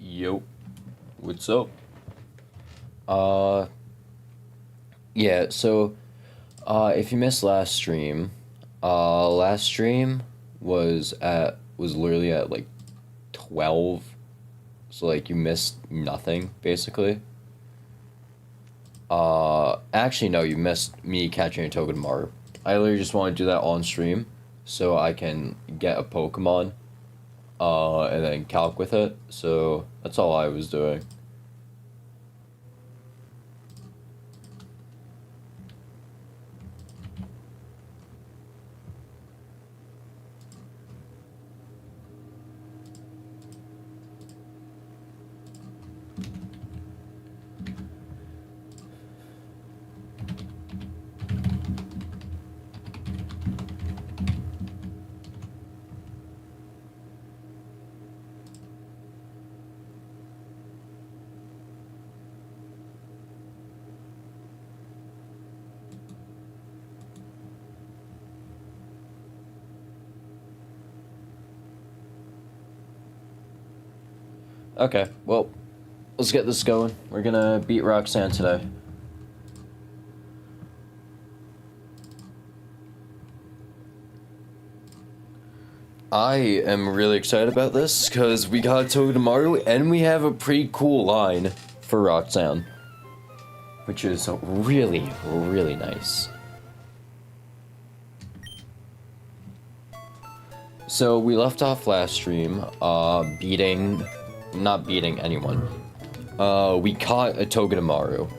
Yo, what's up? Uh, yeah, so, if you missed last stream was literally at like 12, so like you missed nothing, basically. Actually no, you missed me catching a Togedemaru. I literally just want to do that on stream, so I can get a Pokemon, and then calc with it, so that's all I was doing. Okay, well, let's get this going. We're gonna beat Roxanne today. I am really excited about this because we got Togedemaru and we have a pretty cool line for Roxanne, which is really, really nice. So we left off last stream, not beating anyone. We caught a Togedemaru,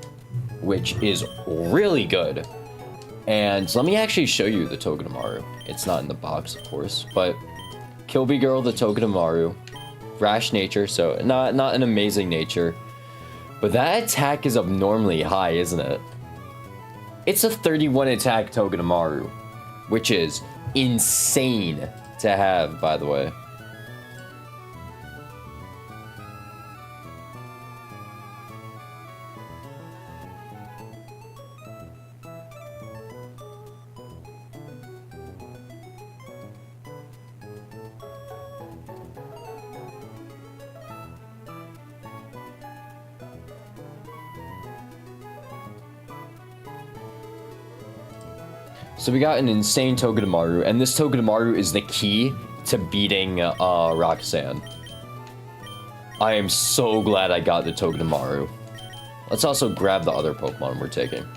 which is really good. And let me actually show you the Togedemaru. It's not in the box, of course, but Kilby Girl, the Togedemaru, rash nature, so not an amazing nature, but that attack is abnormally high, isn't it? It's a 31 attack Togedemaru, which is insane to have, by the way. So we got an insane Togedemaru, and this Togedemaru is the key to beating Roxanne. I am so glad I got the Togedemaru. Let's also grab the other Pokemon we're taking.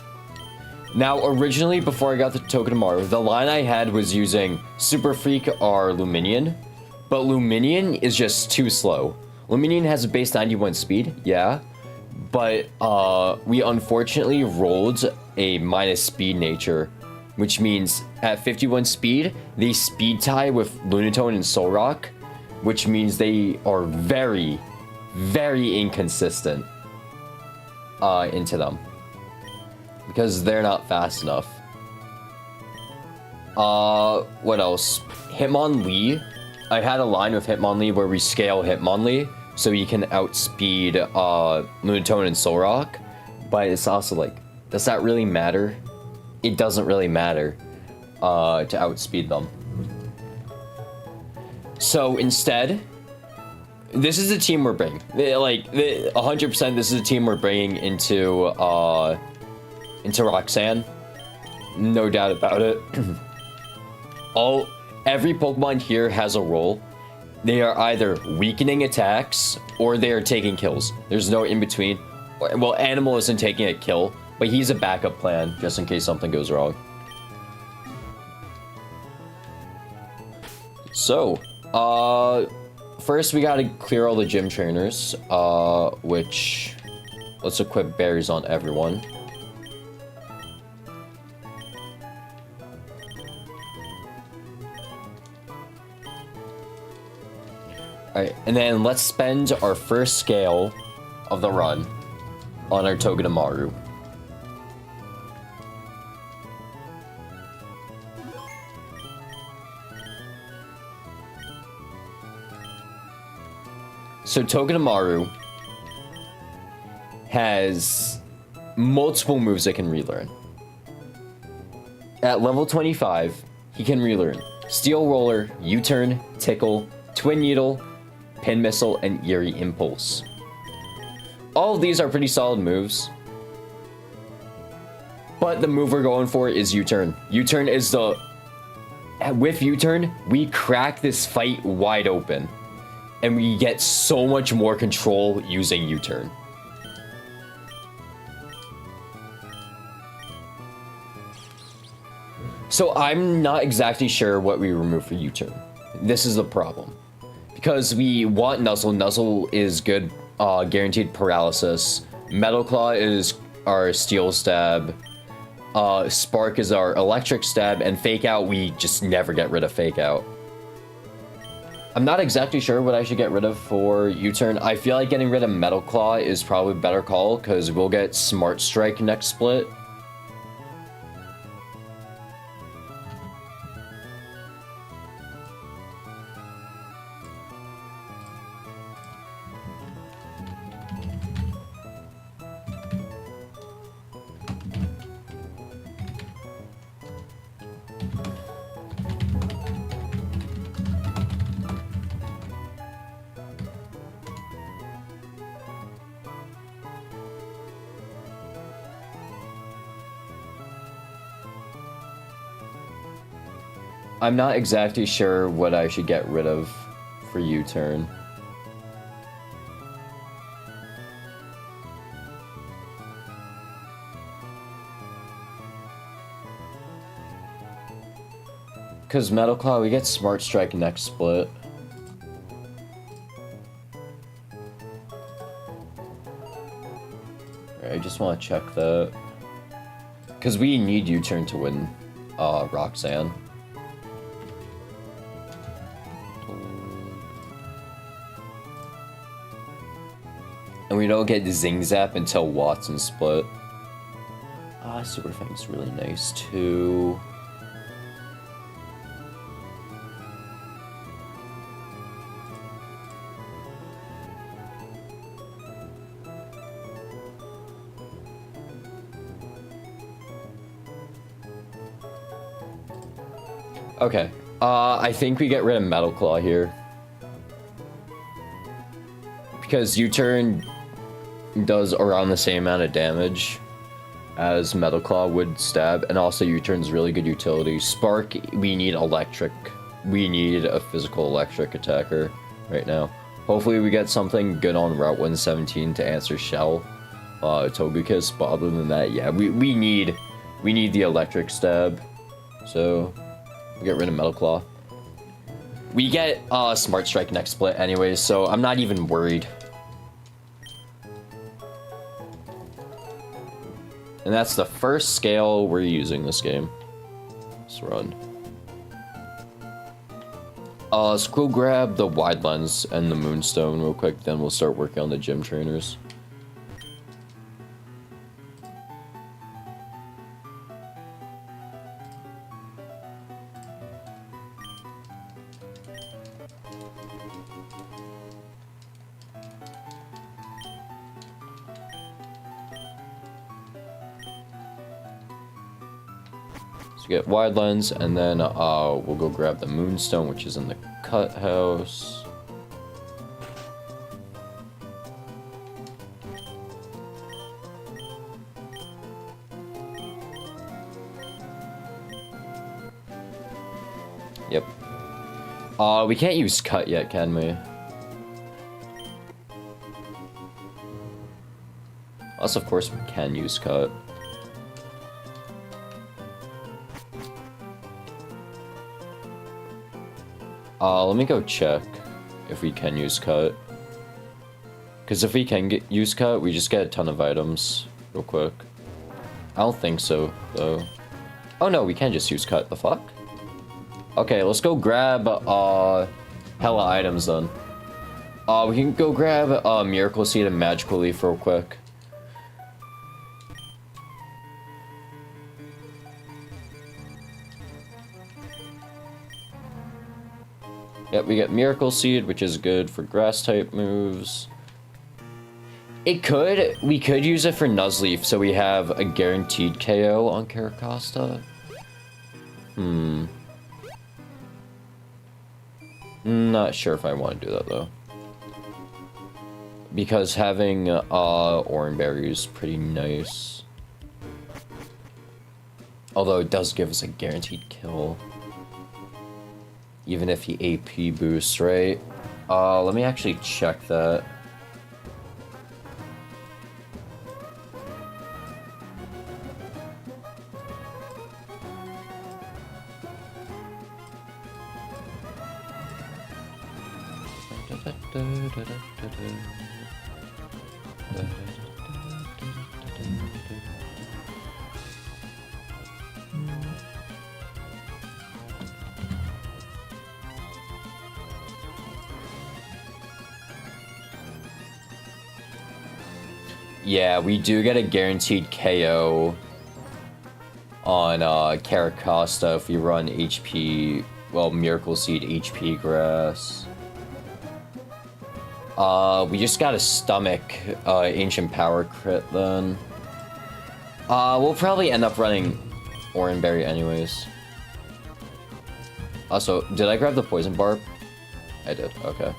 Now, originally, before I got the Togedemaru, the line I had was using Super Freak or Luminion, but Luminion is just too slow. Luminion has a base 91 speed, yeah, but we unfortunately rolled a minus speed nature, which means at 51 speed, they speed tie with Lunatone and Solrock, which means they are very, very inconsistent into them, because they're not fast enough. What else? Hitmonlee. I had a line with Hitmonlee where we scale Hitmonlee, so you can outspeed Lunatone and Solrock, but it's also like, does that really matter? It doesn't really matter to outspeed them. So instead, this is the team we're bringing. 100%, this is the team we're bringing into Roxanne. No doubt about it. Every Pokemon here has a role. They are either weakening attacks or they are taking kills. There's no in between. Well, Animal isn't taking a kill, but he's a backup plan, just in case something goes wrong. So, first we gotta clear all the gym trainers, which, let's equip berries on everyone. Alright, and then let's spend our first scale of the run on our Togedemaru. So Togedemaru has multiple moves it can relearn. At level 25, he can relearn Steel Roller, U-Turn, Tickle, Twin Needle, Pin Missile, and Eerie Impulse. All of these are pretty solid moves. But the move we're going for is U-turn. U-turn is the... With U-turn, we crack this fight wide open. And we get so much more control using U-turn. So I'm not exactly sure what we remove for U-turn. This is the problem. Because we want Nuzzle. Nuzzle is good, guaranteed paralysis. Metal Claw is our steel stab. Spark is our electric stab, and Fake Out, we just never get rid of Fake Out. I'm not exactly sure what I should get rid of for U-turn. I feel like getting rid of Metal Claw is probably a better call, because we'll get Smart Strike next split. I'm not exactly sure what I should get rid of for U-turn. Because Metal Claw, we get Smart Strike next split. I just want to check that. Because we need U-turn to win Roxanne. And we don't get the Zing Zap until Watson split. Super Fang's really nice too. Okay, I think we get rid of Metal Claw here. Because U-turn does around the same amount of damage as Metal Claw would stab, and also U-turn's really good utility. Spark, we need electric. We need a physical electric attacker right now. Hopefully we get something good on Route 117 to answer Shell, Togekiss, but other than that, yeah, we need the electric stab. So, we get rid of Metal Claw. We get Smart Strike next split anyways, so I'm not even worried. And that's the first scale we're using this game. Let's run. Let's go grab the Wide Lens and the Moonstone real quick, then we'll start working on the gym trainers. Get Wide Lens, and then we'll go grab the Moonstone, which is in the cut house. Yep. We can't use cut yet, can we? Unless, of course, we can use cut. Let me go check if we can use cut. Because if we can use cut, we just get a ton of items real quick. I don't think so, though. Oh no, we can just use cut. The fuck? Okay, let's go grab hella items then. We can go grab Miracle Seed and Magical Leaf real quick. Yep, we get Miracle Seed, which is good for grass type moves. We could use it for Nuzleaf, so we have a guaranteed KO on Caracosta. Not sure if I want to do that though. because having orange berry is pretty nice. Although it does give us a guaranteed kill. Even if he AP boosts, right? Let me actually check that. Yeah, we do get a guaranteed KO on Caracosta if we run HP, well, Miracle Seed HP Grass. We just gotta stomach Ancient Power crit then. We'll probably end up running Orange Berry anyways. Also, did I grab the Poison Barb? I did, okay.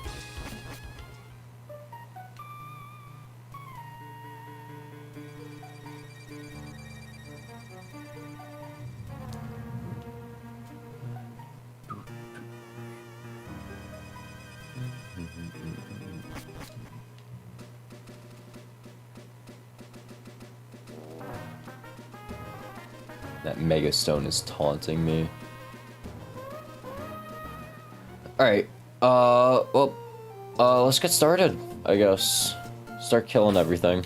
That Mega Stone is taunting me. Alright, well, let's get started, I guess. Start killing everything.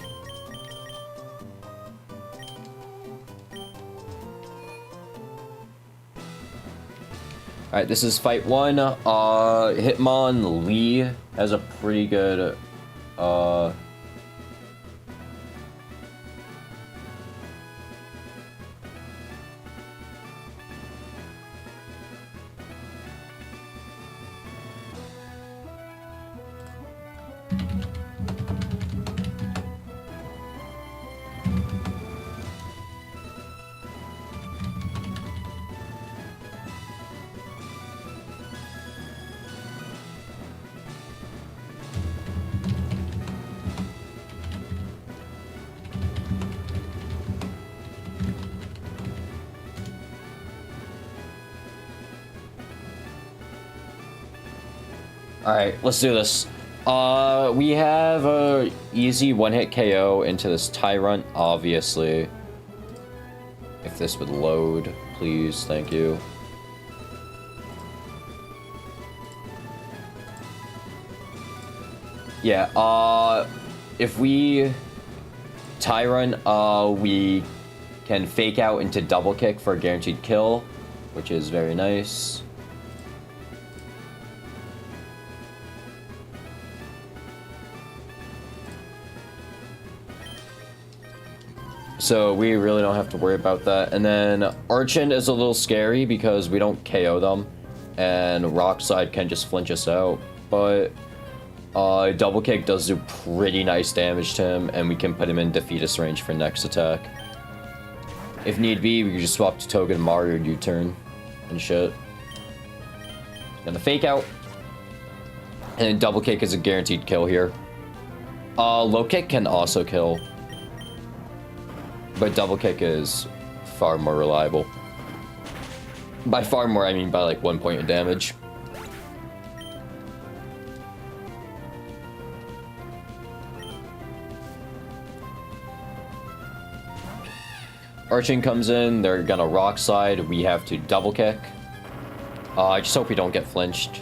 Alright, this is fight 1. Hitmonlee has a pretty good, Alright, let's do this. We have a easy one-hit KO into this Tyrant, obviously. If this would load, please, thank you. Yeah, if we Tyrant, we can fake out into double kick for a guaranteed kill, which is very nice. So we really don't have to worry about that. And then Archon is a little scary because we don't KO them. And Rockslide can just flinch us out. But Double Kick does do pretty nice damage to him. And we can put him in defeatist range for next attack. If need be, we can just swap to Togedemaru and U-turn and shit. Gonna fake out. And then Double Kick is a guaranteed kill here. Low Kick can also kill. But Double Kick is far more reliable. By far more, I mean by like 1 point of damage. Archon comes in, they're gonna Rock Slide, we have to Double Kick. I just hope we don't get flinched.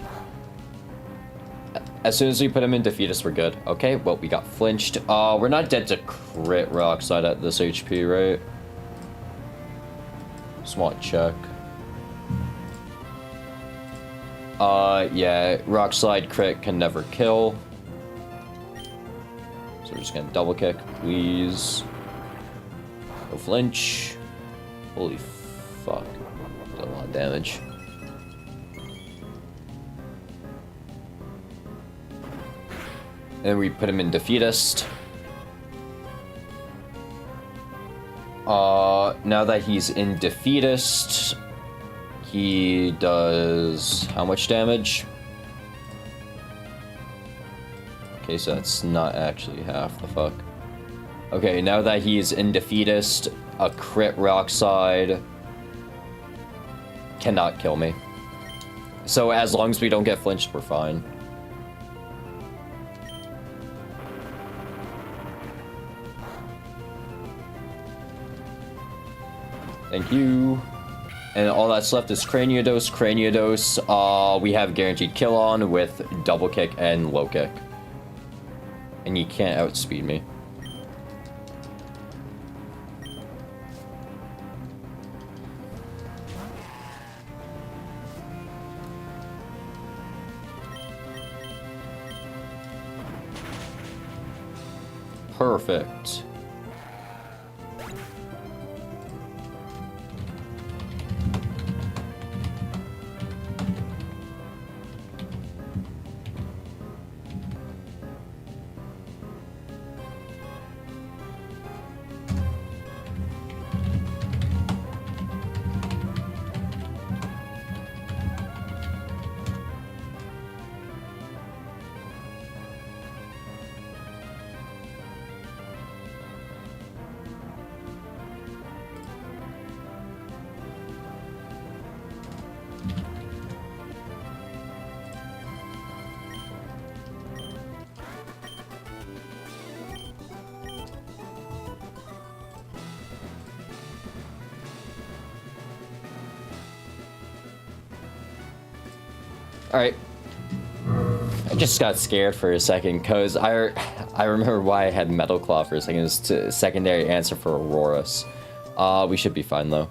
As soon as we put him in defeatist, we're good. Okay, well, we got flinched. We're not dead to crit Rockslide at this HP, right? Just want to check. Yeah, Rockslide crit can never kill. So we're just gonna double kick, please. No flinch. Holy fuck. That's a lot of damage. And we put him in defeatist. Now that he's in defeatist, he does how much damage? Okay, so that's not actually half the fuck. Okay, now that he is in defeatist, a crit rock side cannot kill me. So as long as we don't get flinched, we're fine. Thank you. And all that's left is Craniodose. Craniodose, we have guaranteed kill on with double kick and low kick. And you can't outspeed me. Perfect. Alright. I just got scared for a second, because I remember why I had Metal Claw for a second. It's a secondary answer for Auroras. We should be fine, though.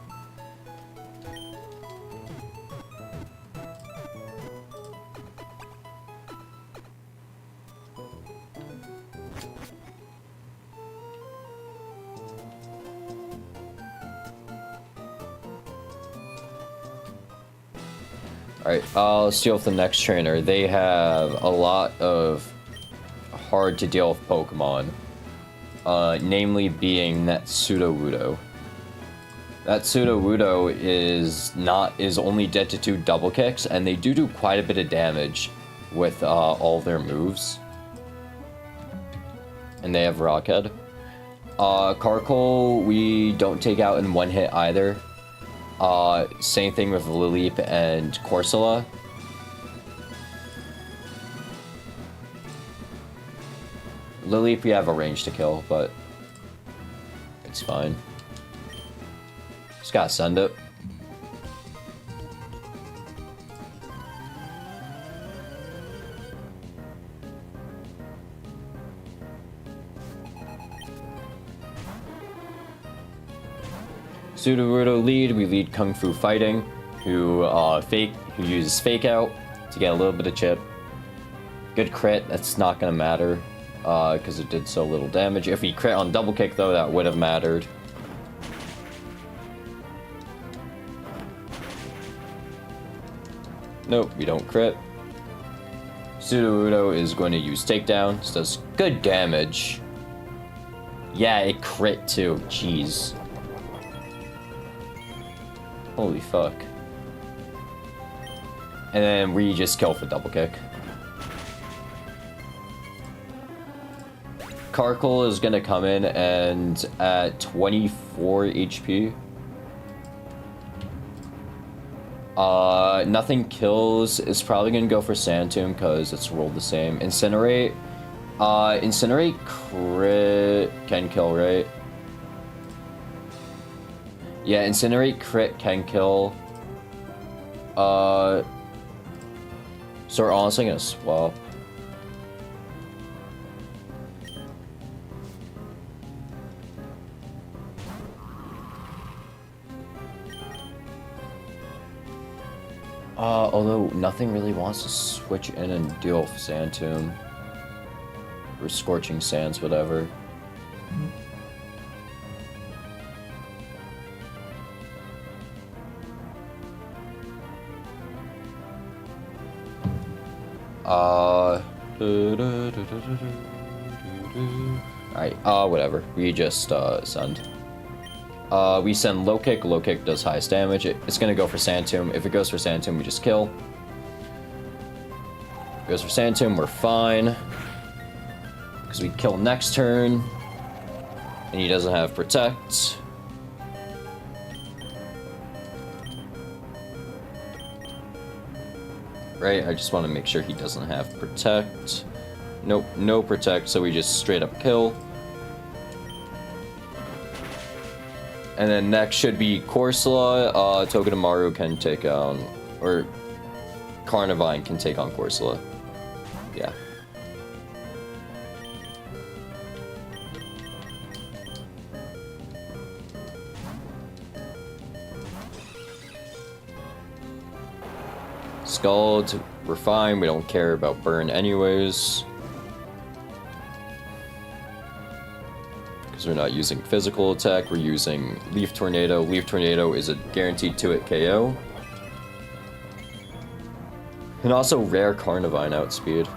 Alright, let's deal with the next trainer. They have a lot of hard to deal with Pokemon. Namely being that Sudowoodo. That Sudowoodo is only dead to 2 double kicks, and they do quite a bit of damage with all their moves. And they have Rockhead. Carkol, we don't take out in one hit either. Same thing with Lileep and Corsola. Lileep, we have a range to kill, but it's fine. Just gotta send it. Sudowoodo lead, we lead Kung Fu Fighting, who uses Fake Out to get a little bit of chip. Good crit, that's not gonna matter, because it did so little damage. If we crit on double kick though, that would have mattered. Nope, we don't crit. Sudowoodo is going to use Takedown, so does good damage. Yeah, it crit too, jeez. Holy fuck. And then we just kill for double kick. Carkol is gonna come in and at 24 HP. Nothing kills. Is probably gonna go for Sand Tomb because it's rolled the same. Incinerate. Incinerate crit can kill, right? Yeah, Incinerate crit can kill. So we're honestly gonna swap. Although nothing really wants to switch in and deal with Sand Tomb. Or Scorching Sands, whatever. Alright, whatever. We just, send. We send low kick does highest damage. It's gonna go for Sand Tomb. If it goes for Sand Tomb, we just kill. If it goes for Sand Tomb, we're fine. Because we kill next turn. And he doesn't have protect. Right, I just want to make sure he doesn't have protect. Nope, no protect, so we just straight up kill. And then next should be Corsola. Togedemaru can take on, or Carnivine can take on Corsola. Yeah. Scald, we're fine, we don't care about burn anyways. Because we're not using physical attack, we're using Leaf Tornado. Leaf Tornado is a guaranteed 2-hit KO. And also rare Carnivine outspeed.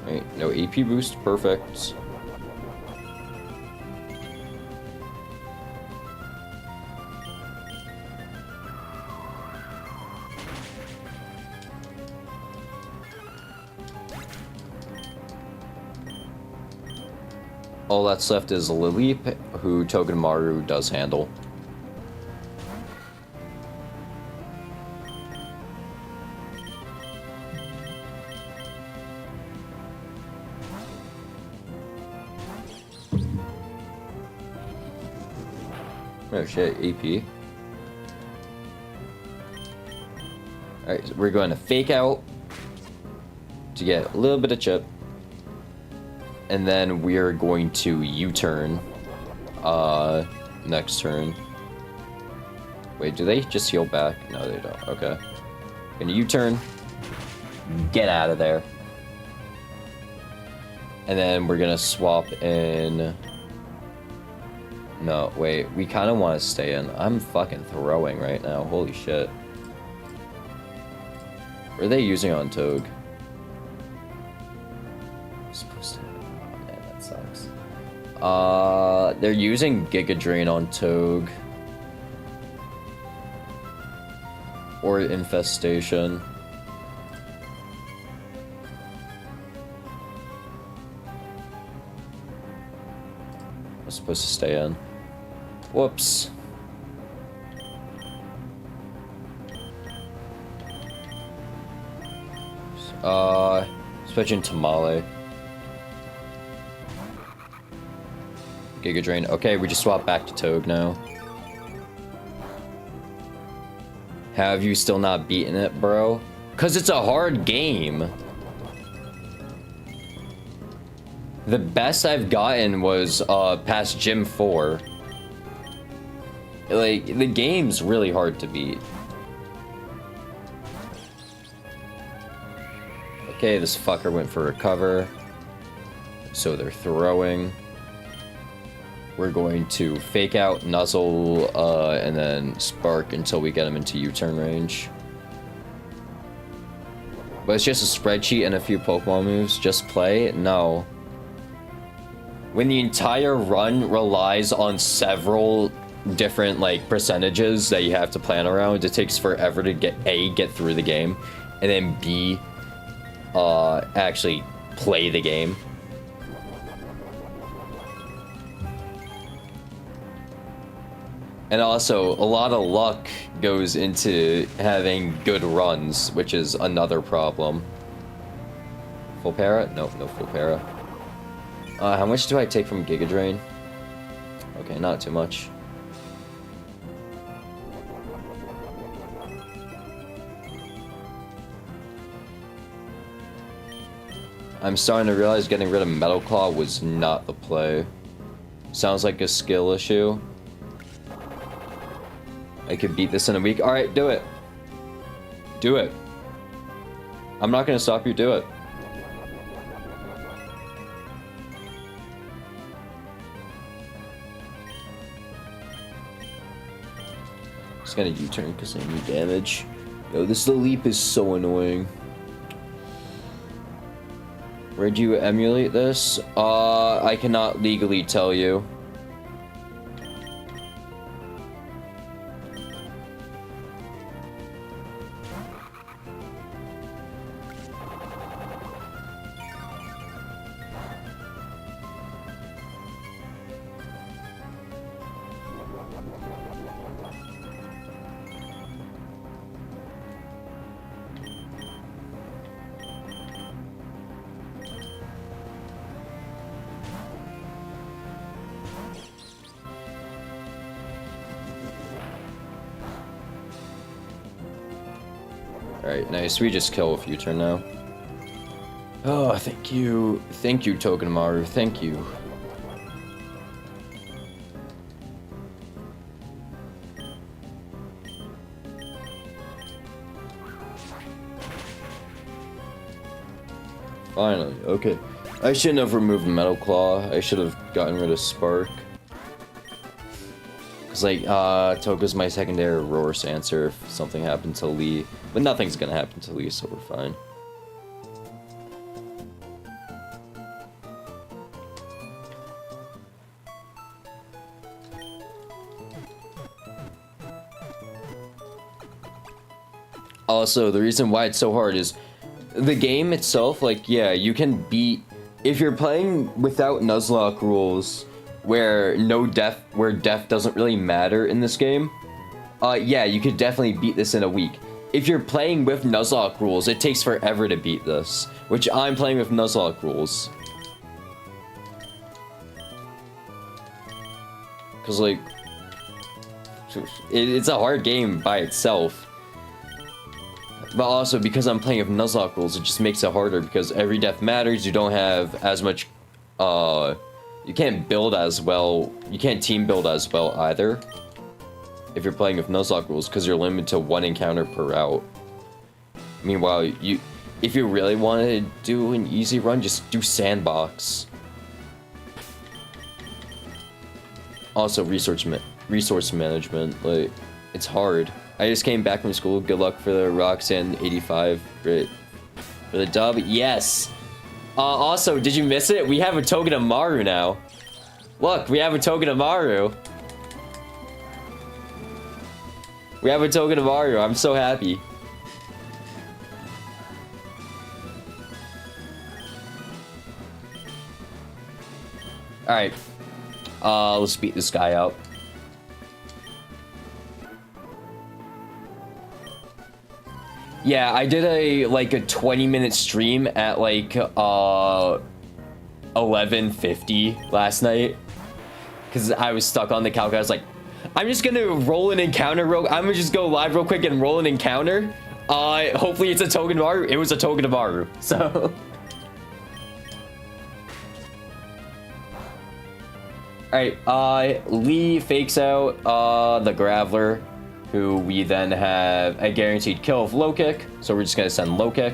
Right, no AP boost, perfect. All that's left is Lilip, who Togedemaru does handle. Oh shit, AP. Alright, so we're going to fake out to get a little bit of chip. And then we're going to U-turn next turn. Wait, do they just heal back? No, they don't. Okay. Gonna U-turn. Get out of there. And then we're gonna swap in... No, wait. We kind of want to stay in. I'm fucking throwing right now. Holy shit. What are they using on Toge? Supposed to... Oh, man, that sucks. They're using Giga Drain on Toge. Or Infestation. I'm supposed to stay in. Whoops. Switching Tamale. Giga Drain. Okay, we just swap back to Toge now. Have you still not beaten it, bro? 'Cause it's a hard game. The best I've gotten was past Gym 4. Like, the game's really hard to beat. Okay, this fucker went for recover. So they're throwing. We're going to fake out, Nuzzle, and then Spark until we get him into U-turn range. But it's just a spreadsheet and a few Pokemon moves. Just play? No. When the entire run relies on several different, like, percentages that you have to plan around, it takes forever to get through the game, and then B, actually play the game. And also, a lot of luck goes into having good runs, which is another problem. Full para? Nope, no full para. How much do I take from Giga Drain? Okay, not too much. I'm starting to realize getting rid of Metal Claw was not the play. Sounds like a skill issue. I could beat this in a week. Alright, do it. Do it. I'm not gonna stop you, do it. Just gonna U-turn because I need damage. Yo, this leap is so annoying. Where'd you emulate this? I cannot legally tell you. Alright, nice. We just kill a few turn now. Oh, thank you. Thank you, Togedemaru. Thank you. Finally, okay. I shouldn't have removed Metal Claw. I should have gotten rid of Spark. Cause like, Toga's my secondary Roar's answer if something happened to Lee. But nothing's gonna happen to Lee, so we're fine. Also, the reason why it's so hard is the game itself, like, yeah, you can beat, if you're playing without Nuzlocke rules, where death doesn't really matter in this game, yeah, you could definitely beat this in a week. If you're playing with Nuzlocke rules, it takes forever to beat this, which I'm playing with Nuzlocke rules. Cause like, it's a hard game by itself. But also, because I'm playing with Nuzlocke rules, it just makes it harder because every death matters. You don't have as much, you can't build as well. You can't team build as well either. If you're playing with Nuzlocke rules, because you're limited to 1 encounter per route. Meanwhile, if you really want to do an easy run, just do Sandbox. Also, resource management, like, it's hard. I just came back from school. Good luck for the Roxanne 85 for the dub. Yes! Also, did you miss it? We have a Togedemaru now. Look, we have a Togedemaru. We have a Togedemaru. I'm so happy. Alright. Let's beat this guy up. Yeah, I did a 20-minute stream at like 11:50 last night because I was stuck on the calculator. I was like, I'm just gonna roll an encounter I'm gonna just go live real quick and roll an encounter. Hopefully it's a Togedemaru. It was a Togedemaru. So alright, Lee fakes out the Graveler, who we then have a guaranteed kill of low kick, so we're just gonna send low kick.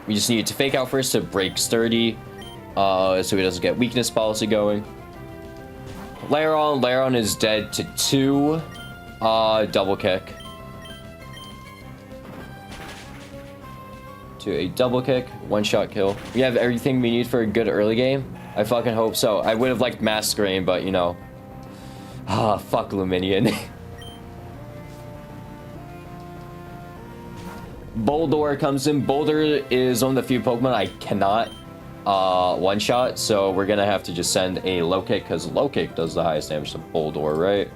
We just need to fake out first to break sturdy, so he doesn't get weakness policy going. Lairon is dead to 2, double kick. To a double kick, 1-shot kill. We have everything we need for a good early game. I fucking hope so. I would have liked Masquerain, but you know. Fuck Luminion. Boldor comes in. Boulder is one of the few Pokemon I cannot one-shot, so we're gonna have to just send a low kick, because low kick does the highest damage to Boldor, right?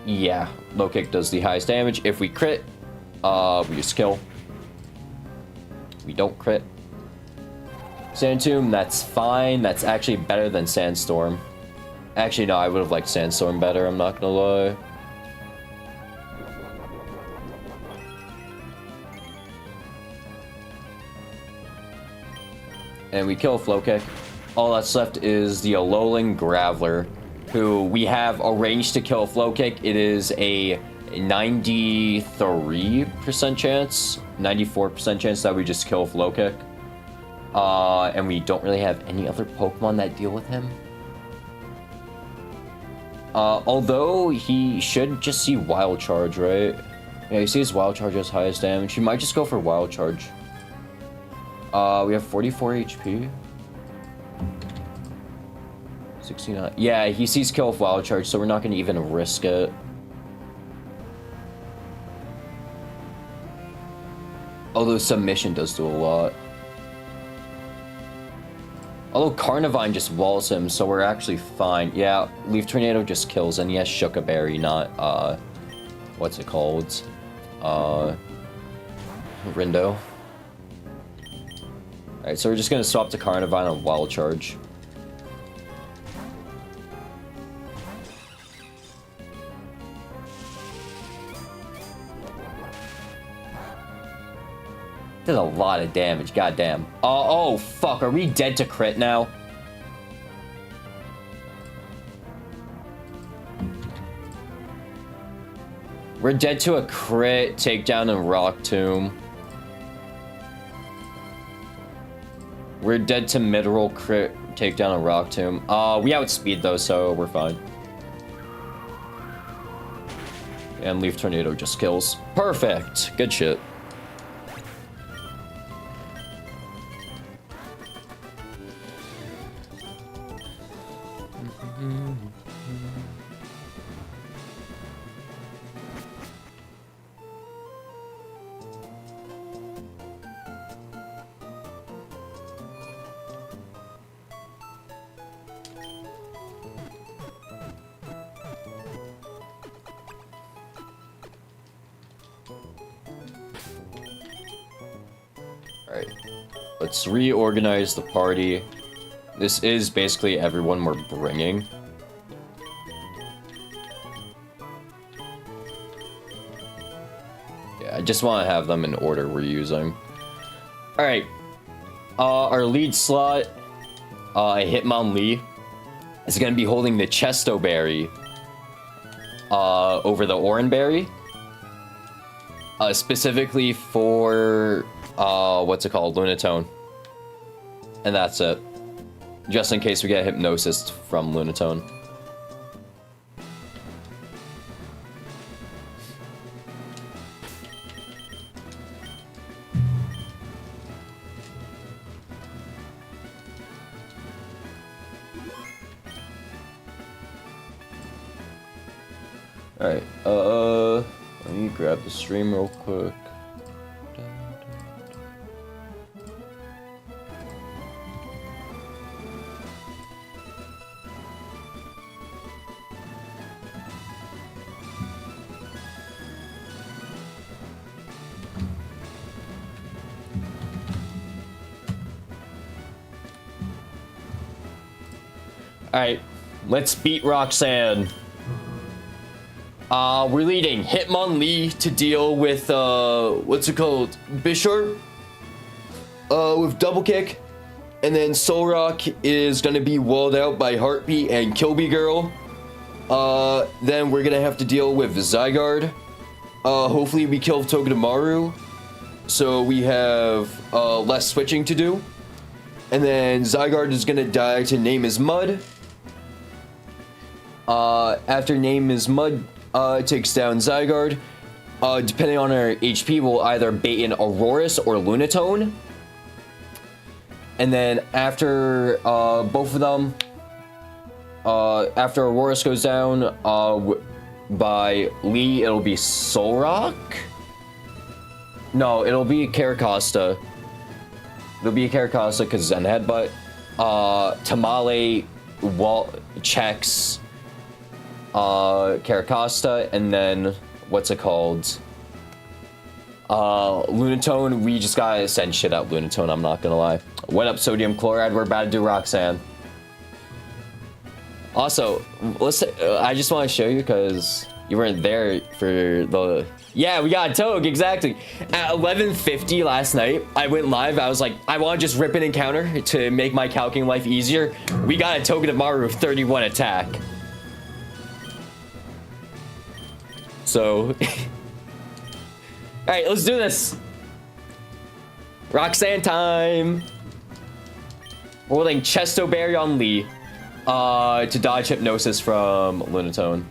Yeah, low kick does the highest damage. If we crit, we just kill. We don't crit. Sand Tomb, that's fine. That's actually better than Sandstorm. Actually, no, I would have liked Sandstorm better, I'm not gonna lie. And we kill Flow Kick. All that's left is the Alolan Graveler, who we have arranged to kill Flow Kick. It is a 93% chance, 94% chance that we just kill Flow Kick. And we don't really have any other Pokemon that deal with him. Although he should just see Wild Charge, right? Yeah, he sees Wild Charge as highest damage. He might just go for Wild Charge. We have 44 HP. 69. Yeah, he sees kill with Wild Charge, so we're not going to even risk it. Although Submission does do a lot. Although Carnivine just walls him, so we're actually fine. Yeah, Leaf Tornado just kills, and he has Shuka Berry, not, what's it called? Rindo. Alright, so we're just gonna swap to Carnivine on Wild Charge. Did a lot of damage, goddamn. Oh, fuck, are we dead to crit now? We're dead to a crit, takedown, and rock tomb. We're dead to mid-roll, crit, takedown, and rock tomb. We outspeed though, so we're fine. And Leaf Tornado just kills. Perfect! Good shit. Alright, let's reorganize the party. This is basically everyone we're bringing. Yeah, I just want to have them in order we're using. Alright, our lead slot, Hitmonlee, is going to be holding the Chesto Berry over the Oranberry. Specifically for... what's it called? Lunatone. And that's it. Just in case we get hypnosis from Lunatone. Alright, let me grab the stream real quick. Alright, let's beat Roxanne. We're leading Hitmonlee to deal with, what's it called? Bisharp? With double kick. And then Solrock is gonna be walled out by Heartbeat and Kilby Girl. Then we're gonna have to deal with Zygarde. Hopefully we kill Togedemaru. So we have, less switching to do. And then Zygarde is gonna die to Name is Mud. After Name is Mud takes down Zygarde, depending on our HP, we'll either bait in Aurorus or Lunatone. And then after both of them, after Aurorus goes down by Lee, it'll be Solrock? No, it'll be Caracosta. It'll be Caracosta because Zen Headbutt. Tamale checks Caracosta, and then what's it called? Lunatone, we just gotta send shit out Lunatone, I'm not gonna lie. What up, Sodium Chloride? We're about to do Roxanne. Also, I just want to show you because you weren't there for the... Yeah, we got a Toge, exactly. At 11:50 last night, I went live. I was like, I want to just rip an encounter to make my calculating life easier. We got a Togedemaru with 31 attack. So... Alright, let's do this. Roxanne time. We're holding Chesto Berry on Lee to dodge Hypnosis from Lunatone.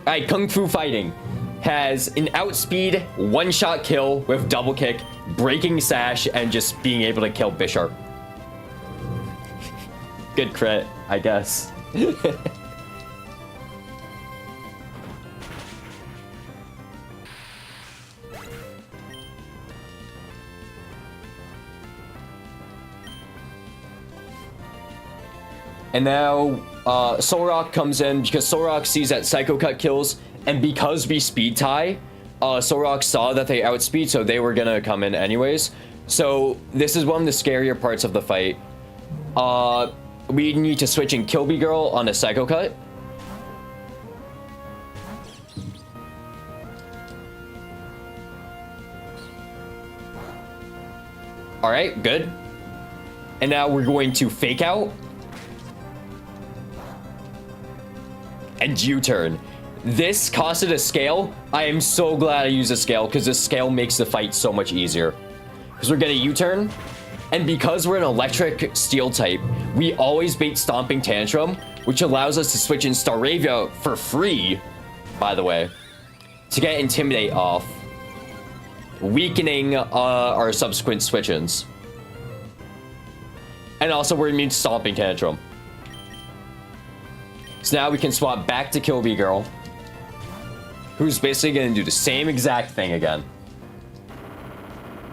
Alright, Kung Fu Fighting has an outspeed, one-shot kill with double kick, breaking sash, and just being able to kill Bisharp. Good crit, I guess. And now, Solrock comes in because Solrock sees that Psycho Cut kills, and because we speed tie, Solrock saw that they outspeed, so they were gonna come in anyways. So this is one of the scarier parts of the fight. We need to switch in Kilby Girl on a Psycho Cut. All right, good. And now we're going to fake out. And U-turn. This costed a scale. I am so glad I used a scale because this scale makes the fight so much easier. Because we're gonna U-turn. And because we're an electric steel type, we always bait Stomping Tantrum, which allows us to switch in Staravia for free, by the way, to get Intimidate off, weakening our subsequent switch-ins. And also we're immune to Stomping Tantrum. So now we can swap back to Kill Bee Girl, who's basically going to do the same exact thing again.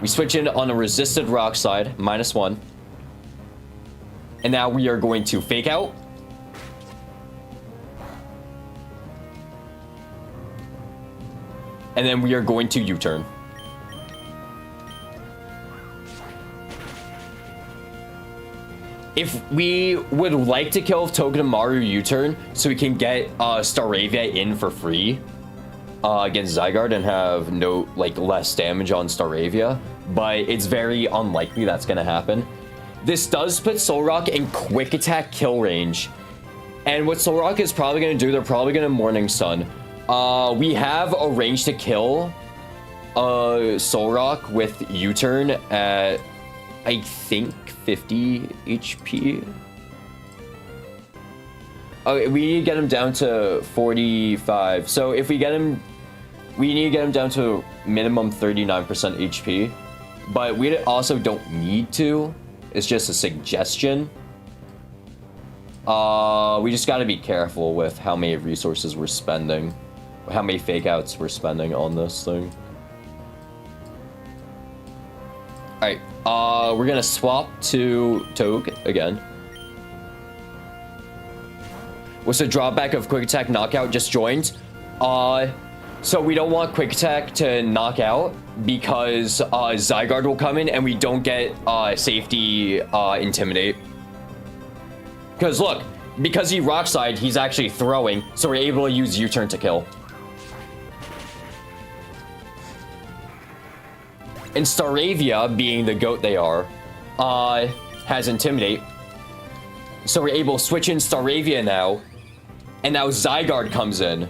We switch in on a resisted rock slide, -1. And now we are going to fake out. And then we are going to U-turn. If we would like to kill Togedemaru U-turn so we can get Staravia in for free against Zygarde and have no, like, less damage on Staravia, but it's very unlikely that's gonna happen. This does put Solrock in quick attack kill range. And what Solrock is probably gonna do, they're probably gonna Morning Sun. We have a range to kill Solrock with U-turn at, I think, 50 HP. Okay, we need to get him down to 45. So if we get him, we need to get him down to minimum 39% HP. But we also don't need to. It's just a suggestion. We just got to be careful with how many resources we're spending, how many fake outs we're spending on this thing. Alright, we're gonna swap to Toge again. What's the drawback of Quick Attack Knockout just joined? So we don't want Quick Attack to knock out because Zygarde will come in and we don't get safety Intimidate. Because look, because he Rock Slide, he's actually throwing, so we're able to use U-turn to kill. And Staravia, being the goat they are, has Intimidate. So we're able to switch in Staravia now. And now Zygarde comes in.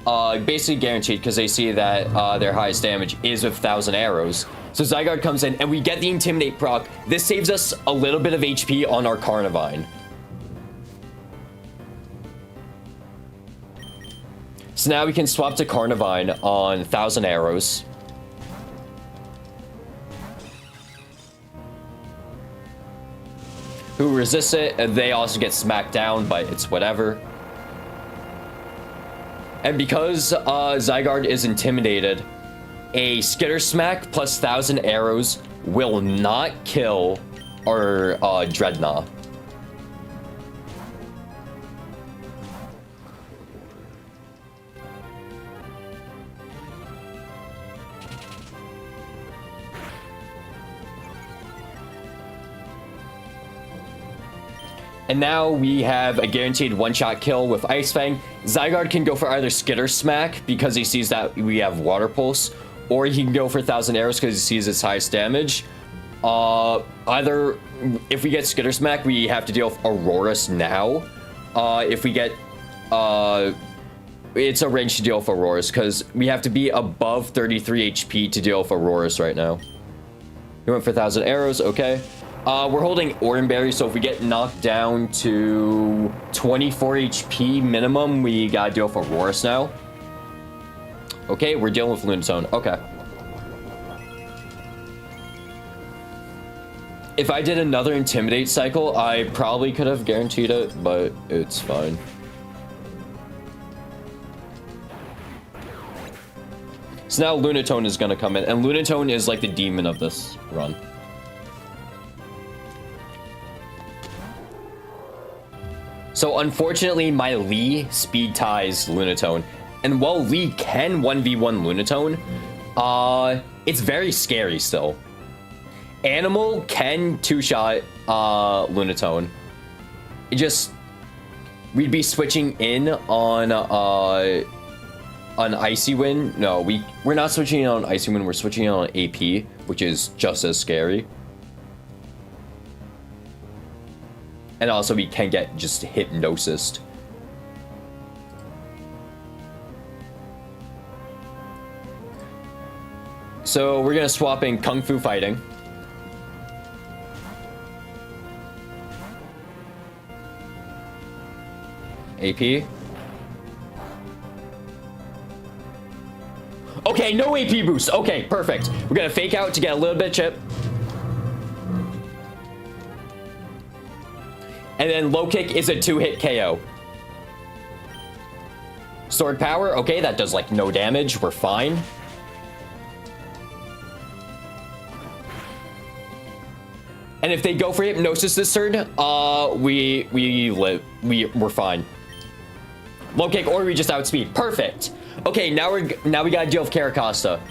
Basically guaranteed because they see that their highest damage is with 1,000 arrows. So Zygarde comes in and we get the Intimidate proc. This saves us a little bit of HP on our Carnivine. So now we can swap to Carnivine on 1,000 arrows. Who resists it, and they also get smacked down, but it's whatever. And because Zygarde is intimidated, a Skitter Smack plus 1,000 arrows will not kill our Dreadnought. And now we have a guaranteed one-shot kill with Ice Fang. Zygarde can go for either Skitter Smack because he sees that we have Water Pulse, or he can go for 1,000 arrows because he sees its highest damage. Either, if we get Skitter Smack, we have to deal with Auroras now. If we get, it's a range to deal with Auroras because we have to be above 33 HP to deal with Auroras right now. He went for 1,000 arrows, okay. We're holding Oranberry, so if we get knocked down to 24 HP minimum, we gotta deal with Auroras now. Okay, we're dealing with Lunatone. Okay. If I did another Intimidate cycle, I probably could have guaranteed it, but it's fine. So now Lunatone is gonna come in, and Lunatone is like the demon of this run. So unfortunately, my Lee speed ties Lunatone. And while Lee can 1v1 Lunatone, it's very scary still. Animal can two-shot Lunatone. It just... We'd be switching in on an Icy Wind. No, we're not switching on Icy Wind. We're switching on AP, which is just as scary. And also, we can get just hypnosis. So we're gonna swap in Kung Fu Fighting. AP. Okay, no AP boost. Okay, perfect. We're gonna fake out to get a little bit of chip. And then low kick is a 2-hit KO. Sword power. Okay, that does like no damage. We're fine. And if they go for hypnosis this turn, we're fine. Low kick, or we just outspeed. Perfect. Okay, now we gotta deal with Carracosta.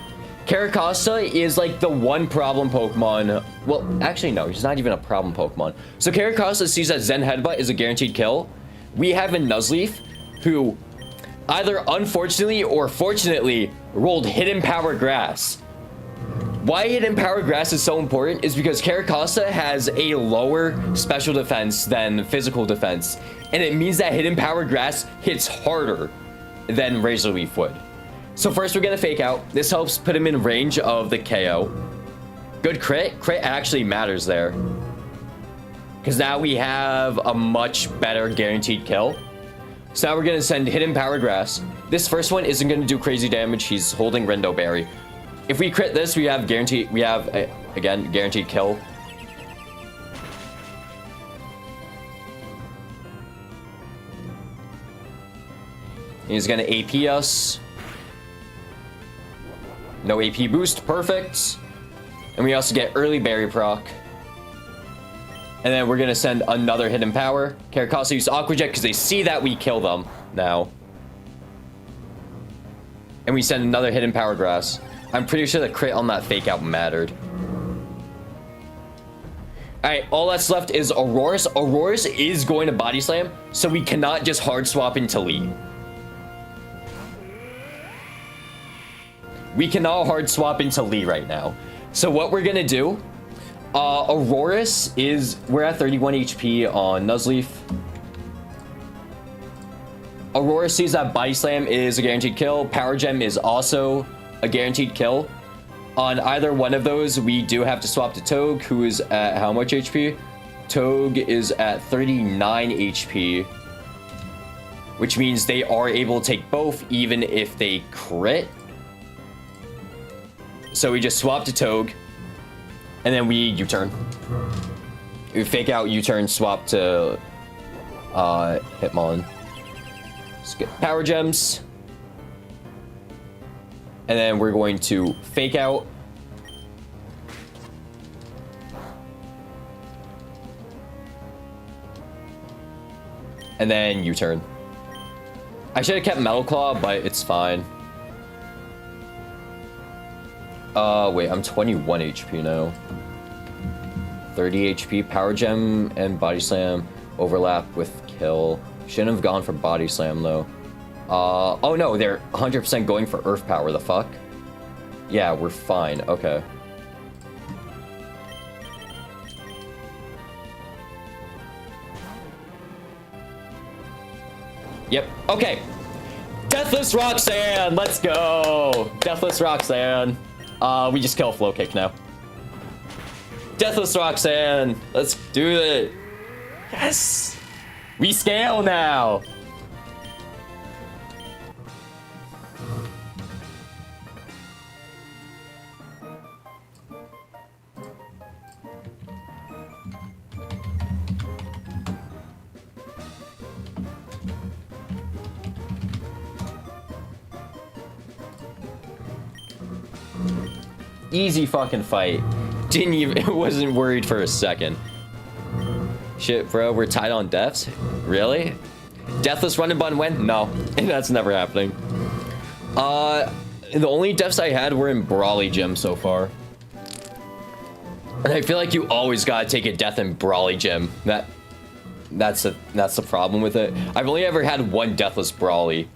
Carracosta is like the one problem Pokemon. Well, actually no, he's not even a problem Pokemon. So Carracosta sees that Zen Headbutt is a guaranteed kill. We have a Nuzleaf who either unfortunately or fortunately rolled Hidden Power Grass. Why Hidden Power Grass is so important is because Carracosta has a lower special defense than physical defense. And it means that Hidden Power Grass hits harder than Razor Leaf would. So first we're gonna fake out. This helps put him in range of the KO. Good crit. Crit actually matters there. Because now we have a much better guaranteed kill. So now we're gonna send Hidden Power Grass. This first one isn't gonna do crazy damage. He's holding Rindo Berry. If we crit this, we have guaranteed, again, guaranteed kill. He's gonna AP us. No AP boost, perfect. And we also get early berry proc. And then we're gonna send another Hidden Power. Carracosta use Aqua Jet because they see that we kill them now. And we send another Hidden Power Grass. I'm pretty sure the crit on that fake out mattered. Alright, all that's left is Aurorus. Aurorus is going to Body Slam, so we cannot just hard swap into Lee. We cannot hard swap into Lee right now. So what we're gonna do, Aurorus is, we're at 31 HP on Nuzleaf. Aurorus sees that Body Slam is a guaranteed kill. Power Gem is also a guaranteed kill. On either one of those, we do have to swap to Togue, who is at how much HP? Togue is at 39 HP, which means they are able to take both even if they crit. So we just swap to Togue, and then we U-turn. We fake out U-turn, swap to Hitmon. Let's get Power Gems. And then we're going to fake out. And then U-turn. I should have kept Metal Claw, but it's fine. Wait, I'm 21 HP now. 30 HP. Power Gem and Body Slam overlap with kill. Shouldn't have gone for Body Slam, though. Oh no, they're 100% going for Earth Power, the fuck? Yeah, we're fine, okay. Yep, okay. Deathless Roxanne, let's go! Deathless Roxanne. We just kill Flow Kick now. Deathless Roxanne, let's do it. Yes! We scale now! Easy fucking fight. Didn't even, wasn't worried for a second. Shit, bro, we're tied on deaths? Really? Deathless Run Bun win? No, that's never happening. The only deaths I had were in Brawly Gym so far. And I feel like you always gotta take a death in Brawly Gym. That's the problem with it. I've only ever had one Deathless Brawly.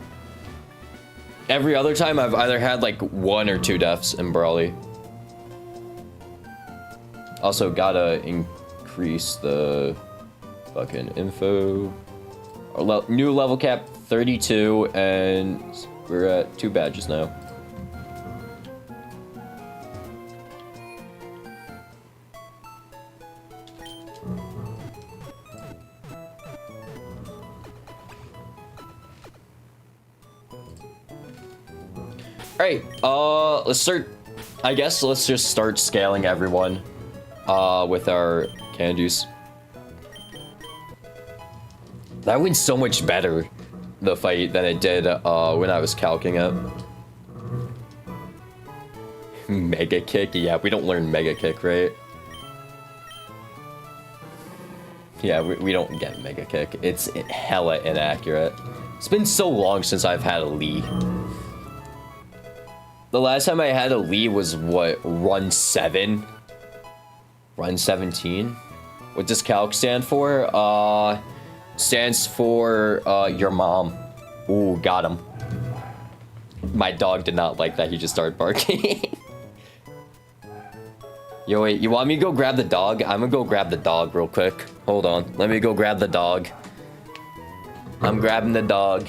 Every other time I've either had like 1 or 2 deaths in Brawly. Also gotta increase the fucking info. New level cap 32 and we're at 2 badges now. Alright, let's start, I guess let's just start scaling everyone, with our candies. That went so much better, the fight, than it did, when I was calcing it. Mega Kick? Yeah, we don't learn Mega Kick, right? Yeah, we don't get Mega Kick. It's hella inaccurate. It's been so long since I've had a Lee. The last time I had a Lee was, what, Run 7? Run 17? What does calc stand for? Stands for, your mom. Ooh, got him. My dog did not like that, he just started barking. Yo, wait, you want me to go grab the dog? I'm gonna go grab the dog real quick. Hold on, let me go grab the dog. I'm grabbing the dog.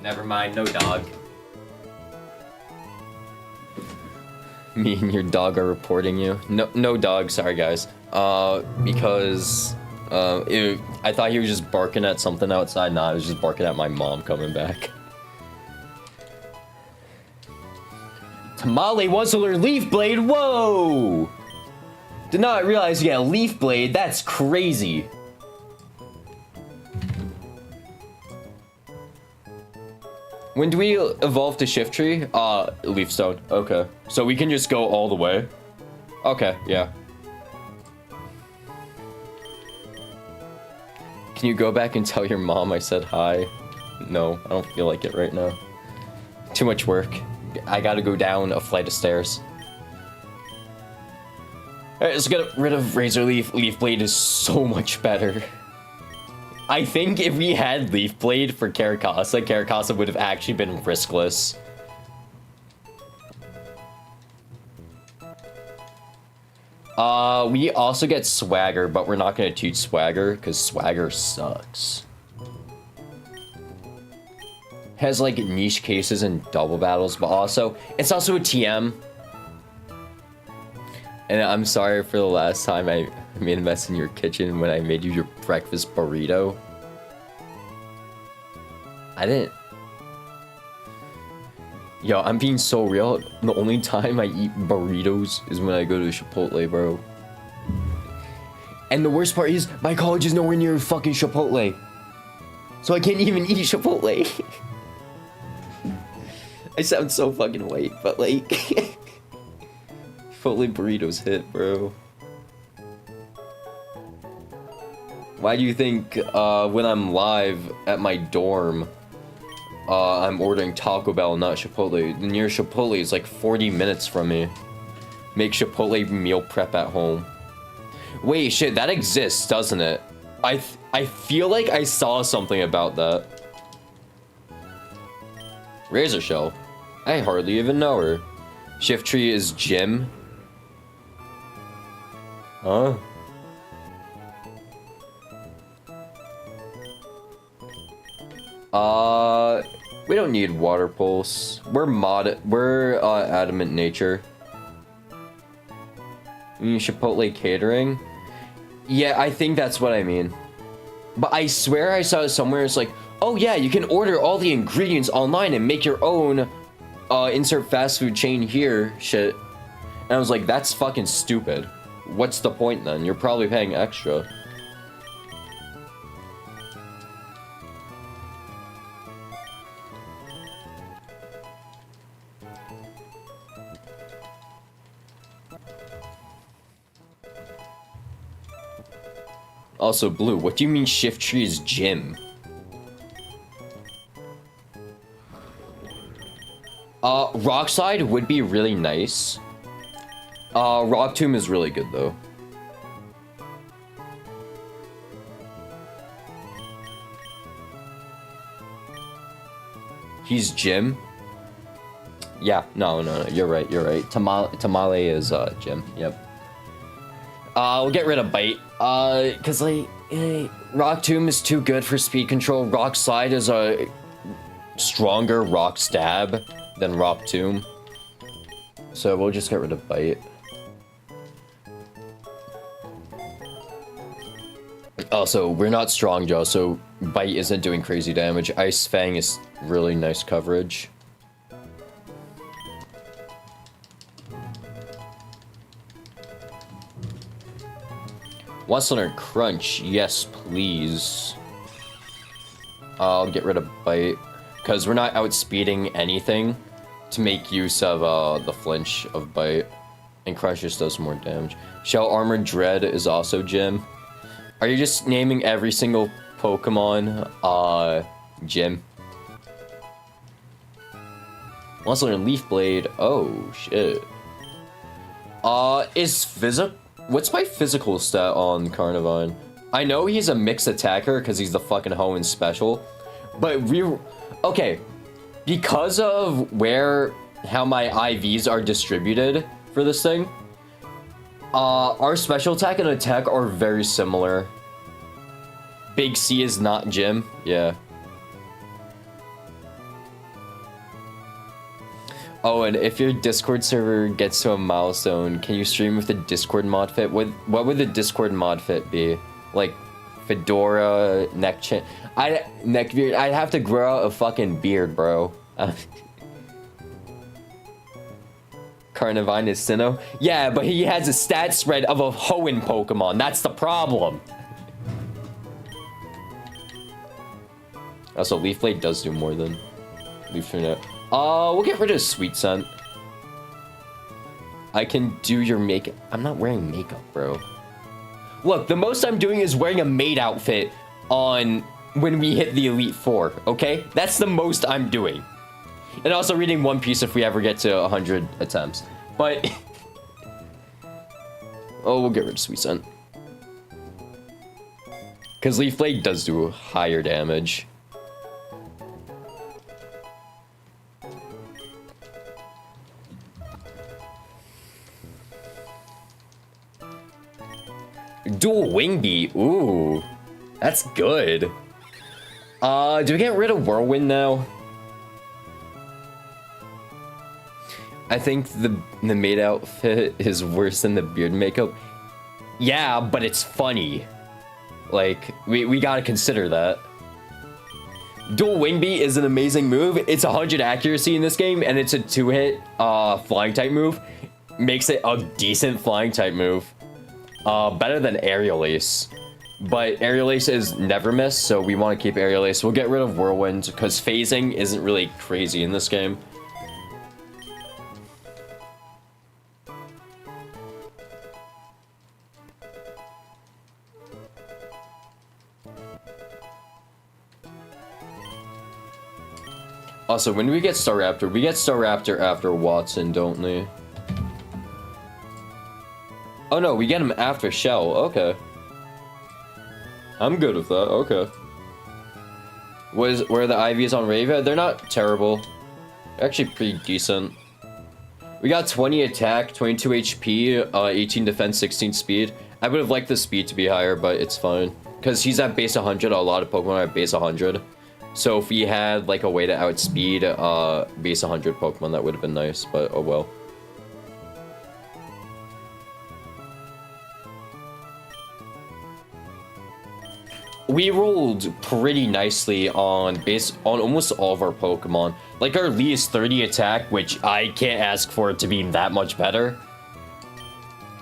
Never mind, no dog. Me and your dog are reporting you. No dog, sorry guys. Because I thought he was just barking at something outside. Nah, he was just barking at my mom coming back. Tamale wants to learn Leaf Blade, whoa! Did not realize you get a Leaf Blade, that's crazy. When do we evolve to Shift Tree? Leaf Stone. Okay. So we can just go all the way? Okay, yeah. Can you go back and tell your mom I said hi? No, I don't feel like it right now. Too much work. I gotta go down a flight of stairs. Alright, let's get rid of Razor Leaf. Leaf Blade is so much better. I think if we had Leaf Blade for Caracasa would have actually been riskless. We also get Swagger, but we're not gonna teach Swagger, because Swagger sucks. Has, like, niche cases and double battles, but also, it's also a TM. And I'm sorry for the last time I made a mess in your kitchen when I made you your breakfast burrito. I didn't. Yo, I'm being so real. The only time I eat burritos is when I go to Chipotle, bro. And the worst part is, my college is nowhere near fucking Chipotle. So I can't even eat Chipotle. I sound so fucking white, but like... Chipotle burritos hit, bro. Why do you think when I'm live at my dorm, I'm ordering Taco Bell, not Chipotle? The nearest Chipotle is like 40 minutes from me. Make Chipotle meal prep at home. Wait, shit, that exists, doesn't it? I feel like I saw something about that. Razor Shell. I hardly even know her. Shiftry is Jim. Huh? We don't need water pulse. We're adamant nature. Chipotle catering? Yeah, I think that's what I mean. But I swear I saw it somewhere. It's like, oh yeah, you can order all the ingredients online and make your own insert fast food chain here shit. And I was like, that's fucking stupid. What's the point then? You're probably paying extra. Also, Blue, what do you mean Shiftry is Jim? Rockside would be really nice. Rock Tomb is really good, though. He's Jim? Yeah, no, you're right, Tamale is, Jim, yep. We'll get rid of Bite, cause, like, Rock Tomb is too good for speed control. Rock Slide is a stronger Rock Stab than Rock Tomb. So we'll just get rid of Bite. Also, we're not Strong Jaw, so Bite isn't doing crazy damage. Ice Fang is really nice coverage. Westlander Crunch, yes please. I'll get rid of Bite, because we're not outspeeding anything to make use of the flinch of Bite. And Crunch just does more damage. Shell Armor Dread is also Jim. Are you just naming every single Pokemon, Jim? Westlander Leaf Blade, oh shit. What's my physical stat on Carnivine? I know he's a mixed attacker because he's the fucking Hoenn special, but okay, because of how my IVs are distributed for this thing, our special attack and attack are very similar. Big C is not Jim, yeah. Oh, and if your Discord server gets to a milestone, can you stream with the Discord mod fit? What would the Discord mod fit be? Like, fedora, neck chin? Neck beard? I'd have to grow out a fucking beard, bro. Carnivine is Sinnoh? Yeah, but he has a stat spread of a Hoenn Pokemon. That's the problem. Also, Leaf Blade does do more than Leaf Tornado. We'll get rid of Sweet Scent. I can do your makeup. I'm not wearing makeup, bro. Look, the most I'm doing is wearing a maid outfit on when we hit the Elite Four, okay? That's the most I'm doing. And also reading One Piece if we ever get to 100 attempts. But... oh, we'll get rid of Sweet Scent. Because Leaf Blade does do higher damage. Dual Wing Beat, ooh, that's good. Do we get rid of Whirlwind now? I think the maid outfit is worse than the beard makeup. Yeah, but it's funny. Like, we gotta consider that. Dual Wing Beat is an amazing move. It's 100 accuracy in this game, and it's a 2-hit flying type move. Makes it a decent flying type move. Better than Aerial Ace. But Aerial Ace is never miss, so we want to keep Aerial Ace. We'll get rid of Whirlwind, because phasing isn't really crazy in this game. Also, when do we get Staraptor? We get Staraptor after Watson, don't we? Oh no, we get him after Shell. Okay. I'm good with that. Okay. Where are the IVs on Ravia? They're not terrible. Actually pretty decent. We got 20 attack, 22 HP, 18 defense, 16 speed. I would have liked the speed to be higher, but it's fine. Because he's at base 100, a lot of Pokemon are at base 100. So if we had like a way to outspeed base 100 Pokemon, that would have been nice, but oh well. We rolled pretty nicely on almost all of our Pokemon. Like our Lee is 30 attack, which I can't ask for it to be that much better.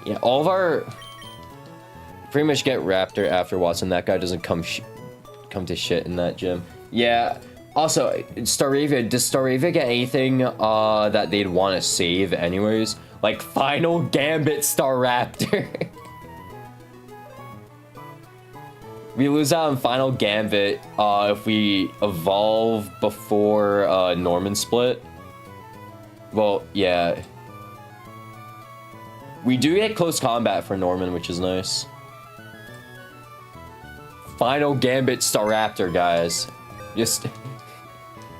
Yeah, all of our... Pretty much get Raptor after Watson. That guy doesn't come to shit in that gym. Yeah. Also, Staravia, does Staravia get anything that they'd want to save anyways? Like Final Gambit Staraptor. We lose out on Final Gambit if we evolve before Norman split. Well, yeah. We do get close combat for Norman, which is nice. Final Gambit Staraptor, guys. Just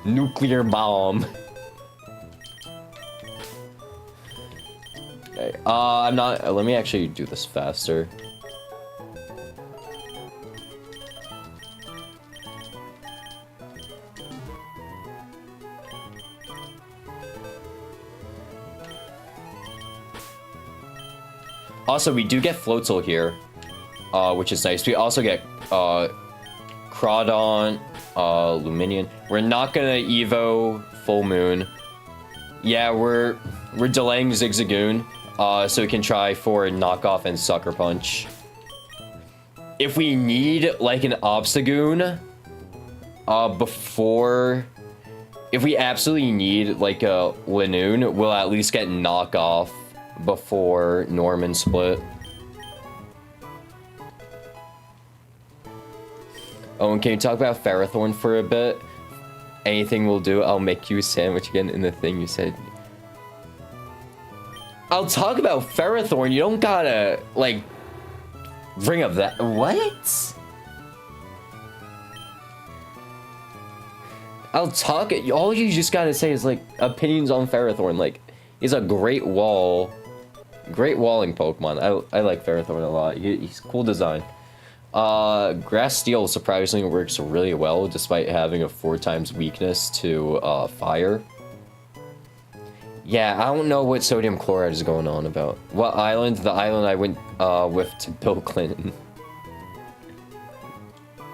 nuclear bomb. Okay. I'm not. Let me actually do this faster. Also, we do get Floatzel here, which is nice. We also get Crawdon, Luminion. We're not gonna Evo Full Moon. Yeah, we're delaying Zigzagoon, so we can try for Knockoff and Sucker Punch. If we need like an Obstagoon, if we absolutely need like a Linoon, we'll at least get Knockoff before Norman split. Oh, and can you talk about Ferrothorn for a bit? Anything will do. I'll make you a sandwich again in the thing you said. I'll talk about Ferrothorn. You don't gotta, like, bring up that. What? I'll talk. All you just gotta say is, like, opinions on Ferrothorn. Like, he's a great walling Pokemon. I like Ferrothorn a lot. He's cool design. Grass Steel surprisingly works really well despite having a 4x weakness to fire. Yeah, I don't know what sodium chloride is going on about. What island? The island I went with to Bill Clinton.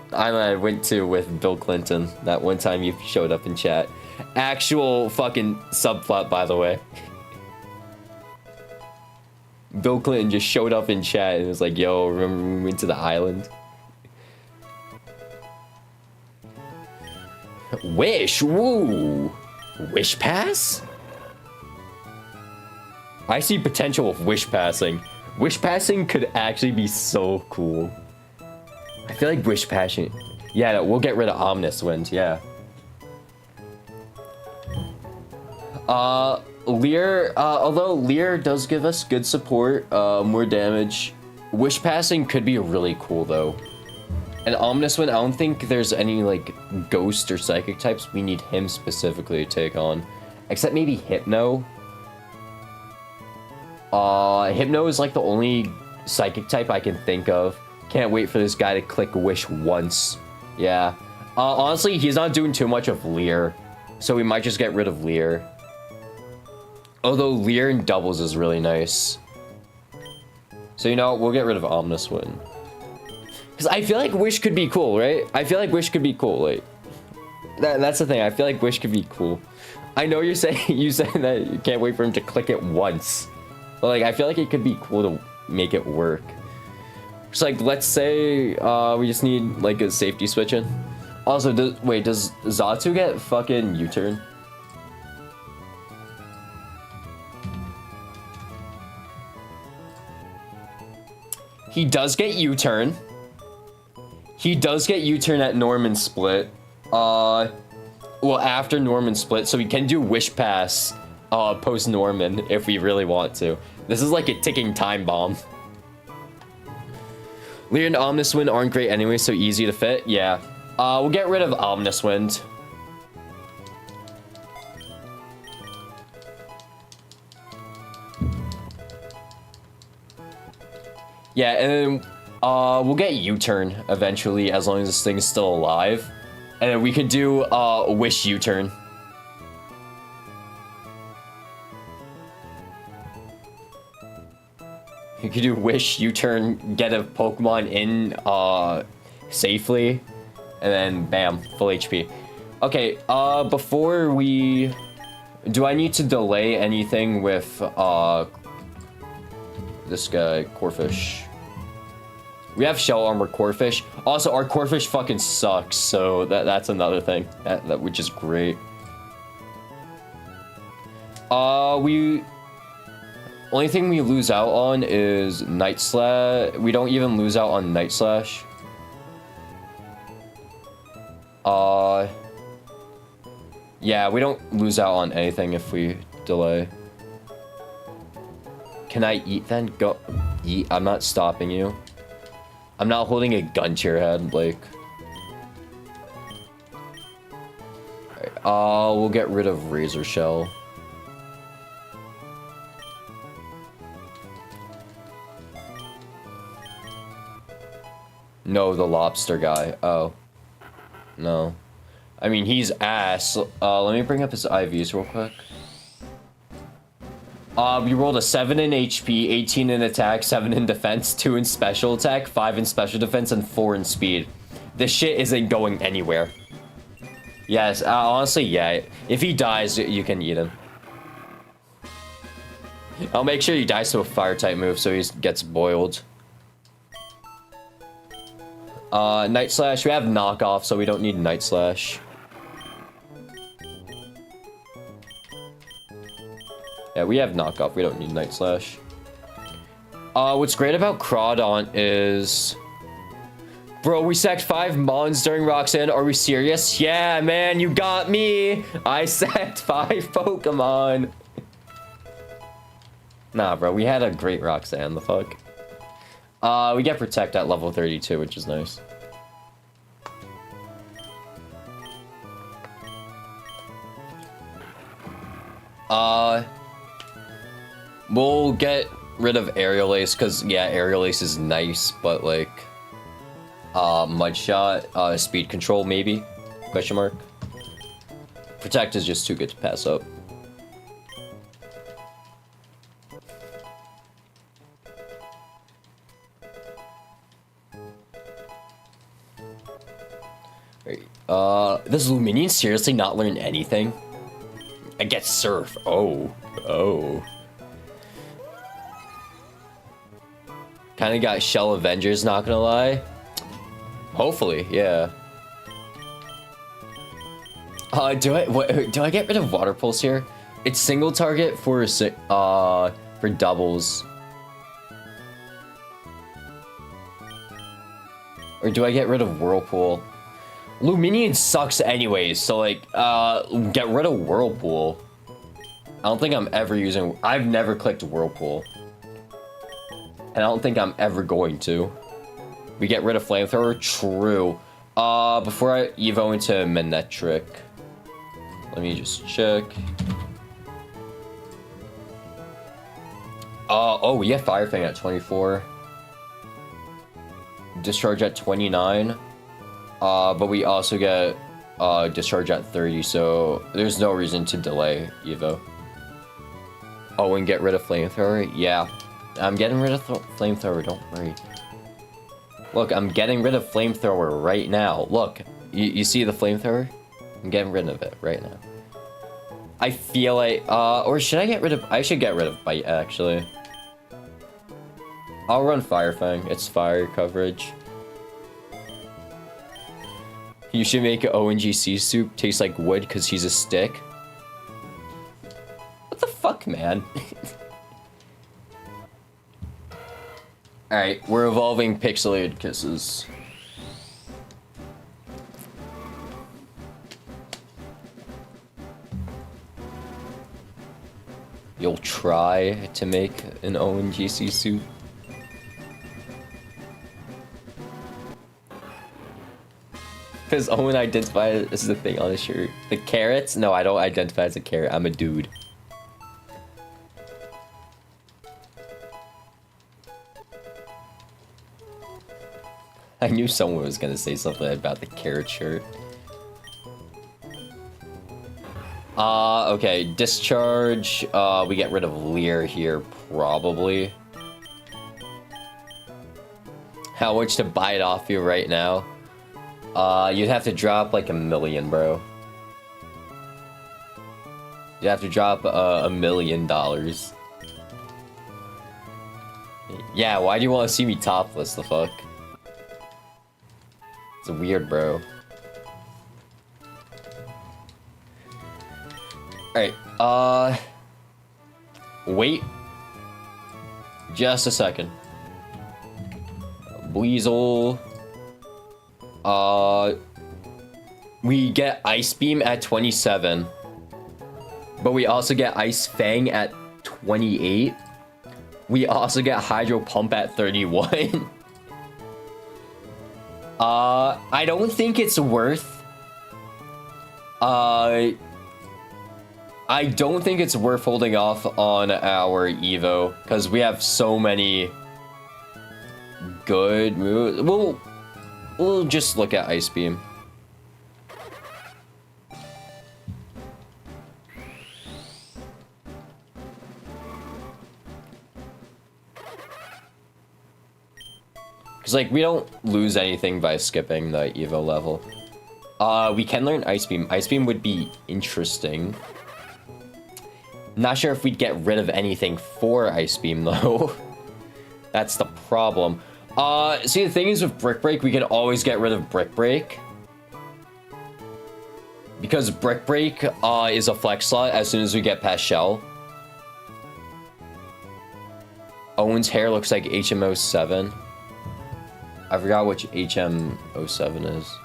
The island I went to with Bill Clinton. That one time you showed up in chat. Actual fucking subplot, by the way. Bill Clinton just showed up in chat and was like, yo, remember when we went to the island? Wish, woo! Wish Pass? I see potential of Wish Passing. Wish Passing could actually be so cool. I feel like Wish Passing... Yeah, we'll get rid of Omnis Wind, yeah. Leer, although Leer does give us good support, more damage, Wish Passing could be really cool though. And Omnis Wind, I don't think there's any like ghost or psychic types we need him specifically to take on. Except maybe Hypno. Hypno is like the only psychic type I can think of. Can't wait for this guy to click Wish once. Yeah. Honestly, he's not doing too much of Leer, so we might just get rid of Leer. Although Leer in doubles is really nice. So, you know, we'll get rid of Omnis Wind. Because I feel like Wish could be cool, right? I feel like Wish could be cool, like... That's the thing, I feel like Wish could be cool. I know you're saying, that you can't wait for him to click it once. But, like, I feel like it could be cool to make it work. Just, like, let's say, we just need, like, a safety switch in. Also, does Zatu get fucking U-turn? He does get U-turn. He does get U-turn at Norman split. Well, after Norman split, so we can do Wish Pass post Norman if we really want to. This is like a ticking time bomb. Leer and Omnis Wind aren't great anyway, so easy to fit. Yeah. We'll get rid of Omnis Wind. Yeah, and then we'll get U-turn eventually as long as this thing's still alive. And then we could do wish U-turn. You could do wish U-turn, get a Pokemon in safely, and then bam, full HP. Okay, before we... Do I need to delay anything with this guy, Corphish? We have Shell Armor Corphish. Also, our Corphish fucking sucks, so that's another thing, which is great. Only thing we lose out on is Night Slash. We don't even lose out on Night Slash. Yeah, we don't lose out on anything if we delay. Can I eat then? Go eat. I'm not stopping you. I'm not holding a gun to your head, like. Alright, we'll get rid of Razor Shell. No, the lobster guy. Oh. No. I mean, he's ass. Let me bring up his IVs real quick. You rolled a 7 in HP, 18 in attack, 7 in defense, 2 in special attack, 5 in special defense, and 4 in speed. This shit isn't going anywhere. Yes, honestly, yeah. If he dies, you can eat him. I'll make sure he dies to a fire-type move so he gets boiled. Night Slash. We have knockoff, so we don't need Night Slash. Yeah, we have knockoff. We don't need Night Slash. What's great about Crawdaunt is... Bro, we sacked 5 Mons during Roxanne. Are we serious? Yeah, man, you got me. I sacked 5 Pokemon. Nah, bro, we had a great Roxanne. The fuck? We get Protect at level 32, which is nice. We'll get rid of Aerial Ace, because, yeah, Aerial Ace is nice, but, like, Mud Shot, Speed Control, maybe? Question mark? Protect is just too good to pass up. Does Luminion seriously not learn anything? I get Surf. Oh. Kinda got Shell Avengers, not gonna lie. Hopefully, yeah. Do I get rid of Water Pulse here? It's single target for doubles. Or do I get rid of Whirlpool? Luminion sucks anyways, so like, get rid of Whirlpool. I don't think I'm ever using... I've never clicked Whirlpool. And I don't think I'm ever going to. We get rid of Flamethrower? True. Before I evo into Manectric, let me just check. Oh, we get Fire Fang at 24. Discharge at 29. But we also get Discharge at 30, so there's no reason to delay evo. Oh, and get rid of Flamethrower? Yeah. I'm getting rid of Flamethrower, don't worry. Look, I'm getting rid of Flamethrower right now. Look, you see the Flamethrower? I'm getting rid of it right now. I feel like, or should I get rid of... I should get rid of Bite, actually. I'll run Fire Fang. It's fire coverage. You should make an OwenGC soup taste like wood because he's a stick. What the fuck, man? Alright, we're evolving Pixelated Kisses. You'll try to make an OwenGC soup? Because Owen identifies as the thing on his shirt. The carrots? No, I don't identify as a carrot. I'm a dude. I knew someone was gonna say something about the carrot shirt. Okay, discharge. We get rid of Lear here, probably. How much to buy it off you right now? You'd have to drop like $1 million, bro. You'd have to drop $1 million. Yeah, why do you want to see me topless, the fuck? It's weird, bro. Alright, wait. Just a second. Weasel. We get Ice Beam at 27. But we also get Ice Fang at 28. We also get Hydro Pump at 31. I don't think it's worth... I don't think it's worth holding off on our Evo, because we have so many good moves. We'll just look at Ice Beam. Because, like, we don't lose anything by skipping the Evo level. We can learn Ice Beam. Ice Beam would be interesting. Not sure if we'd get rid of anything for Ice Beam, though. That's the problem. See, the thing is with Brick Break, we can always get rid of Brick Break. Because Brick Break is a flex slot as soon as we get past Shell. Owen's hair looks like HM07. I forgot which HM07 is.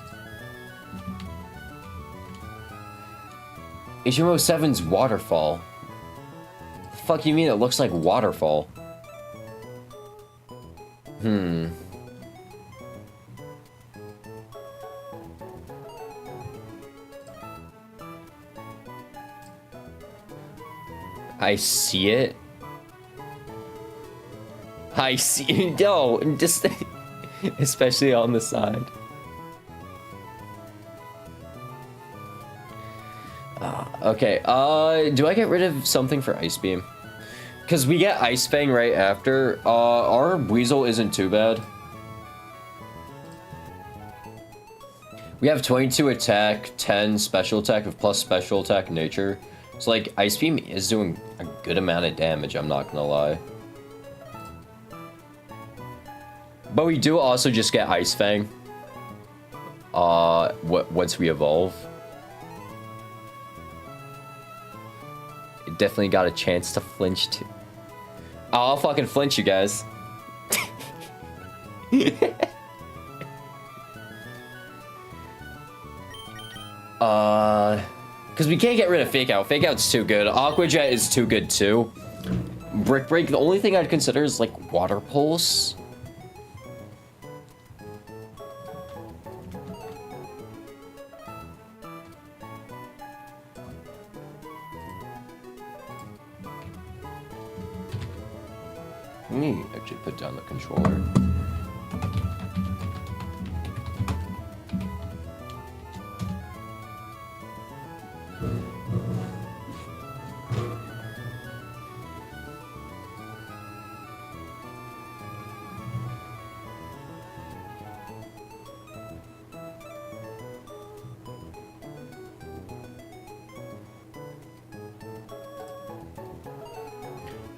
HM07's Waterfall. The fuck you mean it looks like Waterfall? I see it. I see. No, just especially on the side. Okay. Do I get rid of something for Ice Beam? Because we get Ice Fang right after. Our Weasel isn't too bad. We have 22 attack, 10 special attack with plus special attack nature. So, like, Ice Beam is doing a good amount of damage, I'm not gonna lie. But we do also just get Ice Fang. Once we evolve. It definitely got a chance to flinch too. I'll fucking flinch, you guys. Because we can't get rid of Fake Out. Fake Out's too good. Aqua Jet is too good too. Brick Break, the only thing I'd consider is like Water Pulse. Let me actually put down the controller.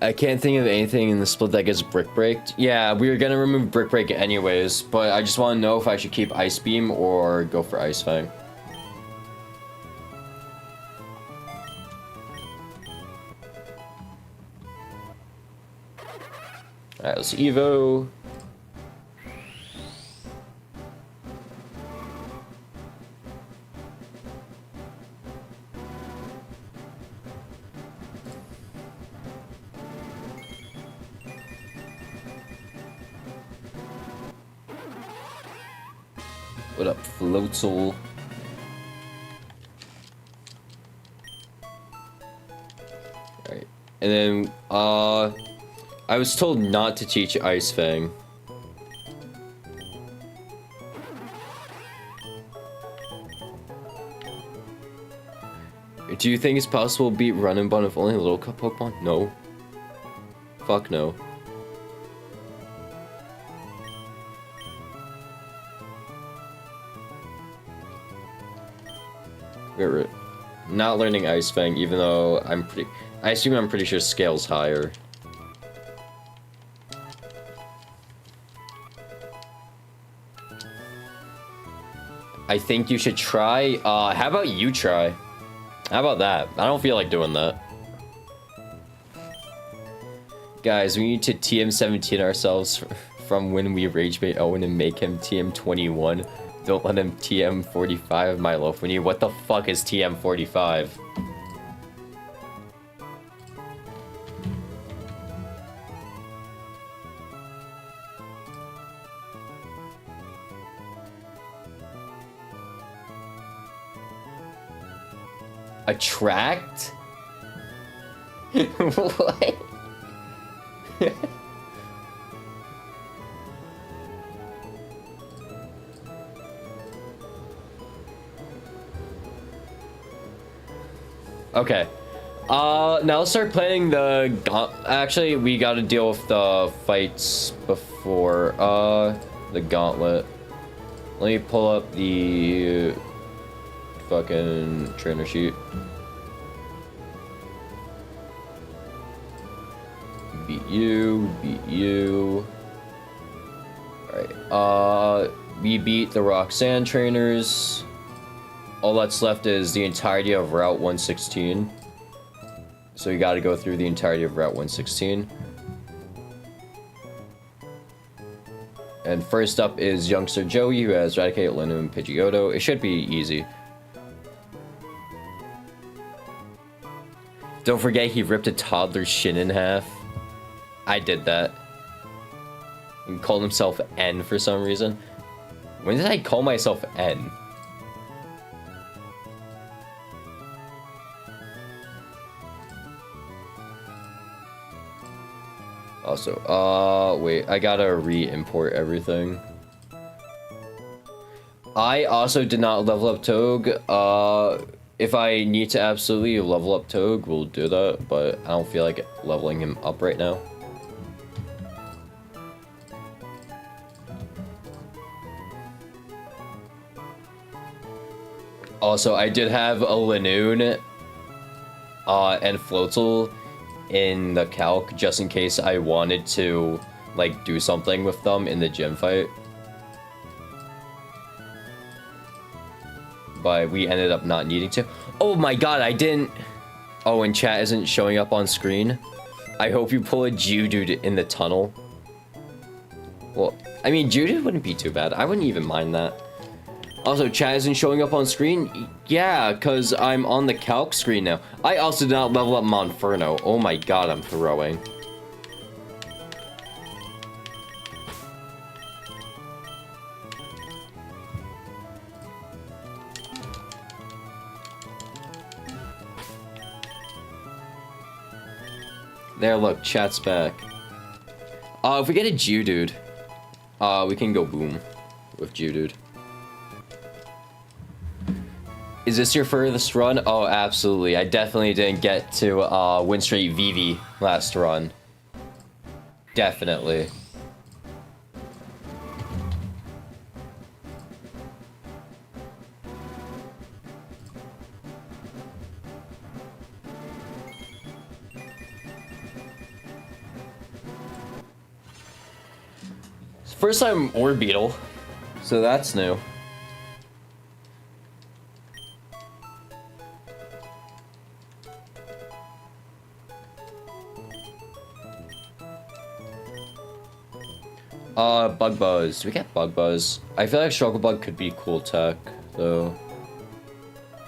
I can't think of anything in the split that gets Brick Breaked. Yeah, we were gonna remove Brick Break anyways, but I just want to know if I should keep Ice Beam or go for Ice Fang. Alright, let's Evo. What up, Floatzel? Alright. And then, I was told not to teach Ice Fang. Do you think it's possible to beat Run Bun with only little Pokemon? No. Fuck no. Not learning Ice Fang, even though I assume I'm pretty sure Scale's higher. I think you should try. How about you try? How about that? I don't feel like doing that. Guys, we need to TM17 ourselves from when we rage bait Owen and make him TM21. Don't let him TM45, my love. What the fuck is TM45? Attract? What? Okay. Now let's start playing the actually, we gotta deal with the fights before, the gauntlet. Let me pull up the fucking trainer sheet. Beat you. Alright, we beat the Roxanne trainers. All that's left is the entirety of Route 116. So you gotta go through the entirety of Route 116. And first up is youngster Joey, who has Raticate, Linu, and Pidgeotto. It should be easy. Don't forget he ripped a toddler's shin in half. I did that. And called himself N for some reason. When did I call myself N? Also, wait, I gotta re-import everything. I also did not level up Togue. If I need to absolutely level up Togue, we'll do that, but I don't feel like leveling him up right now. Also, I did have a Linoone, and Floatzel in the calc, just in case I wanted to, like, do something with them in the gym fight. But we ended up not needing to. Oh my god, I didn't... Oh, and chat isn't showing up on screen. I hope you pull a Geodude in the tunnel. Well, I mean, Geodude wouldn't be too bad. I wouldn't even mind that. Also, chat isn't showing up on screen? Yeah, because I'm on the calc screen now. I also did not level up Monferno. Oh my god, I'm throwing. There, look, chat's back. If we get a Geodude, we can go boom with Geodude. Is this your furthest run? Oh, absolutely. I definitely didn't get to win straight Vivi last run. Definitely. First time Orbeetle, so that's new. Bug Buzz. Do we get Bug Buzz? I feel like Struggle Bug could be cool tech, though.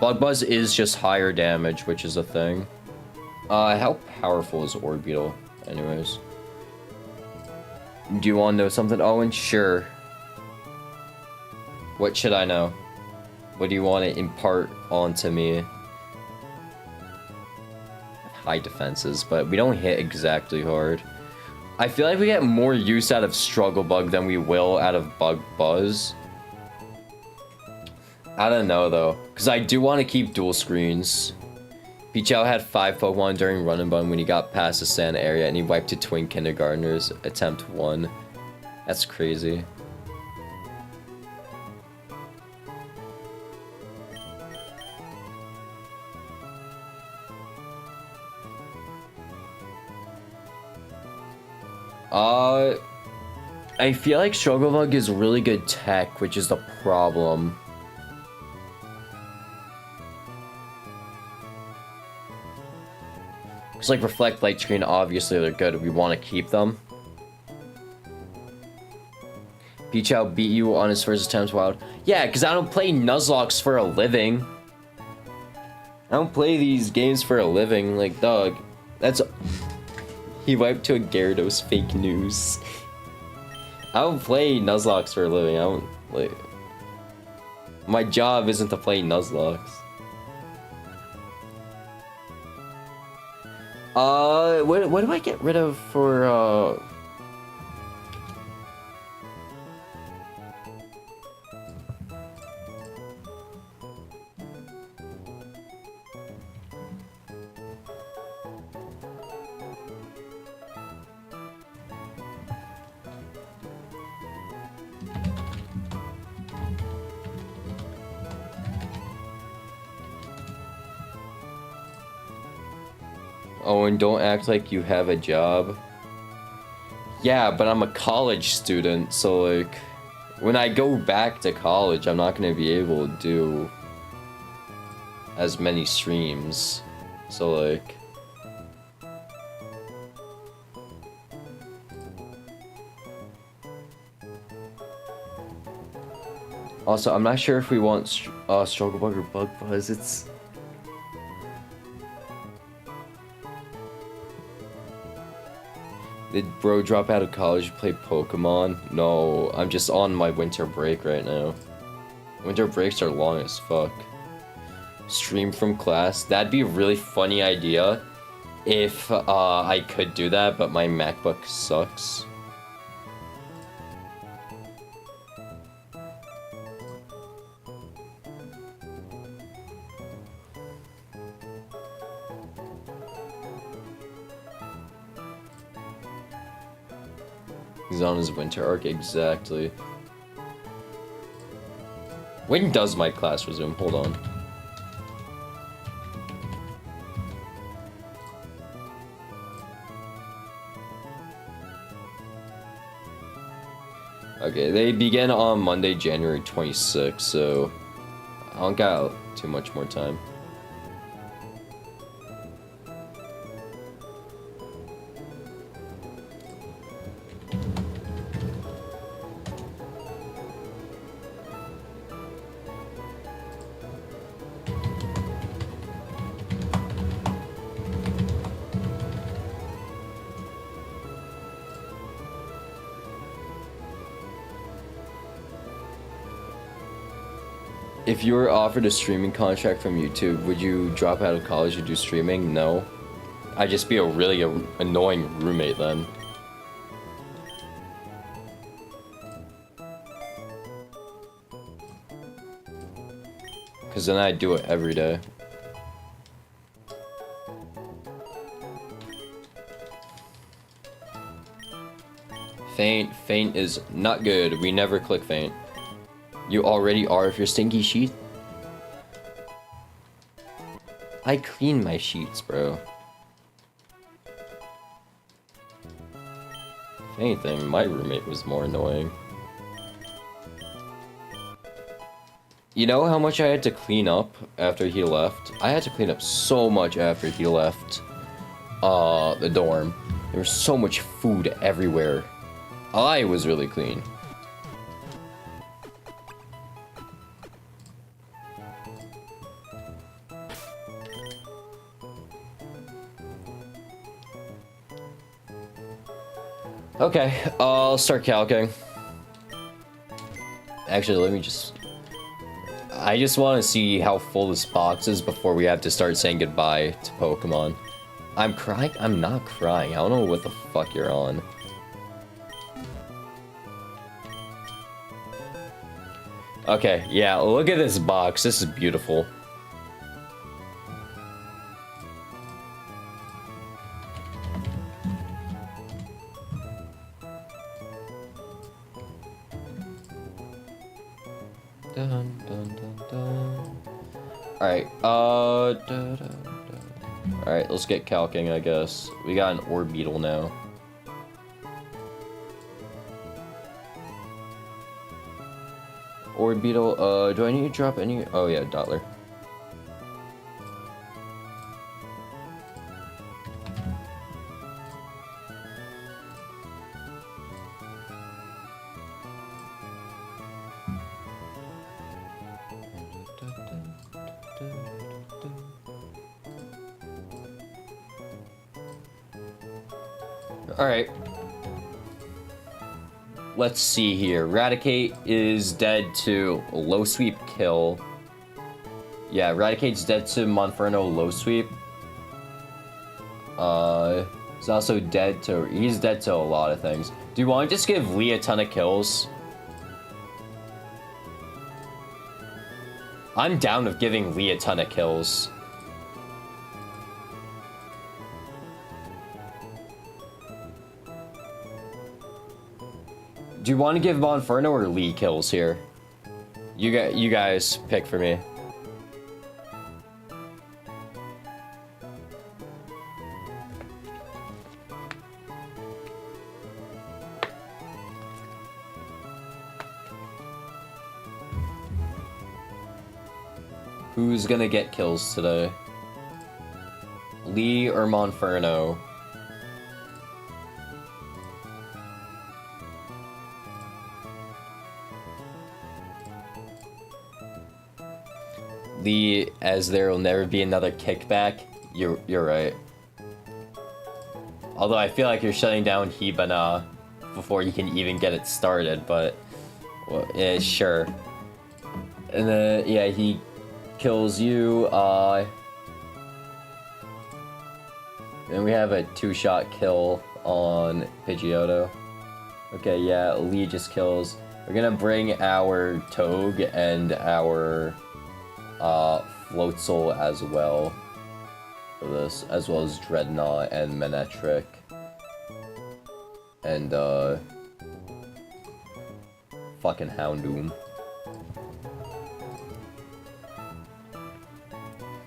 Bug Buzz is just higher damage, which is a thing. How powerful is Orbeetle, anyways? Do you want to know something, Owen? Sure. What should I know? What do you want to impart onto me? High defenses, but we don't hit exactly hard. I feel like we get more use out of Struggle Bug than we will out of Bug Buzz. I don't know, though. Because I do want to keep dual screens. Pichao had 5 Pokemon during Run Bun when he got past the sand area and he wiped a twin kindergartners. Attempt 1. That's crazy. I feel like Strugglebug is really good tech, which is the problem. It's like Reflect, Light Screen, obviously they're good. We want to keep them. Pichao beat you on his first attempt wild. Yeah, because I don't play Nuzlocke for a living. I don't play these games for a living. Like, dog, that's... He wiped to a Gyarados, fake news. I don't play Nuzlocke for a living. I don't, like... My job isn't to play Nuzlocke. What do I get rid of for, Oh, and don't act like you have a job. Yeah, but I'm a college student, so like, when I go back to college, I'm not gonna be able to do as many streams. So like, also, I'm not sure if we want Strugglebug or Bug Buzz. It's... Did bro drop out of college to play Pokemon? No, I'm just on my winter break right now. Winter breaks are long as fuck. Stream from class? That'd be a really funny idea if I could do that, but my MacBook sucks. He's on his winter arc, exactly. When does my class resume? Hold on. Okay, they begin on Monday, January 26th, so I don't got too much more time. If you were offered a streaming contract from YouTube, would you drop out of college to do streaming? No. I'd just be a really annoying roommate then. Because then I'd do it every day. Faint is not good. We never click faint. You already are if you're stinky sheet. I clean my sheets, bro. If anything, my roommate was more annoying. You know how much I had to clean up after he left? I had to clean up so much after he left the dorm. There was so much food everywhere. I was really clean. Okay, I'll start calcing. Actually, let me just... I just want to see how full this box is before we have to start saying goodbye to Pokemon. I'm crying? I'm not crying. I don't know what the fuck you're on. Okay, yeah, look at this box. This is beautiful. Dun, dun, dun, dun. Alright, Alright, let's get calcing, I guess. We got an orbital now. Orbital, do I need to drop any? Oh yeah, Dottler. Alright. Let's see here. Eradicate is dead to low sweep kill. Yeah, Eradicate's dead to Monferno low sweep. He's also dead to... He's dead to a lot of things. Do you want to just give Lee a ton of kills? I'm down with giving Lee a ton of kills. Do you want to give Monferno or Lee kills here? You guys pick for me. Who's gonna get kills today? Lee or Monferno? Lee, as there will never be another kickback. You're right. Although I feel like you're shutting down Hibana before you can even get it started, but well, yeah, sure. And then yeah, he kills you. And we have a 2-shot kill on Pidgeotto. Okay, yeah, Lee just kills. We're gonna bring our Togue and our Floatzel as well for this, as well as Dreadnought and Manectric. And fucking Houndoom.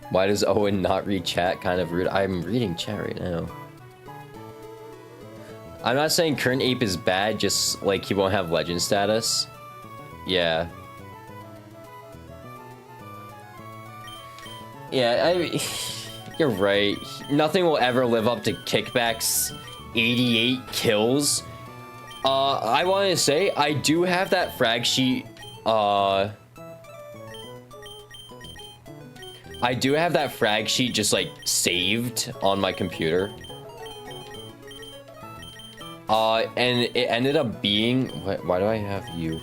Why does Owen not read chat? Kind of rude. I'm reading chat right now. I'm not saying current ape is bad, just like he won't have legend status. Yeah. Yeah, you're right. Nothing will ever live up to Kickback's 88 kills. I want to say, I do have that frag sheet, I do have that frag sheet just, like, saved on my computer. And it ended up being... Why do I have you?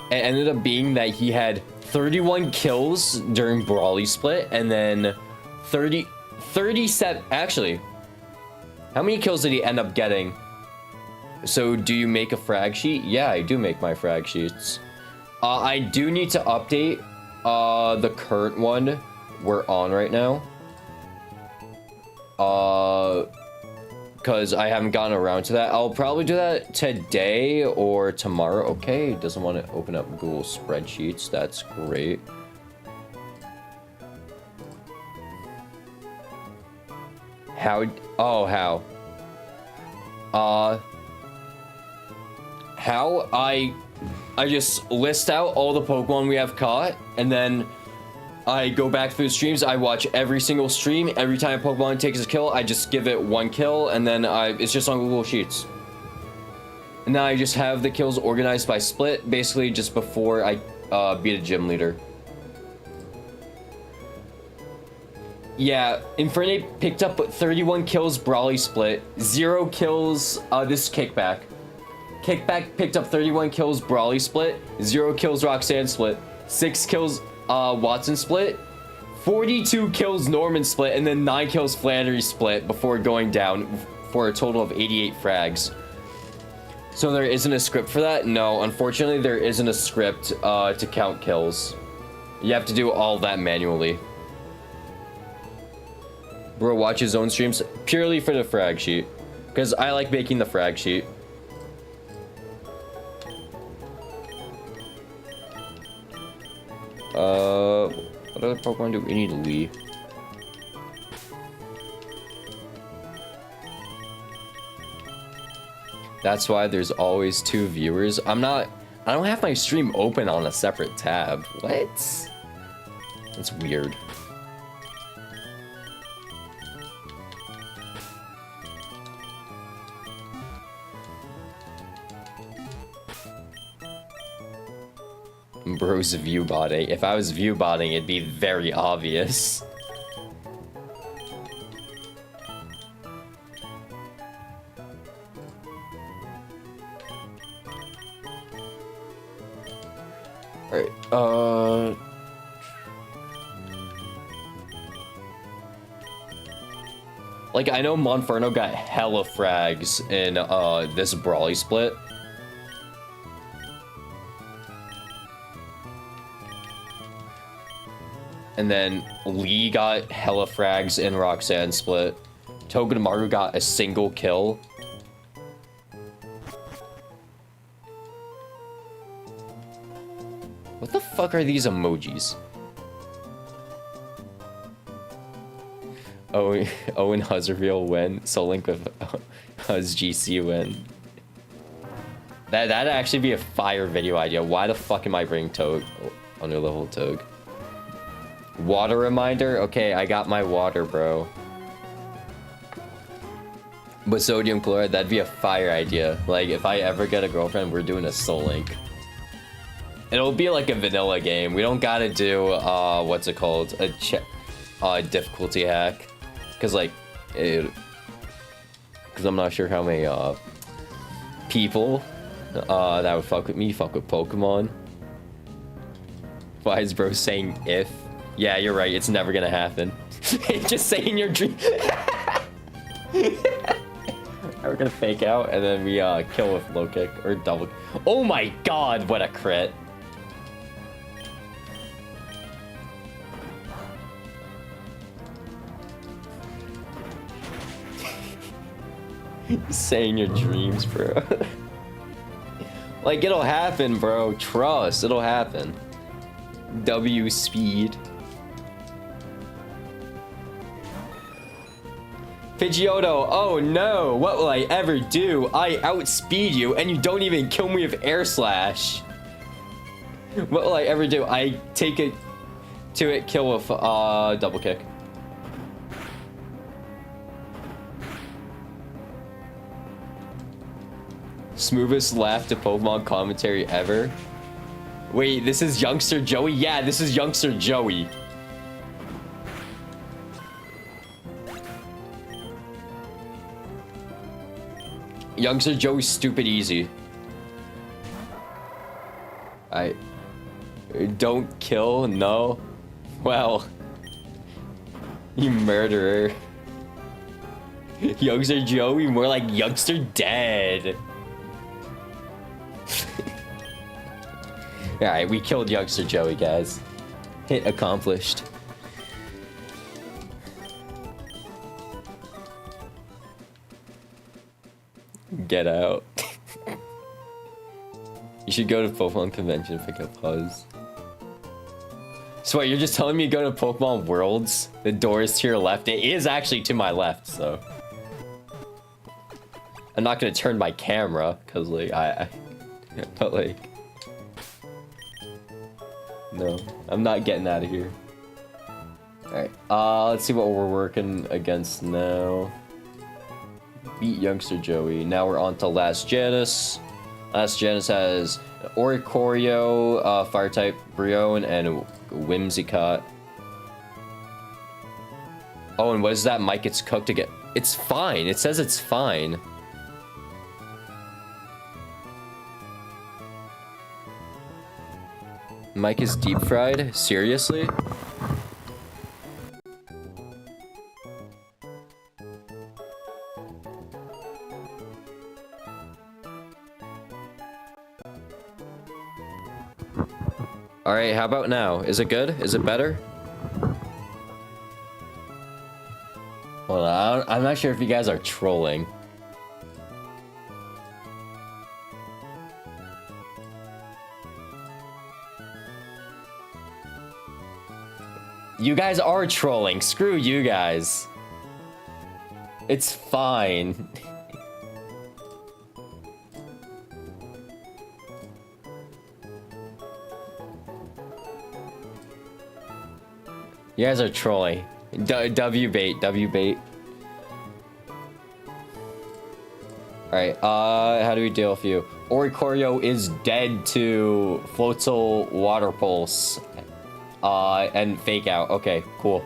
It ended up being that he had 31 kills during Brawly Split, and then 37... Actually, how many kills did he end up getting? So, do you make a frag sheet? Yeah, I do make my frag sheets. I do need to update the current one we're on right now. Because I haven't gotten around to that. I'll probably do that today or tomorrow. Okay, doesn't want to open up Google Spreadsheets. That's great. How? Oh, how? How? I just list out all the Pokemon we have caught, and then I go back through the streams. I watch every single stream. Every time a Pokemon takes a kill, I just give it 1 kill, and then it's just on Google Sheets. And now I just have the kills organized by split, basically just before I beat a gym leader. Yeah, Infernape picked up 31 kills Brawly Split, 0 kills this Kickback. Kickback picked up 31 kills Brawly Split, 0 kills Roxanne Split, 6 kills Watson Split, 42 kills Norman Split, and then 9 kills Flannery Split before going down for a total of 88 frags. So there isn't a script for that? No, unfortunately there isn't a script to count kills. You have to do all that manually. Bro watch his own streams purely for the frag sheet, because I like making the frag sheet. What other Pokemon do we need to leave? That's why there's always 2 viewers. I don't have my stream open on a separate tab. What? That's weird. Bro's view botting. If I was view botting, it'd be very obvious. Alright, like, I know Monferno got hella frags in, this Brawly split. And then Lee got hella frags in Roxanne split. Togedemaru got a single kill. What the fuck are these emojis? Owen Huzerville win. Soul Link with OwenGC win. That'd actually be a fire video idea. Why the fuck am I bringing Toad? Under level Toad. Water reminder? Okay, I got my water, bro. But sodium chloride, that'd be a fire idea. Like, if I ever get a girlfriend, we're doing a Soul Link. It'll be like a vanilla game. We don't gotta do, what's it called? A difficulty hack. Cause like, cause I'm not sure how many, people, that would fuck with me, fuck with Pokemon. Why is bro saying if? Yeah, you're right. It's never gonna happen. Just say in your dream. We're gonna fake out and then we kill with low kick or double. Oh my god, what a crit! Say in your dreams, bro. Like, it'll happen, bro. Trust, it'll happen. W speed. Pidgeotto, oh no, what will I ever do? I outspeed you and you don't even kill me with Air Slash. What will I ever do? I take it to it, kill with double kick. Smoothest laugh to Pokemon commentary ever. Wait, this is Youngster Joey? Yeah, this is Youngster Joey. Youngster Joey's stupid easy. I don't kill, no. Well, you murderer. Youngster Joey, more like Youngster Dead. Alright, we killed Youngster Joey, guys. Hit accomplished. Get out. You should go to Pokemon Convention and pick up Huzz. So wait, you're just telling me to go to Pokemon Worlds? The door is to your left. It is actually to my left, so. I'm not gonna turn my camera, cause like, but like. No, I'm not getting out of here. Alright, let's see what we're working against now. Beat Youngster Joey. Now we're on to Last Janus. Last Janus has Oricorio, Fire-type Brion, and Whimsicott. Oh, and what is that? Mike gets cooked again. It's fine. It says it's fine. Mike is deep fried? Seriously? Alright, how about now? Is it good? Is it better? Hold on, I'm not sure if you guys are trolling. You guys are trolling. Screw you guys. It's fine. You guys are trolling. W bait. Alright, how do we deal with you? Oricorio is dead to Floatzel Water Pulse. And Fake Out. Okay, cool.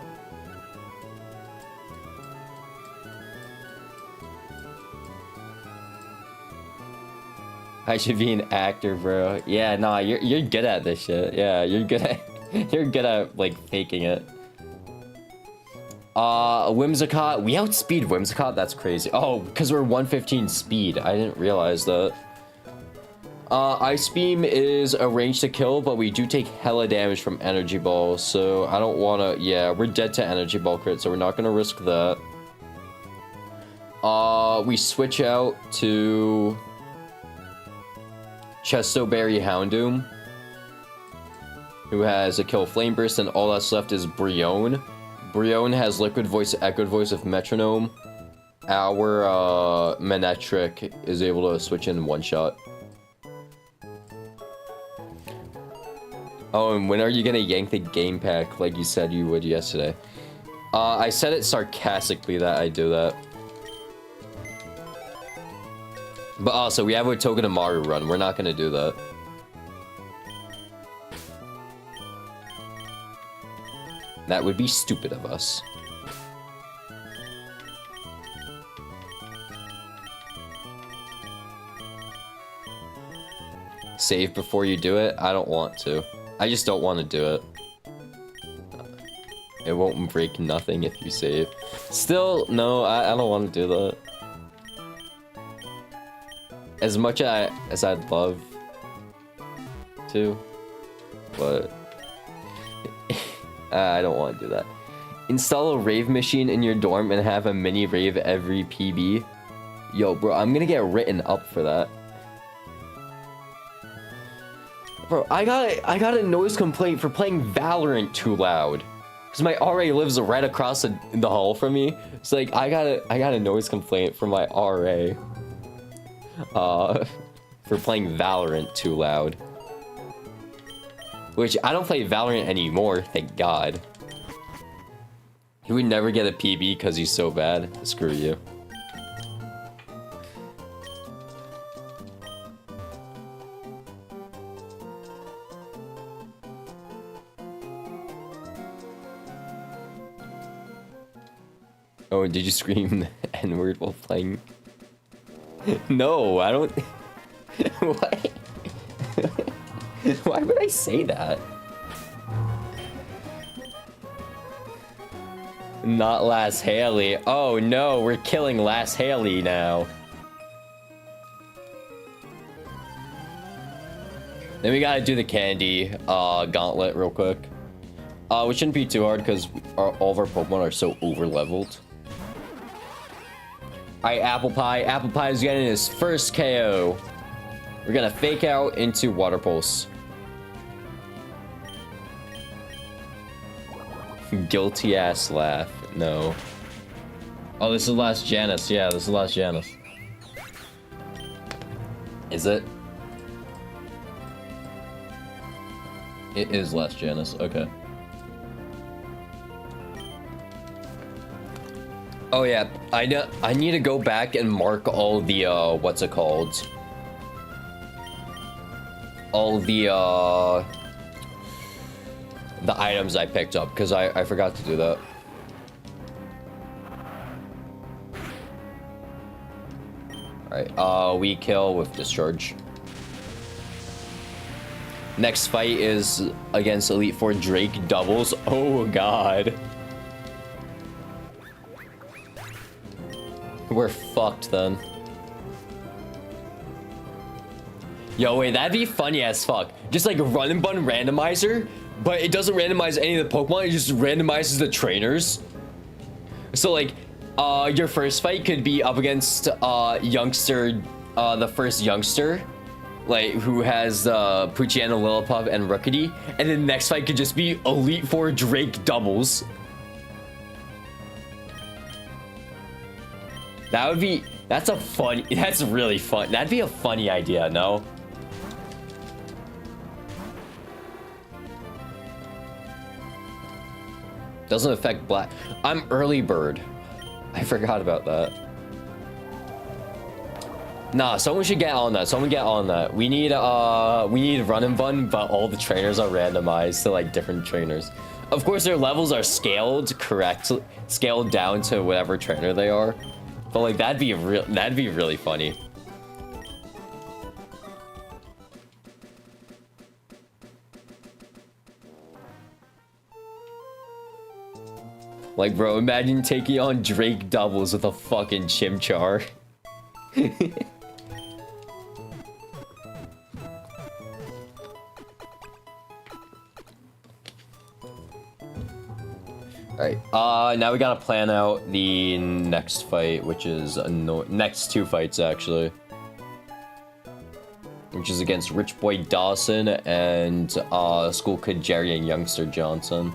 I should be an actor, bro. Yeah, nah, you're good at this shit. Yeah, you're good at like faking it. Whimsicott. We outspeed Whimsicott? That's crazy. Oh, because we're 115 speed. I didn't realize that. Ice Beam is a range to kill, but we do take hella damage from Energy Ball, so I don't wanna... Yeah, we're dead to Energy Ball crit, so we're not gonna risk that. We switch out to... Chesto Berry Houndoom, who has a kill Flame Burst, and all that's left is Brion. Brion has Liquid Voice, Echoed Voice with Metronome. Our Manectric is able to switch in one shot. Oh, and when are you gonna yank the game pack like you said you would yesterday? I said it sarcastically that I do that. But also, we have a Togedemaru run. We're not gonna do that. That would be stupid of us. Save before you do it? I don't want to. I just don't want to do it. It won't break nothing if you save. Still, no, I don't want to do that. As much as I'd love to, but I don't want to do that. Install a rave machine in your dorm and have a mini rave every PB. Yo, bro, I'm gonna get written up for that. Bro, I got a noise complaint for playing Valorant too loud. Cause my RA lives right across the hall from me. It's like I got a noise complaint from my RA. For playing Valorant too loud. Which I don't play Valorant anymore, thank God. He would never get a PB because he's so bad. Screw you. Oh, did you scream the N-word while playing? No, I don't... Why? Why would I say that? Not Lass Haley. Oh no, we're killing Lass Haley now. Then we gotta do the candy gauntlet real quick. Which shouldn't be too hard because all of our Pokemon are so over-leveled. Alright, Apple Pie. Apple Pie is getting his first KO. We're gonna Fake Out into Water Pulse. Guilty ass laugh. No. Oh, this is last Janus. Yeah, this is last Janus. Is it? It is last Janus. Okay. Oh yeah, I need to go back and mark all the what's it called? All the items I picked up because I forgot to do that. Alright, we kill with Discharge. Next fight is against Elite Four Drake doubles. Oh god. We're fucked then. Yo, wait, that'd be funny as fuck. Just like a Run Bun randomizer, but it doesn't randomize any of the Pokemon, it just randomizes the trainers. So like, your first fight could be up against youngster, the first youngster. like who has Poochyena, Lillipup, and Rookity, and then the next fight could just be Elite Four Drake doubles. That would be, that's really fun. That'd be a funny idea, no? Doesn't affect black. I'm early bird. I forgot about that. Nah, someone should get on that. Someone get on that. We need Run Bun, but all the trainers are randomized to like different trainers. Of course, their levels are scaled correctly, scaled down to whatever trainer they are. But like that'd be really funny. Like, bro, imagine taking on Drake doubles with a fucking Chimchar. Alright, now we gotta plan out the next fight, which is next two fights, actually. Which is against Rich Boy Dawson and School Kid Jerry and Youngster Johnson.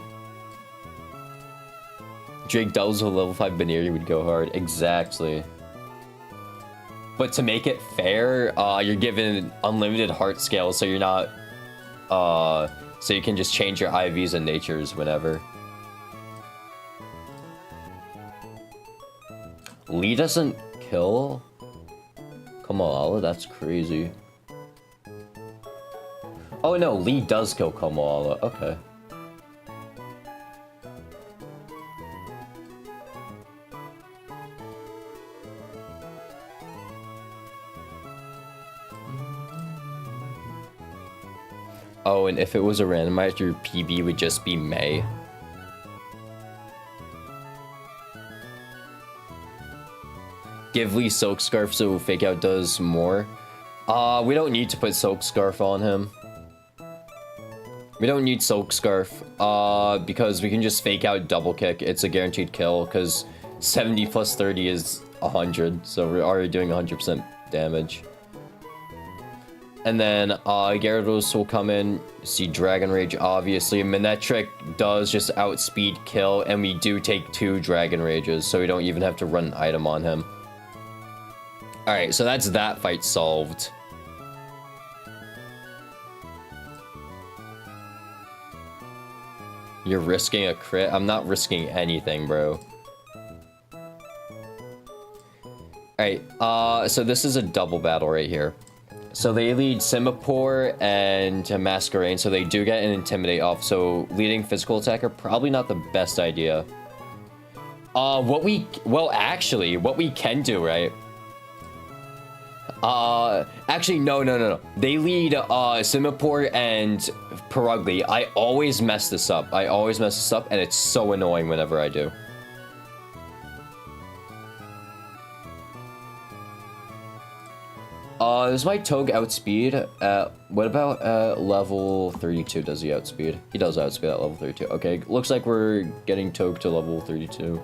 Drake doubles with level 5 Baneri would go hard. Exactly. But to make it fair, you're given unlimited heart scale, so you're not... so you can just change your IVs and natures whenever. Lee doesn't kill? Kamala? That's crazy. Oh no, Lee does kill Kamala. Okay. Oh, and if it was a randomizer, your PB would just be May. Give Lee Silk Scarf so Fake Out does more. We don't need to put Silk Scarf on him. We don't need Silk Scarf, because we can just Fake Out Double Kick. It's a guaranteed kill, because 70 plus 30 is 100, so we're already doing 100% damage. And then Gyarados will come in, see Dragon Rage, obviously. Manectric does just outspeed kill, and we do take 2 Dragon Rages, so we don't even have to run an item on him. Alright, so that's that fight solved. You're risking a crit? I'm not risking anything, bro. Alright, so this is a double battle right here. So they lead Simipour and Masquerain, so they do get an Intimidate off, so leading physical attacker, probably not the best idea. What we can do, right? Actually, no. They lead, Simipour and Purugly. I always mess this up. And it's so annoying whenever I do. Does my Toge outspeed? What about level 32? Does he outspeed? He does outspeed at level 32. Okay, looks like we're getting Toge to level 32.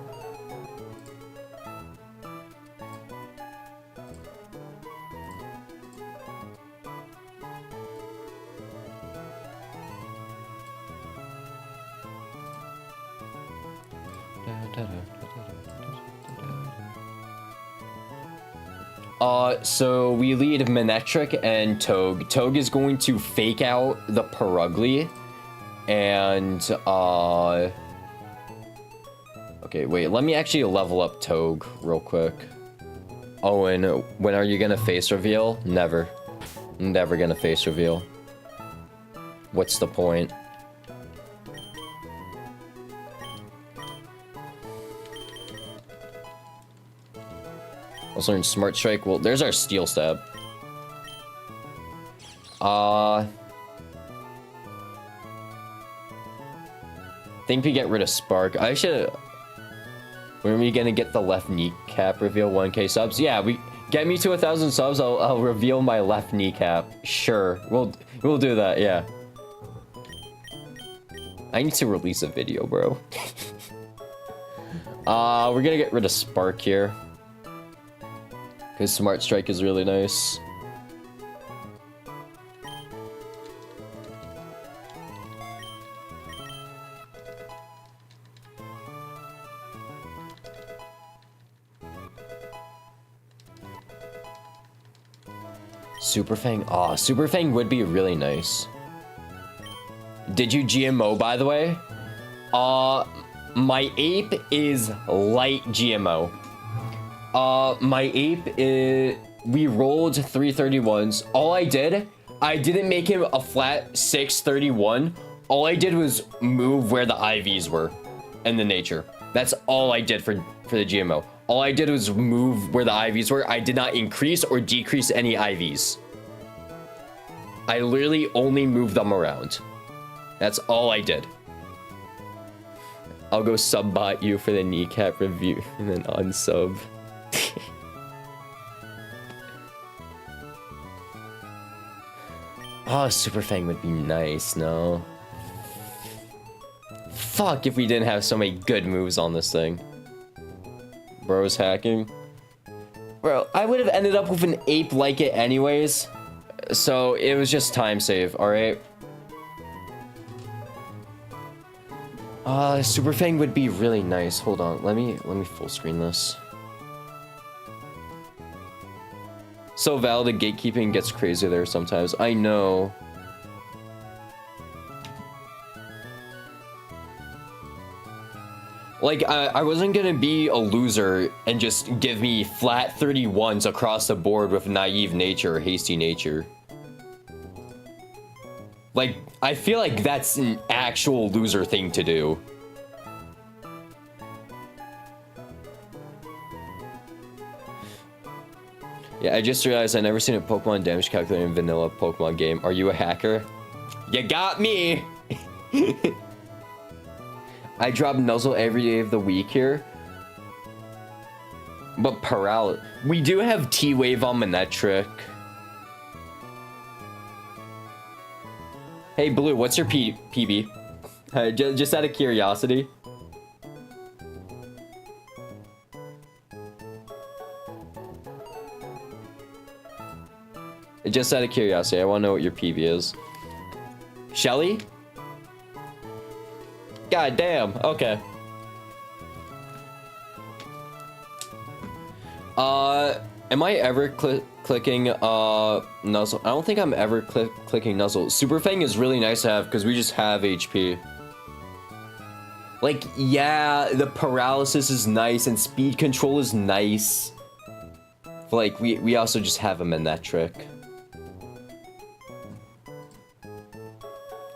So we lead Manectric and Toge. Toge is going to Fake Out the Purugly. And, okay, wait, let me actually level up Toge real quick. Owen, when are you gonna face reveal? Never. Never gonna face reveal. What's the point? Let's learn Smart Strike. Well, there's our Steel Stab. Think we get rid of Spark. I should... When are we gonna get the left kneecap reveal? 1k subs? Yeah, we get me to 1,000 subs, I'll reveal my left kneecap. Sure, we'll do that, yeah. I need to release a video, bro. We're gonna get rid of Spark here. Because Smart Strike is really nice. Super Fang. Aw, Super Fang would be really nice. Did you GMO, by the way? My ape is light GMO. My ape is... We rolled 331s. All I didn't make him a flat 631. All I did was move where the IVs were in the nature. That's all I did for the GMO. All I did was move where the IVs were. I did not increase or decrease any IVs. I literally only moved them around. That's all I did. I'll go sub-bot you for the kneecap review and then unsub. Oh, Super Fang would be nice, no? Fuck if we didn't have so many good moves on this thing. Bro's hacking. Bro, I would have ended up with an ape like it anyways. So it was just time save, alright? Super Fang would be really nice. Hold on, let me full screen this. So Val, the gatekeeping gets crazy there sometimes. I know. Like, I wasn't gonna be a loser and just give me flat 31s across the board with naive nature or hasty nature. Like, I feel like that's an actual loser thing to do. Yeah, I just realized I never seen a Pokemon damage calculator in vanilla Pokemon game. Are you a hacker? You got me! I drop Nuzzle every day of the week here. But paralysis. We do have T-Wave on Manectric. Hey, Blue, what's your PB? Just out of curiosity. Just out of curiosity, I want to know what your PB is. Shelly? God damn, okay. Am I ever clicking Nuzzle? I don't think I'm ever clicking Nuzzle. Super Fang is really nice to have because we just have HP. Like, yeah, the paralysis is nice and speed control is nice. But like, we also just have him in that trick.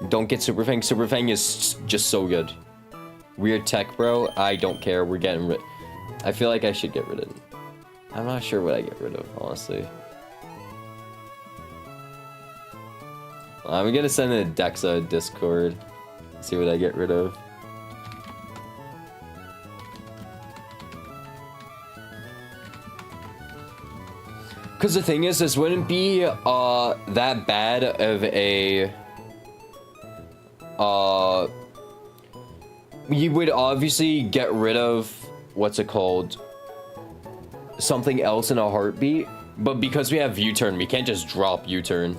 Don't get Super Fang. Super Fang is just so good. Weird tech, bro. I don't care. We're getting rid. I feel like I should get rid of it. I'm not sure what I get rid of, honestly. I'm gonna send a Dexa Discord. See what I get rid of. Because the thing is, this wouldn't be that bad of a... we would obviously get rid of... What's it called? Something else in a heartbeat. But because we have U-turn, we can't just drop U-turn.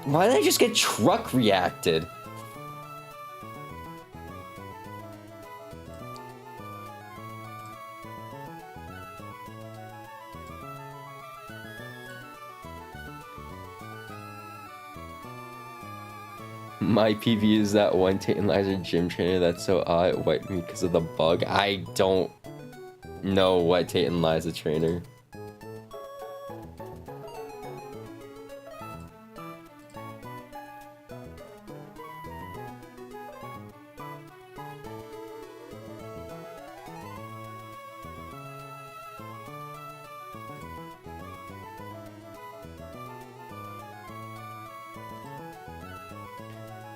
Why did I just get truck reacted? My PV is that one Titanizer gym trainer that's so odd it wiped me because of the bug. I don't know what Titanizer trainer.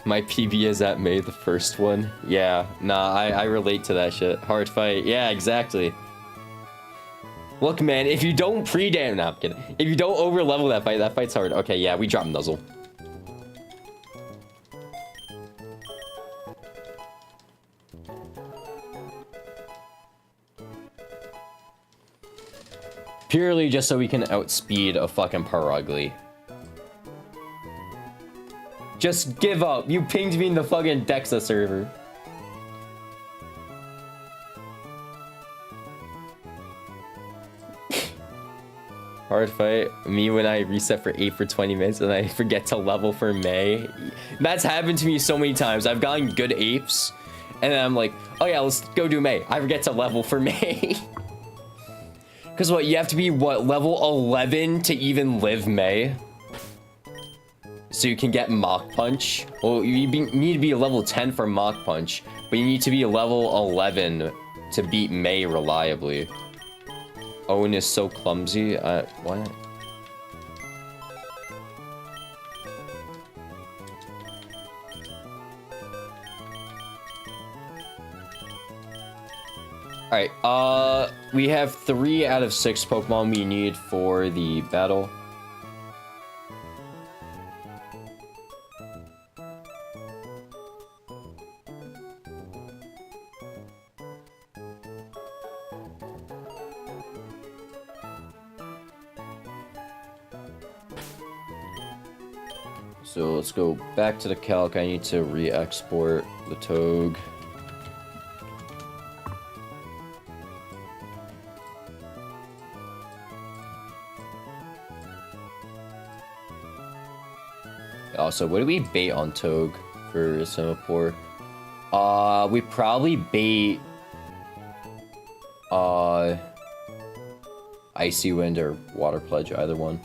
My PB is at May the first one. Yeah, nah, I relate to that shit. Hard fight. Yeah, exactly. Look, man, if you don't pre-damn... No, I'm kidding. If you don't over-level that fight's hard. Okay, yeah, we drop Nuzzle. Purely just so we can outspeed a fucking Parugly. Just give up. You pinged me in the fucking Dexa server. Hard fight. Me when I reset for 8 for 20 minutes and I forget to level for May. That's happened to me so many times. I've gotten good apes. And then I'm like, oh yeah, let's go do May. I forget to level for May. Because what, you have to be, what, level 11 to even live May? So you can get Mach Punch. Well, you need to be a level 10 for Mach Punch. But you need to be a level 11 to beat May reliably. Owen is so clumsy. What? Alright, we have 3 out of 6 Pokemon we need for the battle. So let's go back to the calc. I need to re-export the Togue. Also, what do we bait on Togue for Singapore? We probably bait Icy Wind or Water Pledge, either one.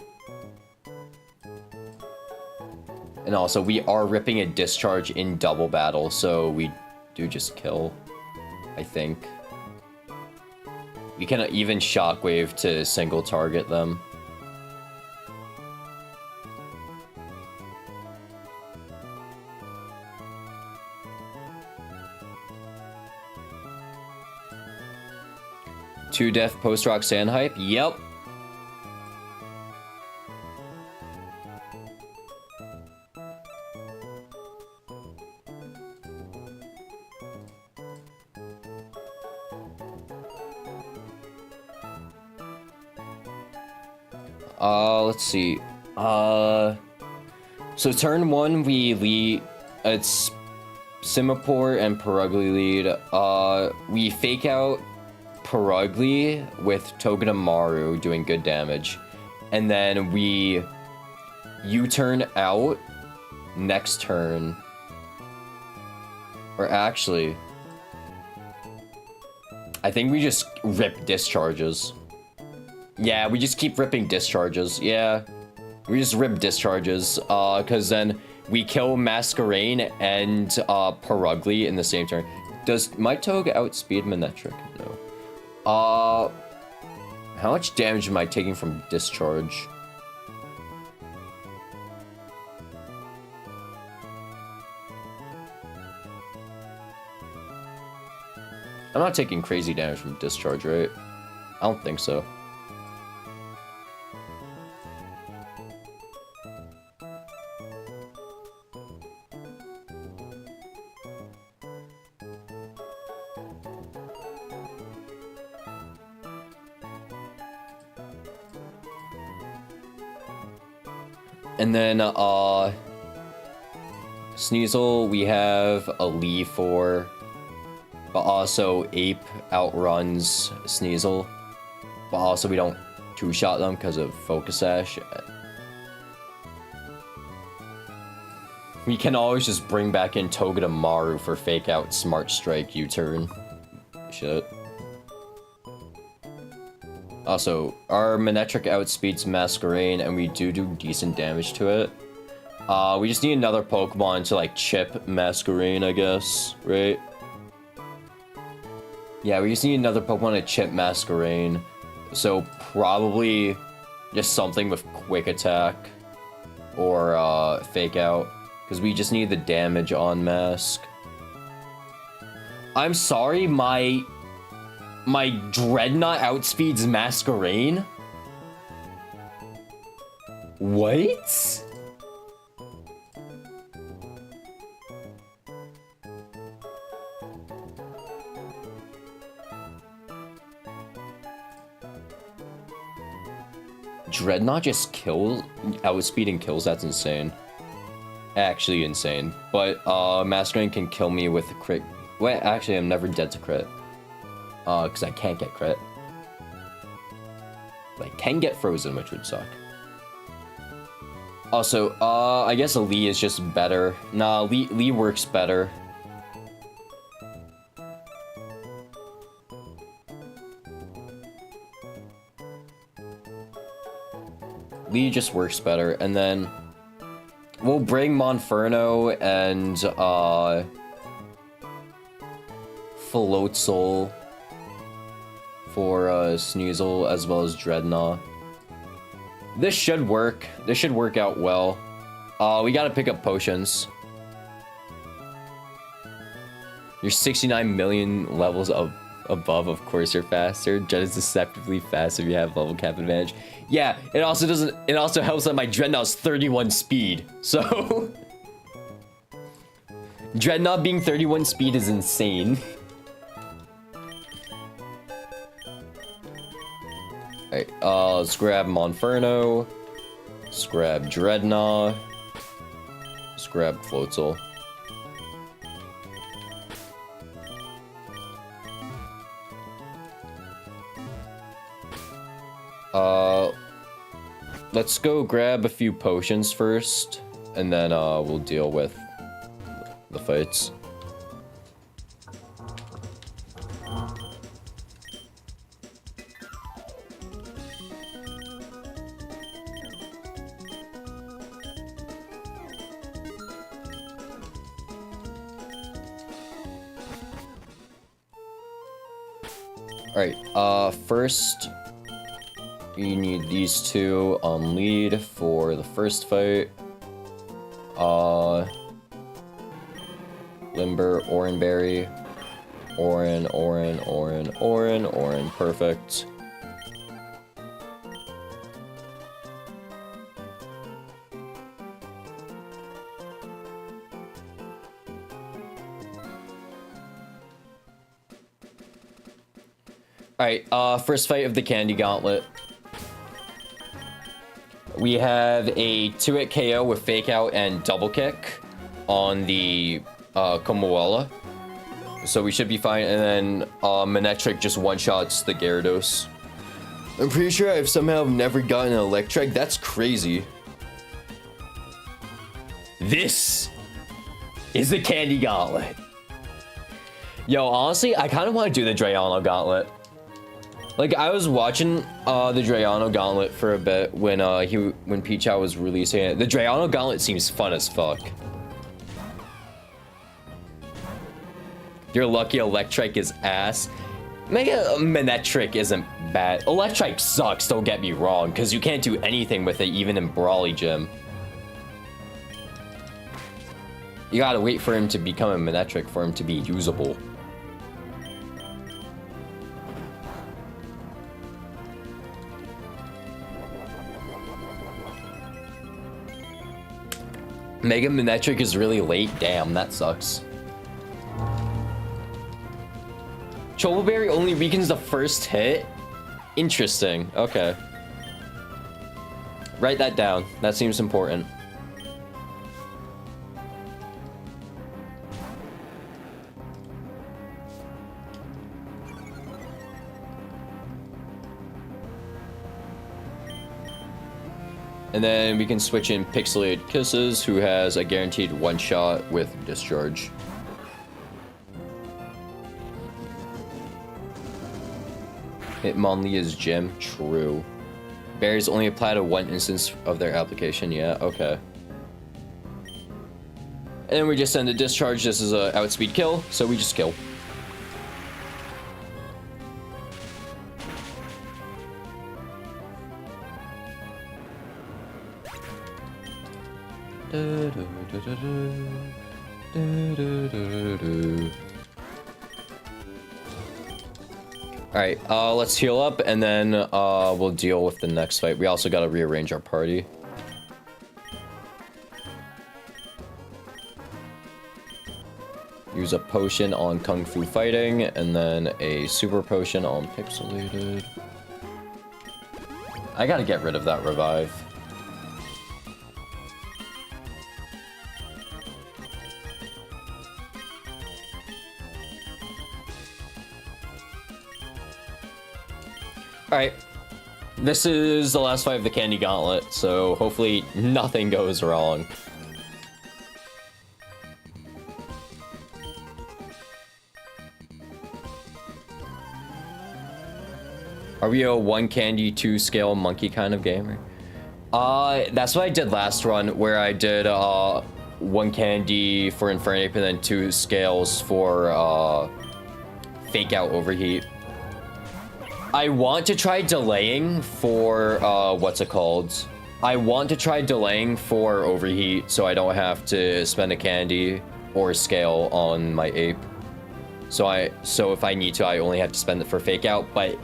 And also, we are ripping a Discharge in double battle, so we do just kill, I think. We can even Shockwave to single target them. Two death post-rock sand hype? Yep. Let's see. So turn 1 we lead. It's Singapore and Perugly lead. We fake out Perugly with Togedemaru doing good damage, and then we U-turn out next turn, or actually I think we just rip discharges. Yeah, we just keep ripping discharges. Yeah, we just rip discharges because then we kill Masquerain and Perugly in the same turn. Does my Togue outspeed Manectric? No. How much damage am I taking from discharge? I'm not taking crazy damage from discharge, right? I don't think so. And then, Sneasel, we have a Lee for, but also Ape outruns Sneasel. But also we don't two-shot them because of Focus Sash. We can always just bring back in Togedemaru for fake out Smart Strike U-turn. Shit. Also, our Manectric outspeeds Masquerain, and we do decent damage to it. We just need another Pokemon to, like, chip Masquerain, I guess, right? Yeah, we just need another Pokemon to chip Masquerain. So, probably just something with Quick Attack or Fake Out, because we just need the damage on Mask. I'm sorry, my Dreadnought outspeeds Masquerain? What? Dreadnought just outspeeding kills? That's insane. Actually insane. But, Masquerain can kill me with a crit. Wait, actually, I'm never dead to crit. Because I can't get crit. but I can get frozen, which would suck. Also, I guess a Lee is just better. Nah, Lee works better. Lee just works better, and then we'll bring Monferno and Floatzel for Sneasel as well as Dreadnought. This should work. This should work out well. We gotta pick up potions. You're 69 million levels above, of course you're faster. Dread is deceptively fast if you have level cap advantage. Yeah, it also doesn't. It also helps that my Dreadnought's 31 speed. So Dreadnought being 31 speed is insane. Alright, let's grab Monferno. Let's grab Dreadnought. Let's grab Floatzel. Let's go grab a few potions first, and then we'll deal with the fights. Alright, first you need these two on lead for the first fight. Limber, Oranberry, Oran, perfect. Alright, first fight of the Candy Gauntlet. We have a 2-hit KO with Fake Out and Double Kick on the Komoela. So we should be fine, and then Manectric just one-shots the Gyarados. I'm pretty sure I've somehow never gotten an Electric. That's crazy. This is the Candy Gauntlet. Yo, honestly, I kind of want to do the Drayano Gauntlet. Like, I was watching the Drayano Gauntlet for a bit when Pichao was releasing it. The Drayano Gauntlet seems fun as fuck. Your lucky Electric is ass. Mega Manectric isn't bad. Electric sucks, don't get me wrong, because you can't do anything with it even in Brawly Gym. You gotta wait for him to become a Manectric for him to be usable. Mega Manectric is really late. Damn, that sucks. Chocoberry only weakens the first hit? Interesting. Okay. Write that down. That seems important. And then we can switch in Pixelated Kisses, who has a guaranteed one-shot with Discharge. Hitmonlee's Gym, true. Berries only apply to one instance of their application, yeah, okay. And then we just send a Discharge. This is a outspeed kill, so we just kill. Alright, let's heal up, and then we'll deal with the next fight. We also gotta rearrange our party. Use a potion on Kung Fu Fighting, and then a super potion on Pixelated. I gotta get rid of that revive. Alright, This is the last fight of the Candy Gauntlet, so hopefully nothing goes wrong. Are we a 1 candy 2 scale monkey kind of gamer? That's what I did last run, where I did 1 candy for Infernape and then 2 scales for fake out overheat. I want to try delaying for what's it called? I want to try delaying for overheat so I don't have to spend a candy or a scale on my ape. So if I need to, I only have to spend it for fake out, but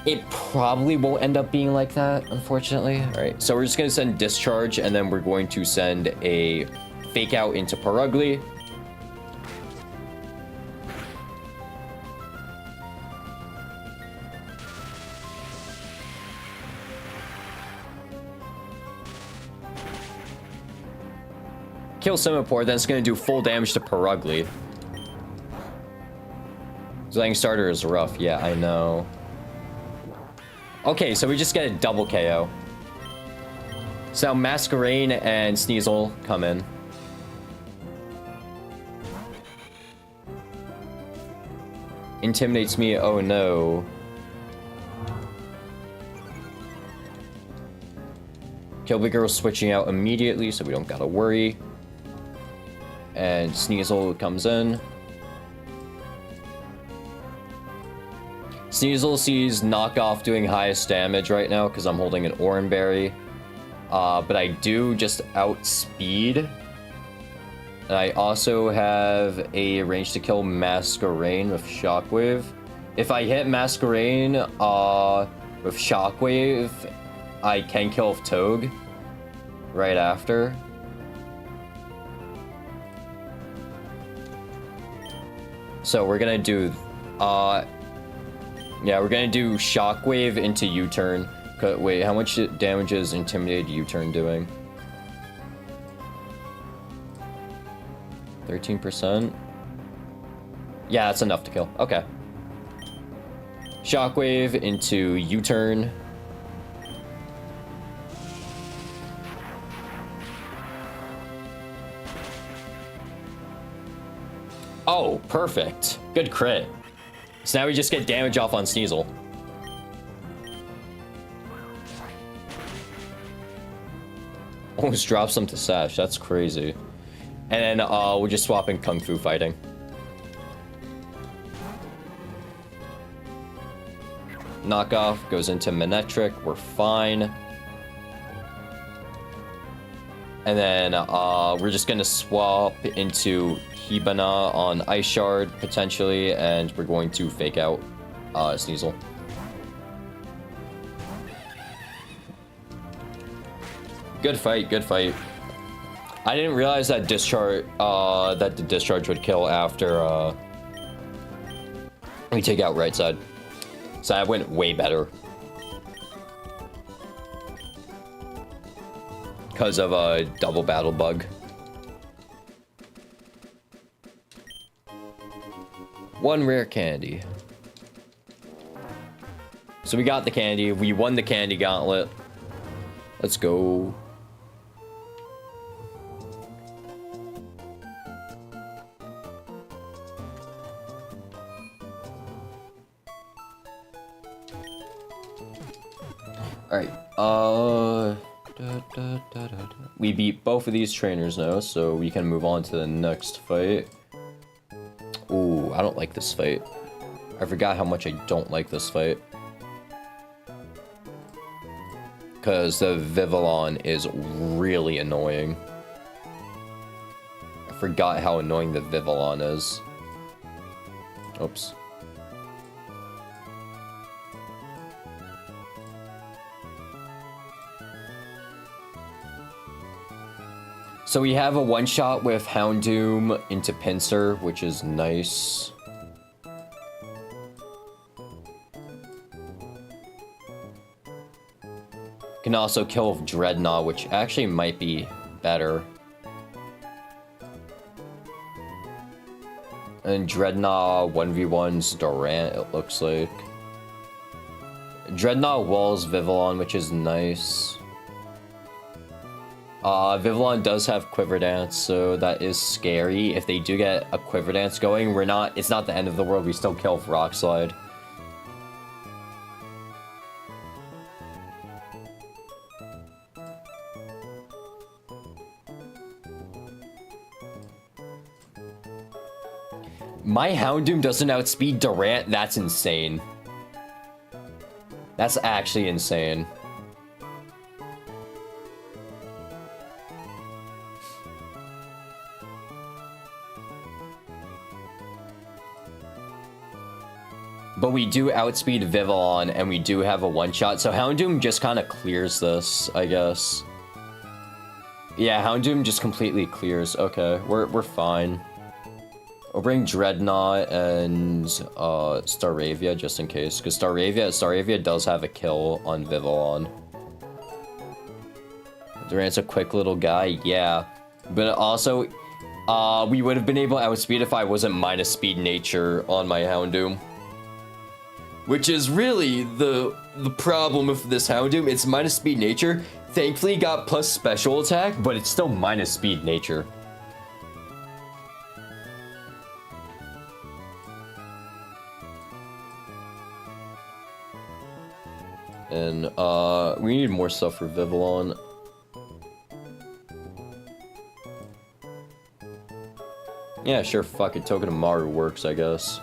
it probably won't end up being like that, unfortunately. All right, so we're just gonna send Discharge, and then we're going to send a fake out into Perugly. Kill Simipour, then it's gonna do full damage to Perugly. Zlang starter is rough, yeah, I know. Okay, so we just get a double KO. So now Masquerain and Sneasel come in. Intimidates me, oh no. Kilbigger's switching out immediately, so we don't gotta worry. And Sneasel comes in. Sneasel sees Knockoff doing highest damage right now because I'm holding an Oranberry. But I do just outspeed. And I also have a range to kill Masquerain with Shockwave. If I hit Masquerain with Shockwave, I can kill with Togue right after. So we're gonna do, yeah, we're gonna do Shockwave into U-turn. Wait, how much damage is Intimidated U-turn doing? 13%? Yeah, that's enough to kill. Okay. Shockwave into U-turn. Oh, perfect. Good crit. So now we just get damage off on Sneasel. Almost drops them to Sash. That's crazy. And then we're just swapping Kung Fu fighting. Knockoff goes into Manectric. We're fine. And then we're just going to swap into Hibana on Ice Shard, potentially, and we're going to fake out Sneasel. Good fight, good fight. I didn't realize that the discharge would kill after we take out right side. So that went way better. Because of a double battle bug. One rare candy. So we got the candy. We won the candy gauntlet. Let's go. Alright, we beat both of these trainers now, so we can move on to the next fight. Ooh, I don't like this fight. I forgot how much I don't like this fight. Because the Vivillon is really annoying. I forgot how annoying the Vivillon is. Oops. So we have a one-shot with Houndoom into Pinsir, which is nice. Can also kill with Dreadnought, which actually might be better. And Dreadnought 1v1's Durant, it looks like. Dreadnought walls Vivillon, which is nice. Vivillon does have Quiver Dance, so that is scary. If they do get a Quiver Dance going, it's not the end of the world, we still kill Rock Slide. My Houndoom doesn't outspeed Durant, that's insane. That's actually insane. But we do outspeed Vivillon, and we do have a one-shot, so Houndoom just kind of clears this, I guess. Yeah, Houndoom just completely clears. Okay, we're fine. We'll bring Dreadnought and Staravia just in case, because Staravia does have a kill on Vivillon. Durant's a quick little guy, yeah. But also, we would have been able to outspeed if I wasn't minus speed nature on my Houndoom. Which is really the problem with this Houndoom. It's minus speed nature. Thankfully got plus special attack, but it's still minus speed nature. And we need more stuff for Vivillon. Yeah, sure, fuck it. Togedemaru works, I guess.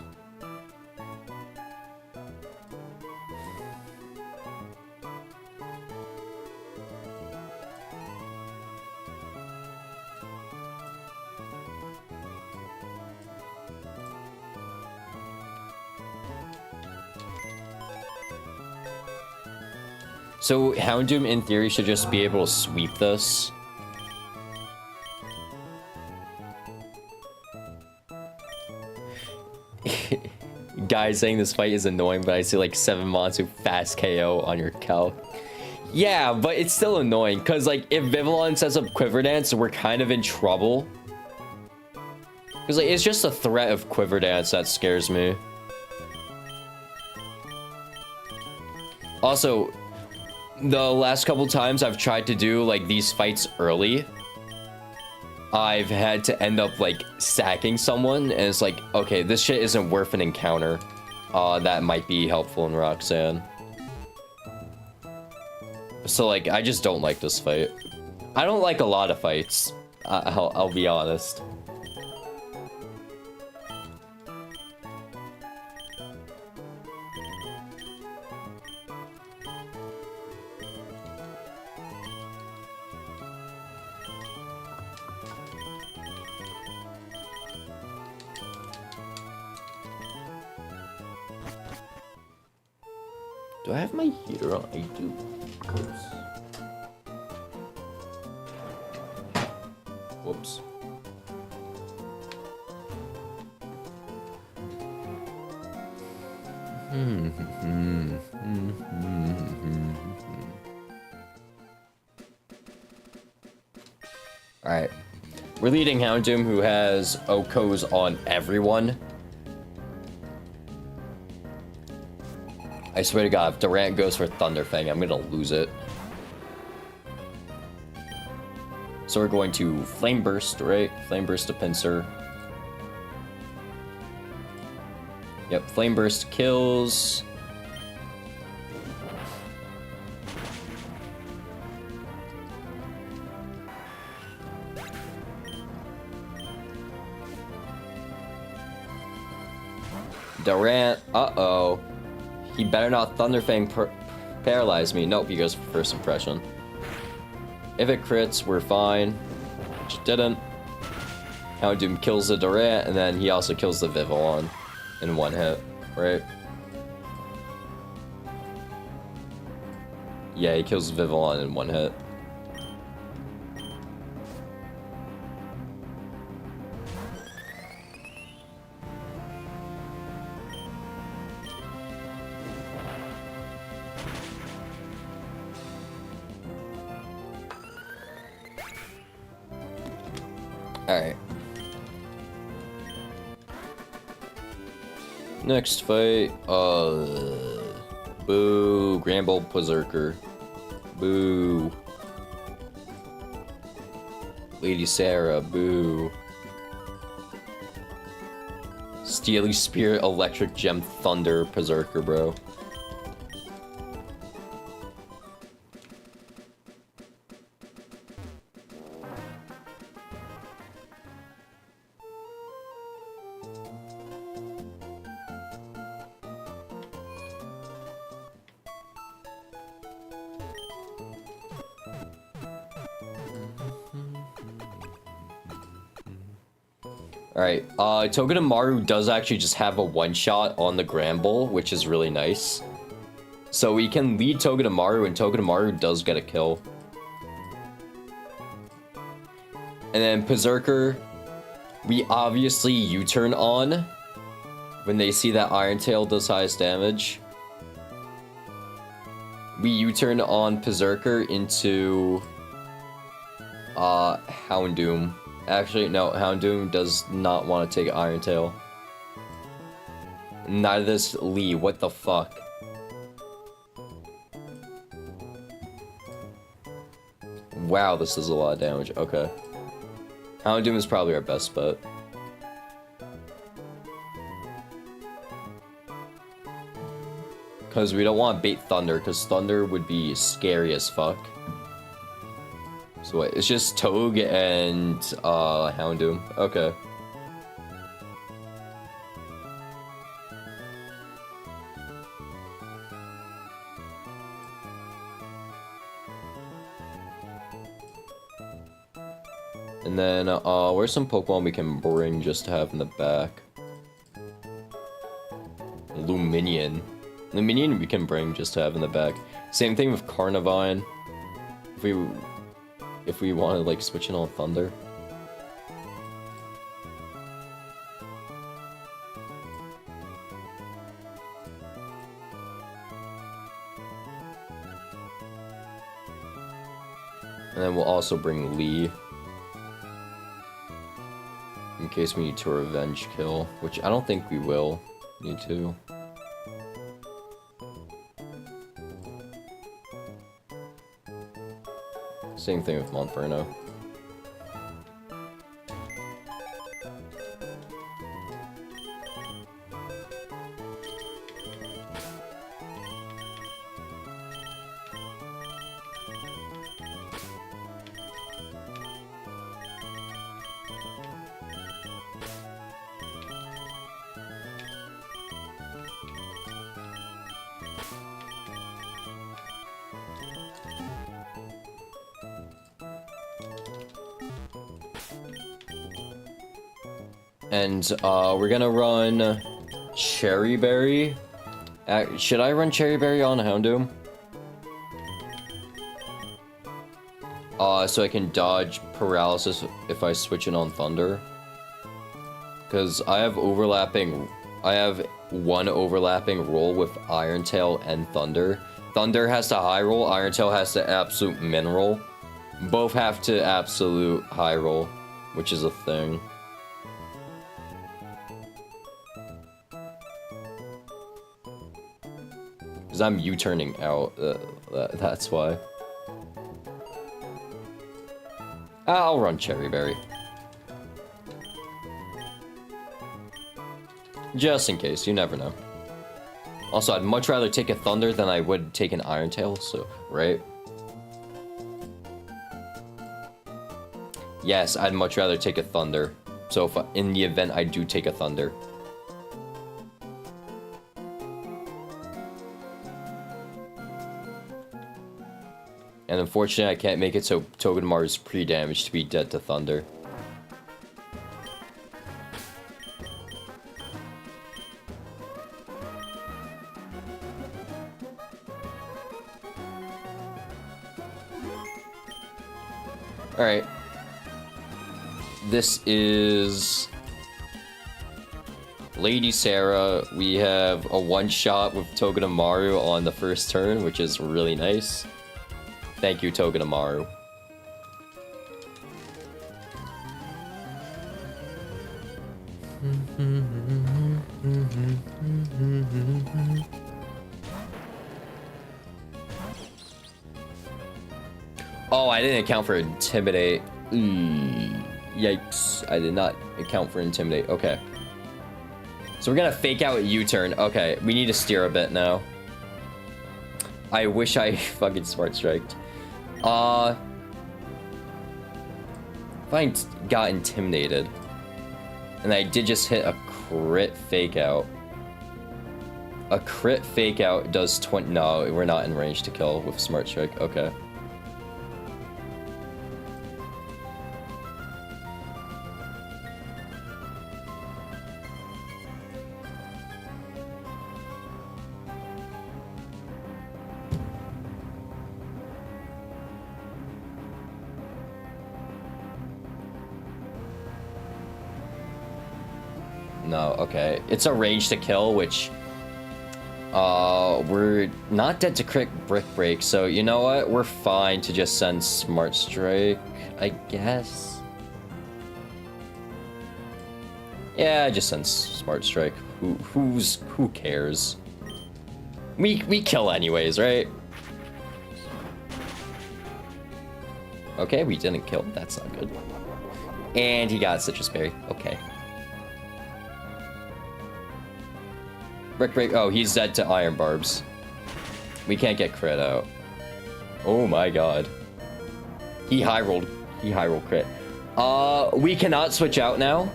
So Houndoom, in theory, should just be able to sweep this. Guys saying this fight is annoying, but I see like 7 Monsu fast KO on your calc. Yeah, but it's still annoying, because like if Vivillon sets up Quiver Dance, we're kind of in trouble. Because like it's just the threat of Quiver Dance that scares me. Also, the last couple times I've tried to do like these fights early, I've had to end up like sacking someone, and it's like, okay, this shit isn't worth an encounter. That might be helpful in Roxanne. So like, I just don't like this fight. I don't like a lot of fights. I'll be honest. Do I have my heater on? I do. Whoops. Alright. We're leading Houndoom, who has Okos on everyone. I swear to God, if Durant goes for Thunderfang, I'm gonna lose it. So we're going to Flame Burst, right? Flame Burst to Pinsir. Yep, Flame Burst kills. Durant, uh-oh. He better not Thunderfang paralyze me. Nope, he goes for first impression. If it crits, we're fine. Which it didn't. Houndoom kills the Durant, and then he also kills the Vivillon in one hit, right? Yeah, he kills Vivillon in one hit. Alright. Next fight, Boo. Gramble Berserker. Boo. Lady Sarah. Boo. Steely Spirit, Electric Gem, Thunder, Berserker, bro. Alright, Togedemaru does actually just have a one-shot on the Gramble, which is really nice. So we can lead Togedemaru, and Togedemaru does get a kill. And then Berserker, we obviously U-turn on when they see that Iron Tail does highest damage. We U-turn on Berserker into Houndoom. Actually, no, Houndoom does not want to take Iron Tail. Neither does Lee. What the fuck? Wow, this is a lot of damage. Okay. Houndoom is probably our best bet. Because we don't want to bait Thunder, because Thunder would be scary as fuck. So wait, it's just Toge and Houndoom. Okay. And then where's some Pokemon we can bring just to have in the back? Luminion. Luminion we can bring just to have in the back. Same thing with Carnivine. If we want to, like, switch in on Thunder. And then we'll also bring Lee. In case we need to revenge kill, which I don't think we will need to. Same thing with Monferno. And we're gonna run Cherry Berry. Should I run Cherry Berry on Houndoom? So I can dodge Paralysis if I switch in on Thunder. Because I have one overlapping roll with Iron Tail and Thunder. Thunder has to high roll, Iron Tail has to absolute min roll. Both have to absolute high roll, which is a thing. Because I'm U-turning out, that's why. I'll run Cherry Berry. Just in case, you never know. Also, I'd much rather take a Thunder than I would take an Iron Tail, so, right? Yes, I'd much rather take a Thunder. So, if in the event I do take a Thunder. And unfortunately, I can't make it so Togedemaru's pre-damage to be dead to Thunder. Alright. This is Lady Sarah. We have a one-shot with Togedemaru on the first turn, which is really nice. Thank you, Togedemaru. Oh, I didn't account for intimidate. Yikes. I did not account for intimidate. Okay. So we're gonna fake out a U-turn. Okay, we need to steer a bit now. I wish I fucking smart striked. If I got intimidated, and I did just hit a crit fake out. A crit fake out does 20. No, we're not in range to kill with smart strike. Okay. No, okay. It's a range to kill, which we're not dead to crit brick break, so you know what? We're fine to just send smart strike, I guess. Yeah, just send smart strike. Who cares? We kill anyways, right? Okay, we didn't kill. That's not good. And he got citrus berry. Okay. Brick break. Oh, he's dead to iron barbs. We can't get crit out. Oh my god. He high rolled. He high rolled crit. We cannot switch out now.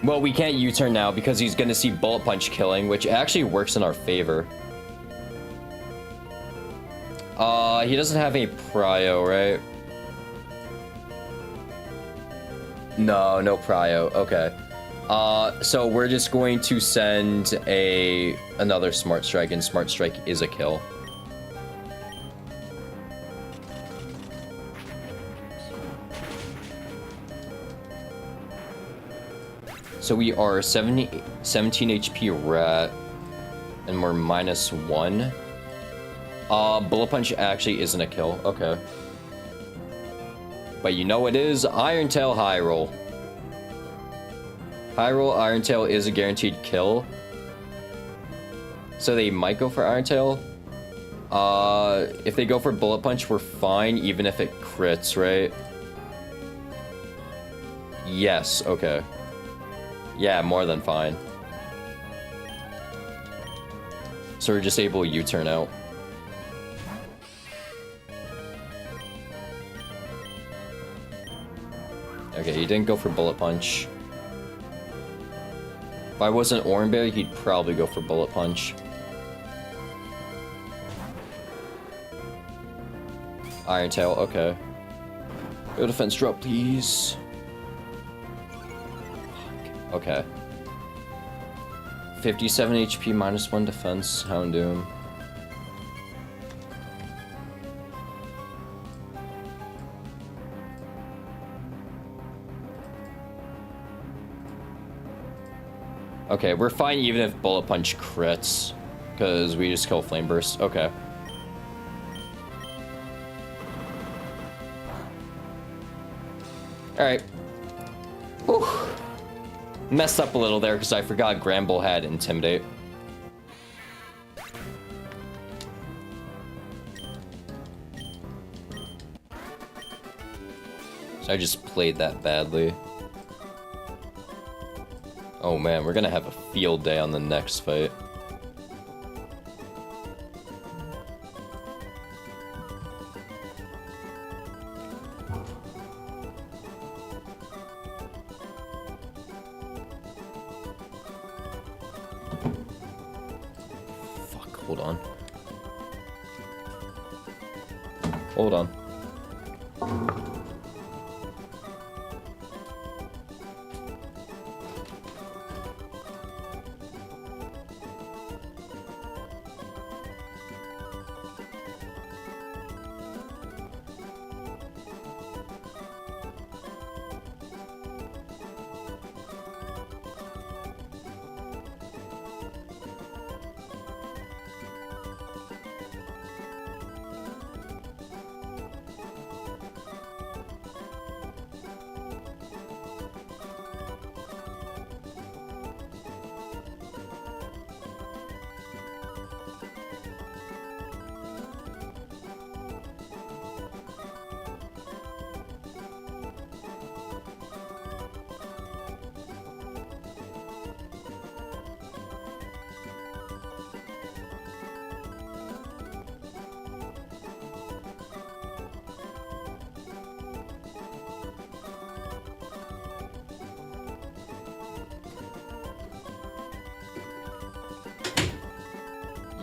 Well, we can't U-turn now because he's gonna see bullet punch killing, which actually works in our favor. He doesn't have any prio, right? No, no prio. Okay. So we're just going to send another smart strike, and smart strike is a kill. So we are 17 HP rat, and we're -1. Bullet punch actually isn't a kill. Okay. But you know it is Iron Tail high roll. High roll Iron Tail is a guaranteed kill. So they might go for Iron Tail. If they go for bullet punch, we're fine, even if it crits, right? Yes, okay. Yeah, more than fine. So we're just able to U-turn out. Okay, he didn't go for bullet punch. If I wasn't Oranberry, he'd probably go for bullet punch. Iron Tail, okay. Go defense drop, please. Fuck. Okay. 57 HP, -1 defense, Houndoom. Okay, we're fine even if bullet punch crits, because we just kill flame burst. Okay. Alright. Whew. Messed up a little there because I forgot Gramble had intimidate. So I just played that badly. Oh man, we're gonna have a field day on the next fight. Fuck, hold on. Hold on.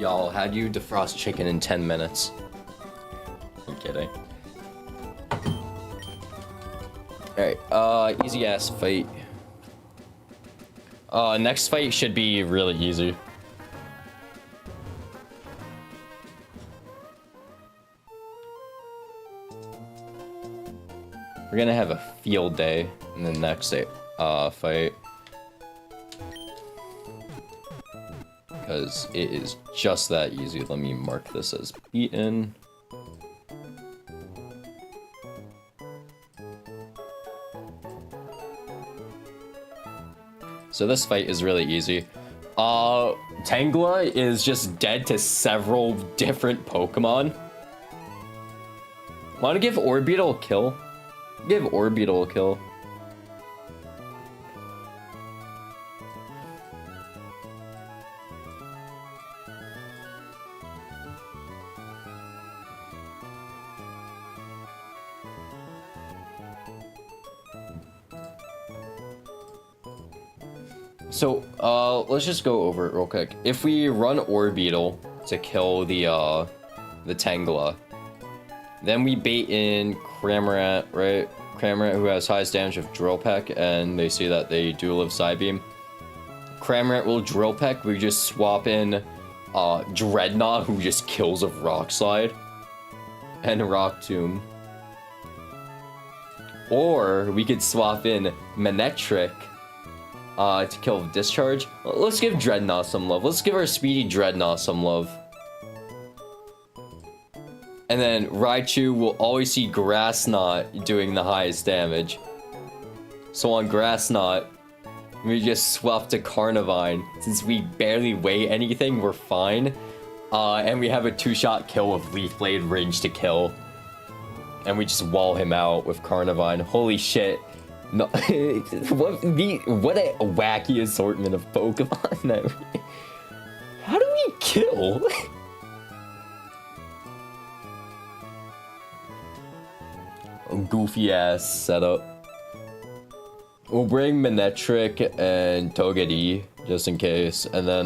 Y'all, how'd you defrost chicken in 10 minutes? I'm kidding. Alright, easy ass fight. Next fight should be really easy. We're gonna have a field day in the next day, fight. Because it is just that easy. Let me mark this as beaten. So this fight is really easy. Tangela is just dead to several different Pokemon. Want to give Orbeetle a kill? Give Orbeetle a kill. So, let's just go over it real quick. If we run Orbeetle to kill the Tangela, then we bait in Cramorant, right? Cramorant, who has highest damage of Drill Peck, and they see that they do live Psybeam. Cramorant will Drill Peck, we just swap in Dreadnought, who just kills of Rock Slide, and Rock Tomb. Or we could swap in Manectric to kill Discharge. Let's give Dreadnought some love. Let's give our speedy Dreadnought some love. And then Raichu will always see Grass Knot doing the highest damage. So on Grass Knot, we just swap to Carnivine. Since we barely weigh anything, we're fine. And we have a 2-shot kill with Leaf Blade range to kill. And we just wall him out with Carnivine. Holy shit. No, what a wacky assortment of Pokemon. How do we kill? Goofy ass setup. We'll bring Manectric and Togepi just in case, and then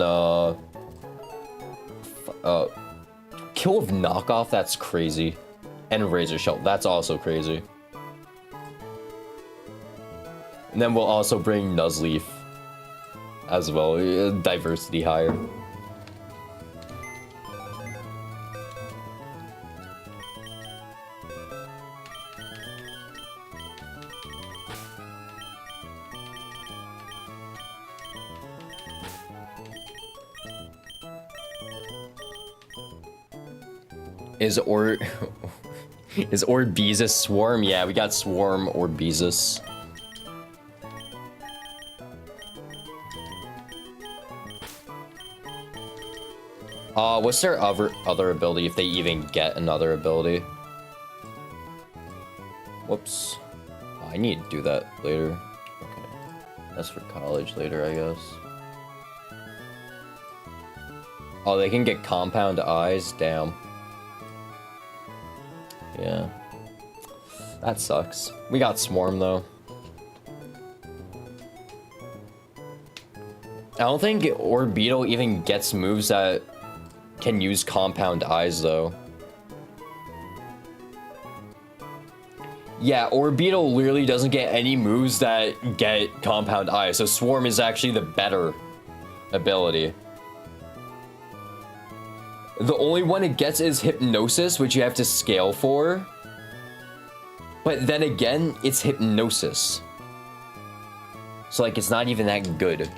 kill of Knockoff. That's crazy, and Razor Shell. That's also crazy. And then we'll also bring Nuzleaf as well. Diversity higher. Is Orbeezus Swarm? Yeah, we got Swarm Orbeezus. What's their other ability, if they even get another ability? Whoops. Oh, I need to do that later. Okay. That's for college later, I guess. Oh, they can get Compound Eyes? Damn. Yeah. That sucks. We got Swarm, though. I don't think Orbeetle even gets moves that can use Compound Eyes, though. Yeah, Orbeetle literally doesn't get any moves that get Compound Eyes, so Swarm is actually the better ability. The only one it gets is Hypnosis, which you have to scale for. But then again, it's Hypnosis. So, like, it's not even that good.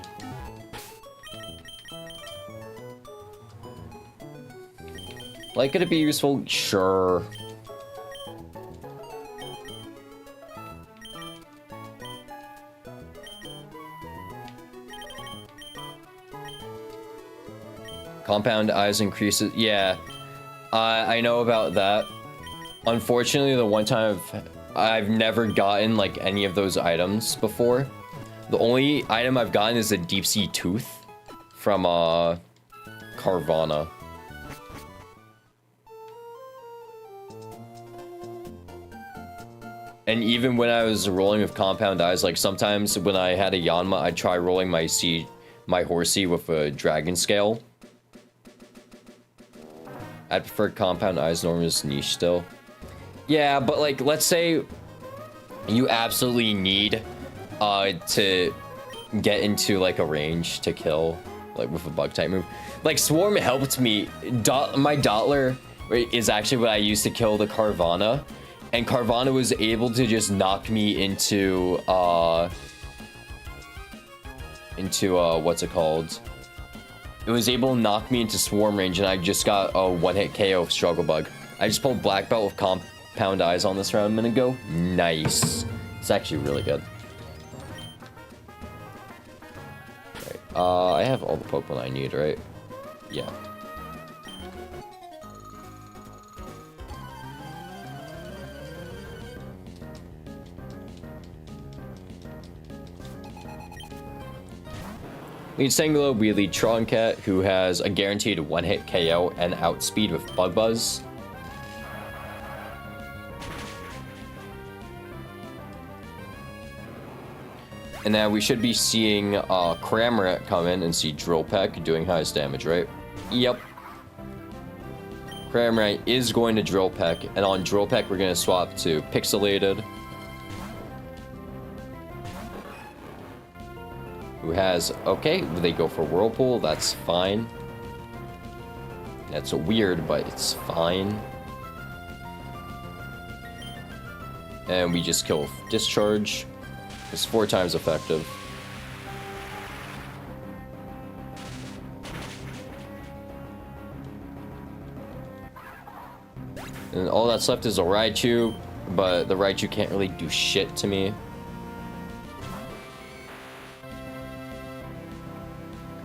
Like, could it be useful? Sure. Compound Eyes increases. Yeah, I know about that. Unfortunately, the one time I've never gotten like any of those items before. The only item I've gotten is a Deep Sea Tooth from Carvana. And even when I was rolling with Compound Eyes, like sometimes when I had a Yanma, I'd try rolling my Horsey with a Dragon Scale. I'd prefer Compound Eyes Norma's niche still. Yeah, but like, let's say you absolutely need to get into like a range to kill, like with a bug type move. Like Swarm helped me. My Dottler is actually what I used to kill the Carvana, and Carvana was able to just knock me into what's it called? It was able to knock me into Swarm range, and I just got a one-hit KO of Struggle Bug. I just pulled Black Belt with Compound Eyes on this round a minute ago. Nice. It's actually really good. Right. I have all the Pokemon I need, right? Yeah. Lead Sangalo, we lead Troncat, who has a guaranteed one-hit KO and outspeed with Bug Buzz. And now we should be seeing Cramorant come in and see Drill Peck doing highest damage, right? Yep. Cramorant is going to Drill Peck, and on Drill Peck we're going to swap to Pixelated, who has, okay, they go for Whirlpool, that's fine. That's weird, but it's fine. And we just kill Discharge. It's 4 times effective. And all that's left is a Raichu, but the Raichu can't really do shit to me.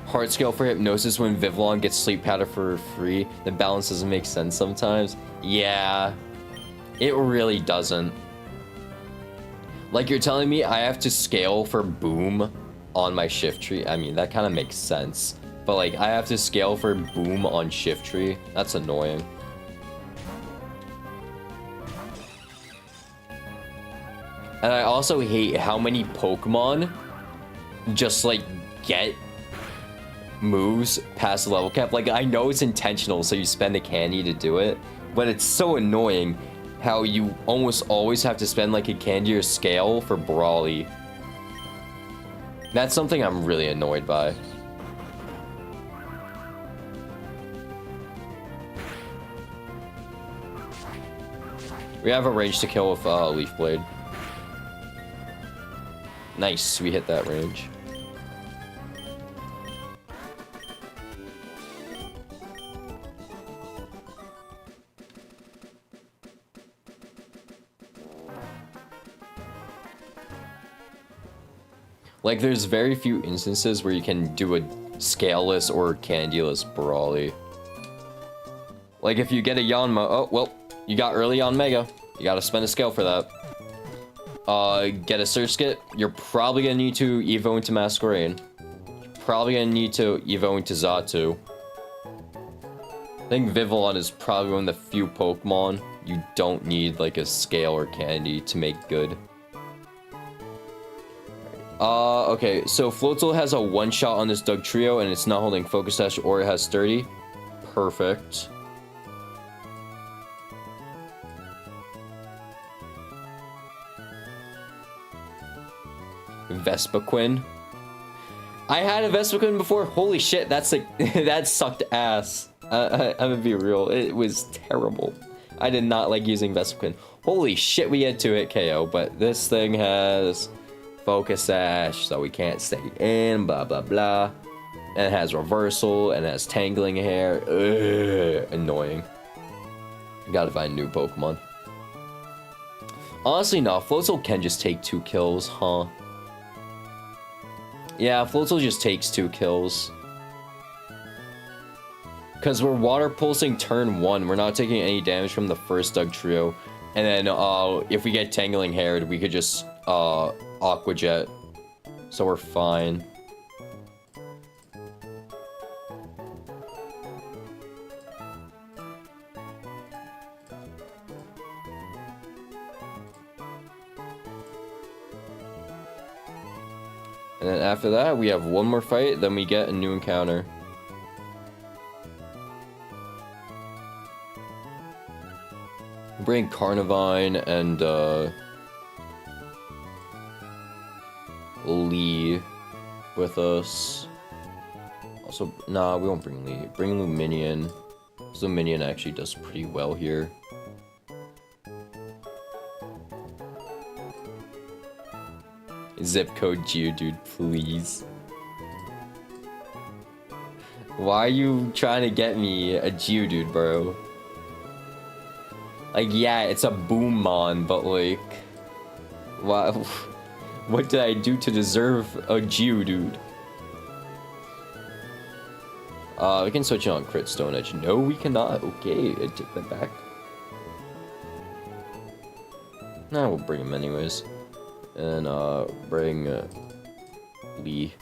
Heart Scale for Hypnosis when Vivillon gets Sleep Powder for free. The balance doesn't make sense sometimes. Yeah, it really doesn't. Like, you're telling me I have to scale for Boom on my Shiftry? I mean, that kind of makes sense. But, like, I have to scale for Boom on Shiftry? That's annoying. And I also hate how many Pokemon just, like, get moves past the level cap. Like, I know it's intentional, so you spend a candy to do it, but it's so annoying how you almost always have to spend like a candy or scale for Brawly. That's something I'm really annoyed by. We have a range to kill with Leaf Blade. Nice, we hit that range. Like, there's very few instances where you can do a scaleless or candyless Brawly. Like, if you get a Yanma, oh, well, you got early on Mega. You gotta spend a scale for that. Get a Surge Skit, you're probably gonna need to Evo into Masquerain. Probably gonna need to Evo into Xatu. I think Vivillon is probably one of the few Pokemon you don't need, like, a scale or candy to make good. Okay, so Floatzel has a one-shot on this Doug Trio, and it's not holding Focus Sash, or it has 30. Perfect. Vespiquen. I had a Vespiquen before. Holy shit, that's like that sucked ass. I'm gonna be real. It was terrible. I did not like using Vespiquen. Holy shit, we had 2-hit KO, but this thing has Focus Sash, so we can't stay in, blah, blah, blah. And it has Reversal, and it has Tangling Hair. Ugh, annoying. Gotta find new Pokemon. Honestly, no, Floatzel can just take 2 kills, huh? Yeah, Floatzel just takes 2 kills. Because we're Water Pulsing turn 1, we're not taking any damage from the first Doug Trio. And then, if we get Tangling Hair, we could just, Aqua Jet. So we're fine. And then after that, we have one more fight, then we get a new encounter. Bring Carnivine and Lee with us. Also, nah, we won't bring Lee. Bring Luminion. So Luminion actually does pretty well here. Zip code Geodude, please. Why are you trying to get me a Geodude, bro? Like, yeah, it's a Boommon, but like... What did I do to deserve a Geodude? We can switch it on Crit Stone Edge. No, we cannot. Okay, I take that back. Nah, we'll bring him anyways. And, bring, Lee.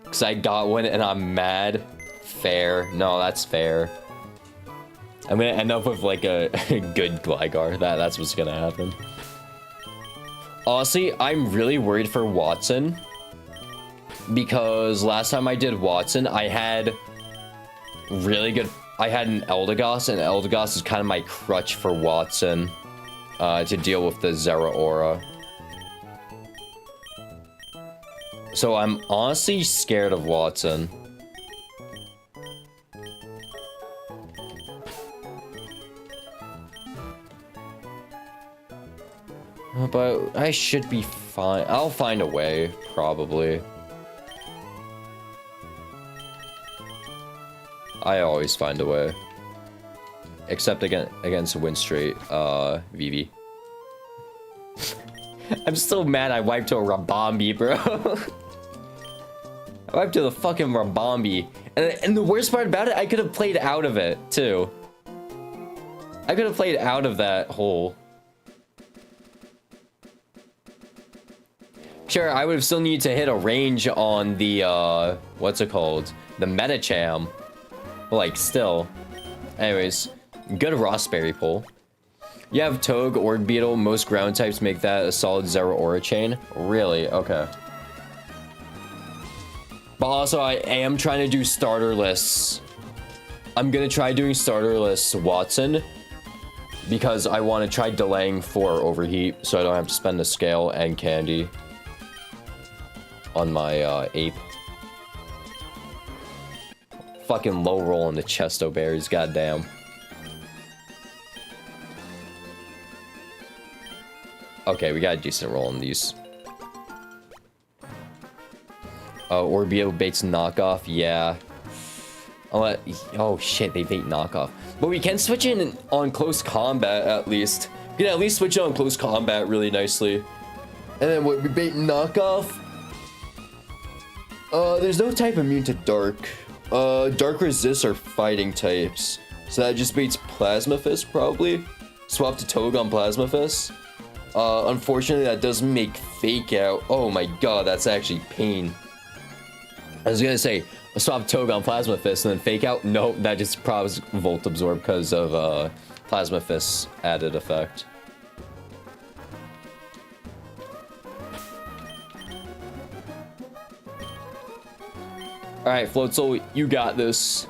Cause I got one and I'm mad. Fair. No, that's fair. I'm gonna end up with, like, a good Gligar. That's what's gonna happen. Honestly, I'm really worried for Watson. Because last time I did Watson, I had really good... I had an Eldegoss, and Eldegoss is kind of my crutch for Watson. To deal with the Zeraora. So I'm honestly scared of Watson. But I should be fine. I'll find a way, probably. I always find a way. Except against Winstraight, Vivi. I'm still mad I wiped to a Rabombi, bro. I wiped to the fucking Rabombi. And the worst part about it, I could have played out of it, too. I could have played out of that hole. Sure, I would have still needed to hit a range on the, what's it called? The Metacham. But, like, still. Anyways, good Rossberry pull. You have Togue, Orbeetle, most ground types make that a solid Zeraora chain. Really? Okay. But also, I am trying to do starter lists. I'm gonna try doing starter lists Watson. Because I want to try delaying for Overheat, so I don't have to spend the scale and candy on my ape. Fucking low roll on the Chesto Berries, goddamn. Okay, we got a decent roll on these. Orbeetle baits knockoff, yeah. Oh shit, they bait knockoff. But we can switch in on close combat at least. We can at least switch on close combat really nicely. And then what, we bait knockoff? There's no type immune to dark. Dark resists are fighting types. So that just baits Plasma Fist, probably. Swap to Togue on Plasma Fist. Unfortunately, that doesn't make Fake Out. Oh my god, that's actually pain. I was gonna say, swap Togue on Plasma Fist and then Fake Out. No, that just probs Volt Absorb because of, Plasma Fist's added effect. Alright, Floatzel, you got this.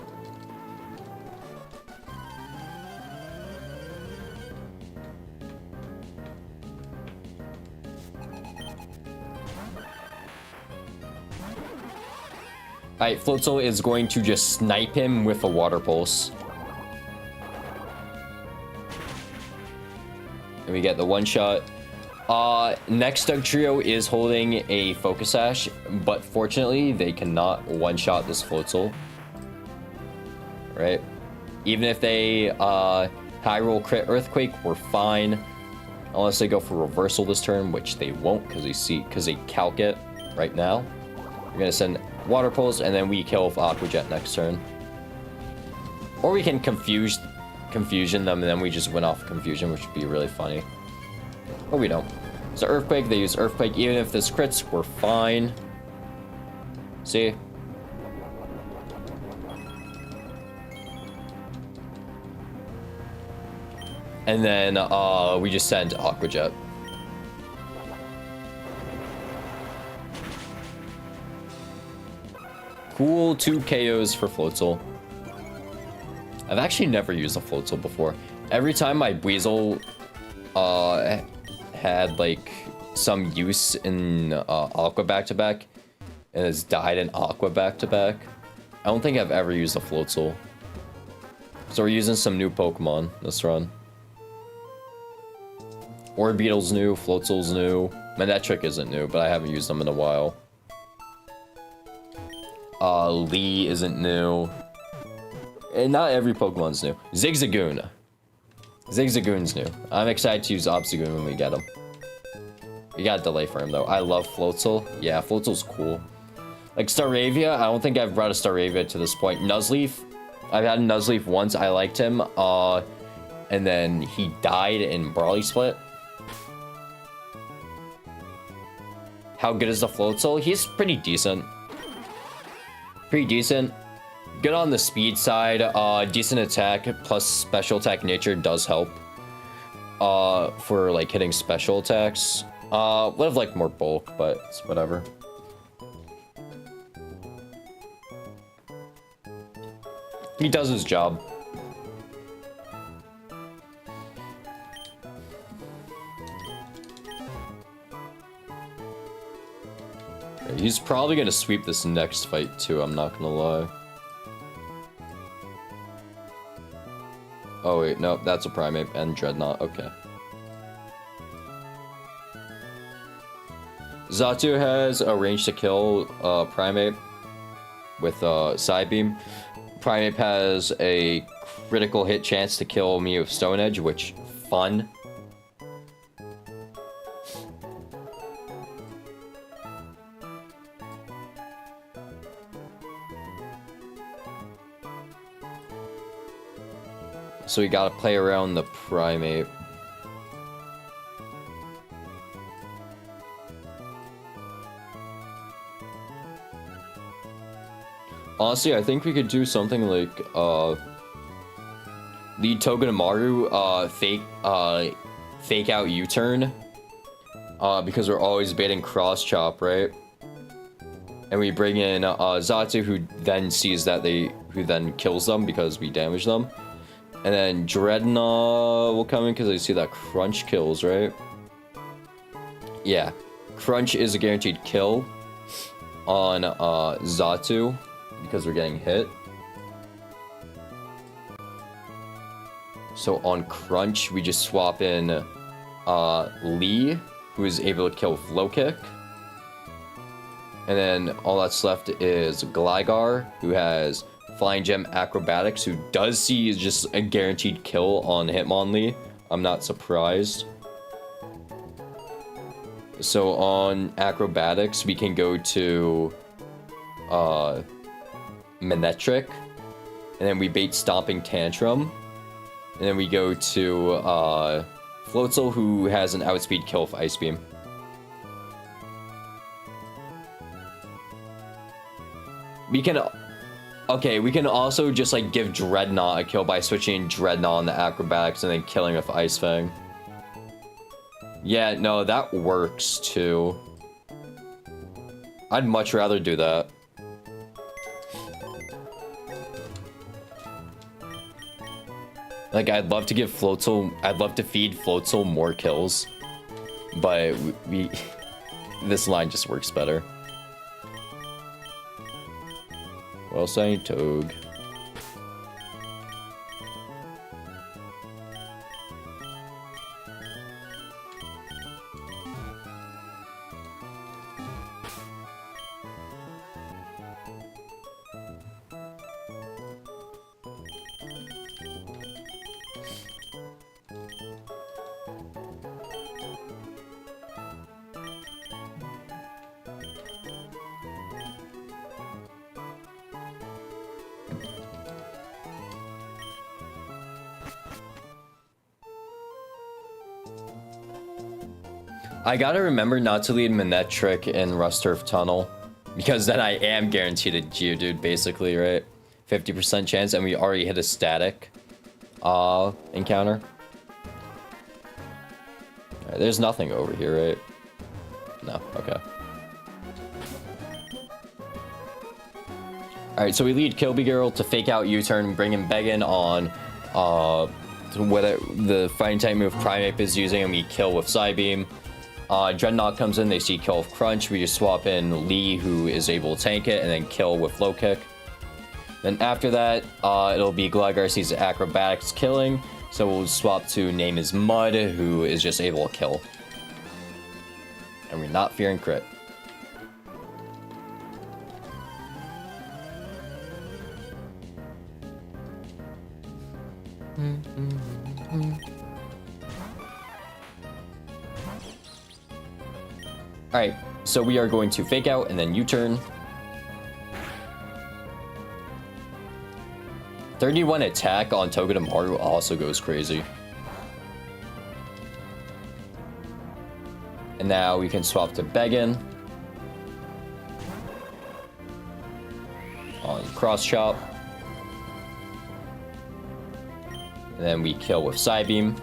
Alright, Floatzel is going to just snipe him with a Water Pulse. And we get the one shot. Next Dugtrio is holding a Focus Sash, but fortunately, they cannot one-shot this Floatzel. Right? Even if they, high roll crit Earthquake, we're fine. Unless they go for Reversal this turn, which they won't, because they calc it right now. We're gonna send Water Pulse, and then we kill with Aqua Jet next turn. Or we can Confusion them, and then we just win off Confusion, which would be really funny. But we don't. So Earthquake, they use Earthquake. Even if this crits, we're fine. See? And then we just send Aqua Jet. Cool, 2 KOs for Floatzel. I've actually never used a Floatzel before. Every time my Weasel had like some use in Aqua back-to-back and has died in Aqua back-to-back, I don't think I've ever used a Floatzel. So we're using some new Pokemon this run. Orbeetle's new, Floatzel's new. Manectric isn't new, but I haven't used them in a while. Lee isn't new. And not every Pokemon's new. Zigzagoon. Zigzagoon's new. I'm excited to use Obstagoon when we get him. We got a delay for him, though. I love Floatzel. Yeah, Floatzel's cool. Like, Staravia, I don't think I've brought a Staravia to this point. Nuzleaf, I've had a Nuzleaf once. I liked him. And then he died in Brawly Split. How good is the Floatzel? He's pretty decent. Pretty decent. Good on the speed side. Decent attack plus special attack nature does help. For like hitting special attacks. Would have liked more bulk, but it's whatever. He does his job. He's probably gonna sweep this next fight too, I'm not gonna lie. Oh wait, no, that's a Primate and Dreadnought, okay. Xatu has a range to kill Primate with Side Beam. Primate has a critical hit chance to kill me with Stone Edge, which, fun. So we gotta play around the Primate. Honestly, I think we could do something like, lead Togedemaru, fake out U-turn. Because we're always baiting Cross Chop, right? And we bring in, Xatu, who then sees that who then kills them because we damage them. And then Dreadnought will come in because I see that Crunch kills, right? Yeah. Crunch is a guaranteed kill on Xatu because we're getting hit. So on Crunch, we just swap in Lee, who is able to kill Flow Kick. And then all that's left is Gligar, who has Flying Gem Acrobatics, who does see just a guaranteed kill on Hitmonlee. I'm not surprised. So on Acrobatics, we can go to Manectric, and then we bait Stomping Tantrum, and then we go to Floatzel, who has an outspeed kill with Ice Beam. We can... Okay, we can also just, like, give Dreadnought a kill by switching Dreadnought on the Acrobatics and then killing with Ice Fang. Yeah, no, that works, too. I'd much rather do that. Like, I'd love to give Floatzel... I'd love to feed Floatzel more kills. But we this line just works better. Well, saying Togue. I gotta remember not to lead Manectric in Rust Turf Tunnel, because then I am guaranteed a Geodude, basically, right? 50% chance, and we already hit a static encounter. Right, there's nothing over here, right? No, okay. Alright, so we lead Kilby Girl to fake out U-turn, bring him Beggin on whether the fighting type move Primeape is using, and we kill with Psybeam. Dreadnought comes in, they see kill with Crunch, we just swap in Lee, who is able to tank it, and then kill with Low Kick. Then after that, it'll be Gligar sees Acrobatics killing, so we'll swap to name is Mud, who is just able to kill. And we're not fearing crit. Alright, so we are going to fake out and then U-turn. 31 attack on Togedemaru also goes crazy. And now we can swap to Beggin. On Cross Chop. And then we kill with Psybeam.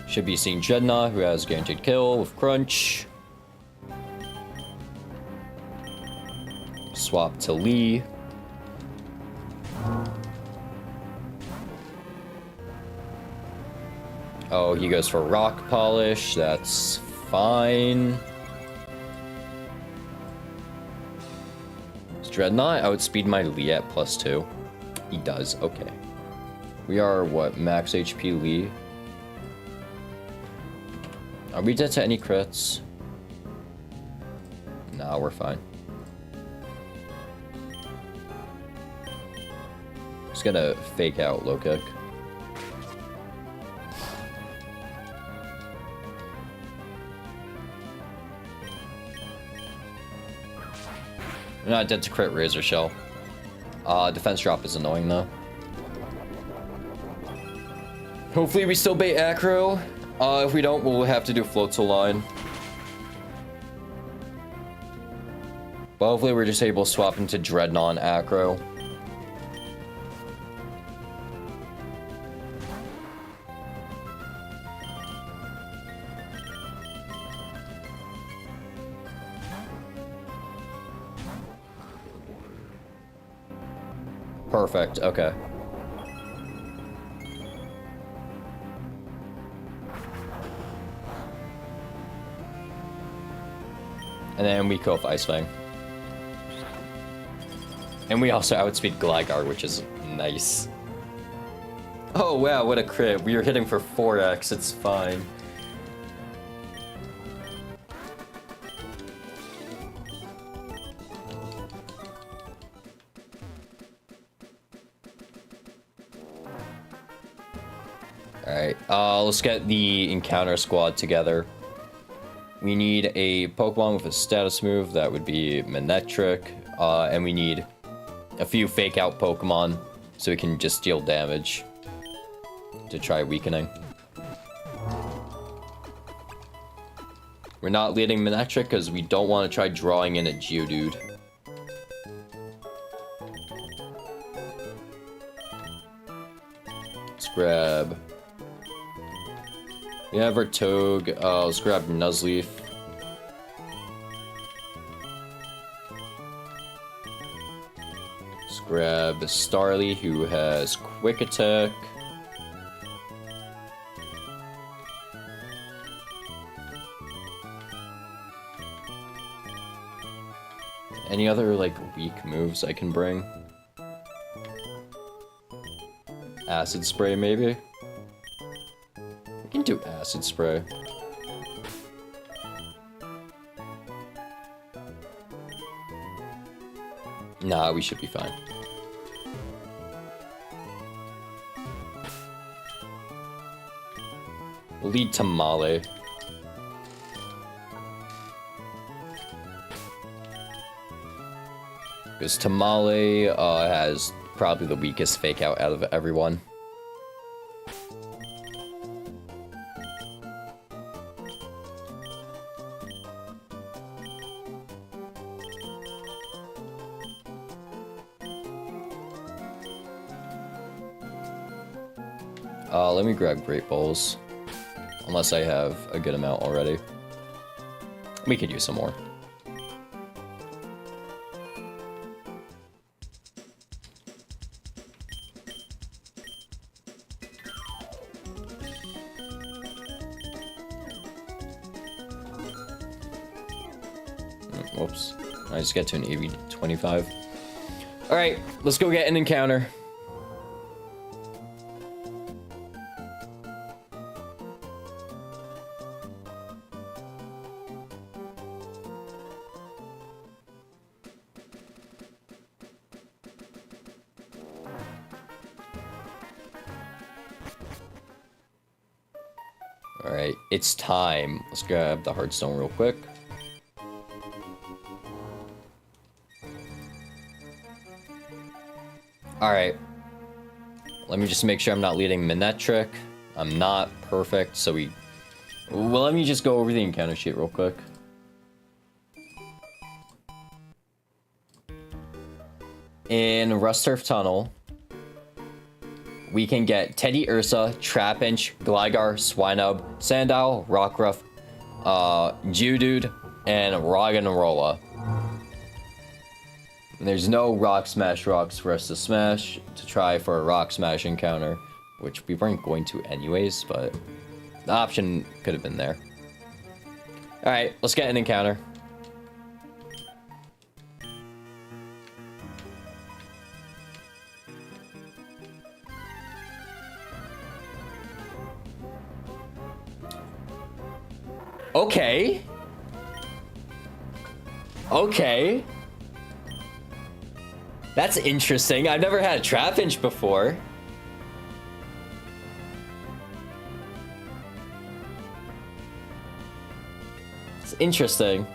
Should be seeing Jedna, who has guaranteed kill with Crunch. Swap to Lee. Oh, he goes for Rock Polish. That's fine. Does Dreadnought outspeed my Lee at +2? He does, okay. We are, what, max HP Lee? Are we dead to any crits? Nah, we're fine. Just gonna fake out Low Kick. We're not dead to crit Razor Shell. Defense drop is annoying though. Hopefully we still bait Acro. If we don't, we'll have to do Floatzel line. But hopefully we're just able to swap into Dreadnought and Acro. Perfect, okay. And then we go with Ice Fang. And we also outspeed Gligar, which is nice. Oh wow, what a crit. We are hitting for 4x, it's fine. Alright, let's get the encounter squad together. We need a Pokemon with a status move, that would be Manectric, and we need a few fake out Pokemon so we can just deal damage to try weakening. We're not leading Manectric because we don't want to try drawing in a Geodude. Let's grab... We have our Togue. Let's grab Nuzleaf. Let's grab Starly, who has Quick Attack. Any other, like, weak moves I can bring? Acid Spray, maybe? We can do Acid Spray. Nah, we should be fine. We'll lead Tamale. Because Tamale has probably the weakest fake out of everyone. let me grab Great Balls. Unless I have a good amount already. We could use some more. Whoops. I just got to an AV 25. Alright, let's go get an encounter. Alright, it's time. Let's grab the Heartstone real quick. Alright. Let me just make sure I'm not leading Minetric. I'm not perfect, so we... Well, let me just go over the encounter sheet real quick. In Rust Turf Tunnel, we can get Teddy Ursa, Trapinch, Gligar, Swinub, Sandile, Rockruff, Geodude, and Roggenrola. There's no Rock Smash rocks for us to smash to try for a Rock Smash encounter, which we weren't going to anyways, but the option could have been there. Alright, let's get an encounter. Okay. Okay. That's interesting. I've never had a Trapinch before. It's interesting.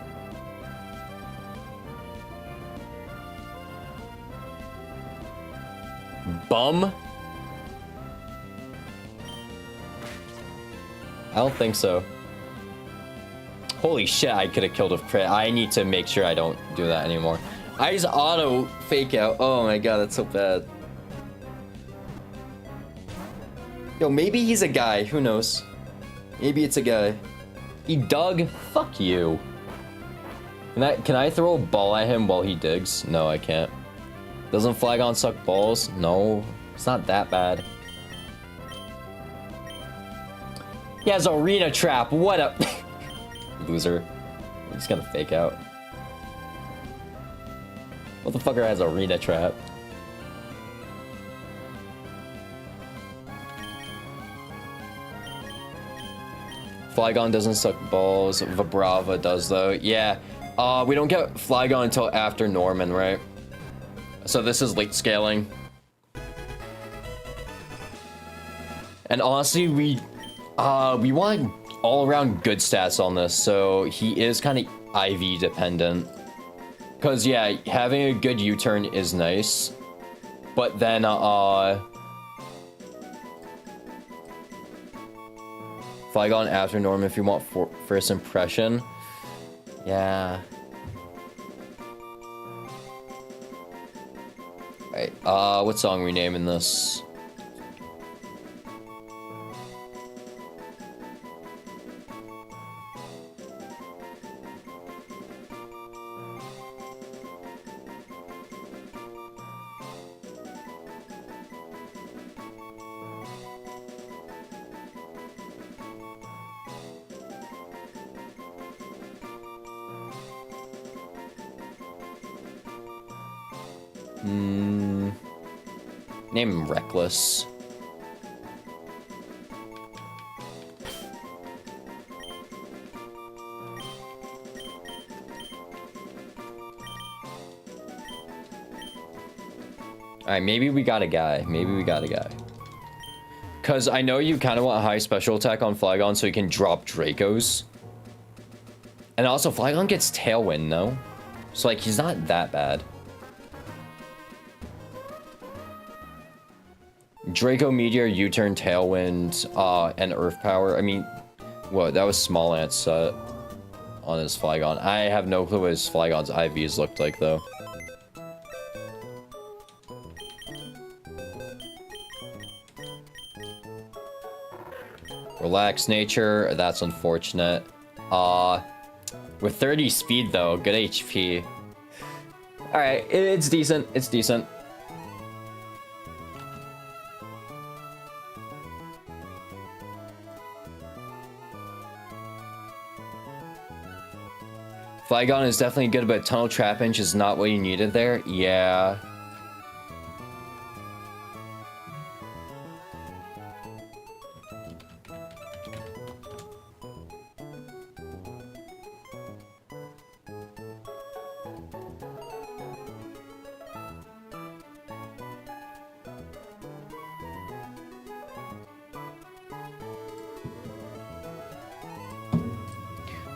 Bum? I don't think so. Holy shit, I could have killed a crit. I need to make sure I don't do that anymore. I just auto fake out. Oh my god, that's so bad. Yo, maybe he's a guy. Who knows? Maybe it's a guy. He dug? Fuck you. Can I throw a ball at him while he digs? No, I can't. Doesn't Flygon suck balls? No, it's not that bad. He has Arena Trap. What a... Loser. I'm just gonna fake out. Motherfucker has Arena Trap. Flygon doesn't suck balls. Vibrava does though. Yeah. We don't get Flygon until after Norman, right? So this is late scaling. And honestly, we want all around good stats on this, so he is kind of IV dependent. Cause yeah, having a good U-turn is nice, but then Flygon after Norm if you want first impression. Yeah. Alright, what song are we naming this? Name him Reckless. Alright, maybe we got a guy. Maybe we got a guy. Because I know you kind of want high special attack on Flygon so you can drop Dracos. And also, Flygon gets Tailwind, no? So, like, he's not that bad. Draco Meteor, U-turn, Tailwind, and Earth Power. I mean, what? That was Small Ant set on his Flygon. I have no clue what his Flygon's IVs looked like, though. Relaxed nature, that's unfortunate. With 30 speed though, good HP. Alright, it's decent, it's decent. Flygon is definitely good, but Tunnel Trapinch is not what you needed there. Yeah.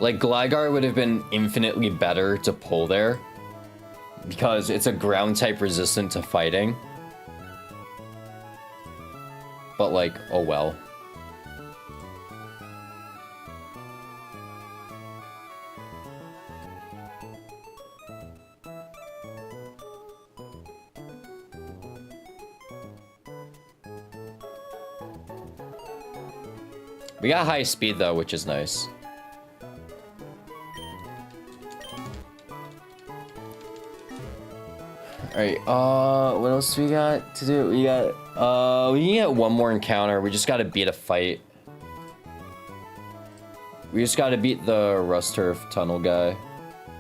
Like, Gligar would have been infinitely better to pull there, because it's a ground type resistant to fighting. But like, oh well. We got high speed though, which is nice. Alright, what else we got to do? We can get one more encounter. We just gotta beat a fight. We just gotta beat the Rust Turf Tunnel guy.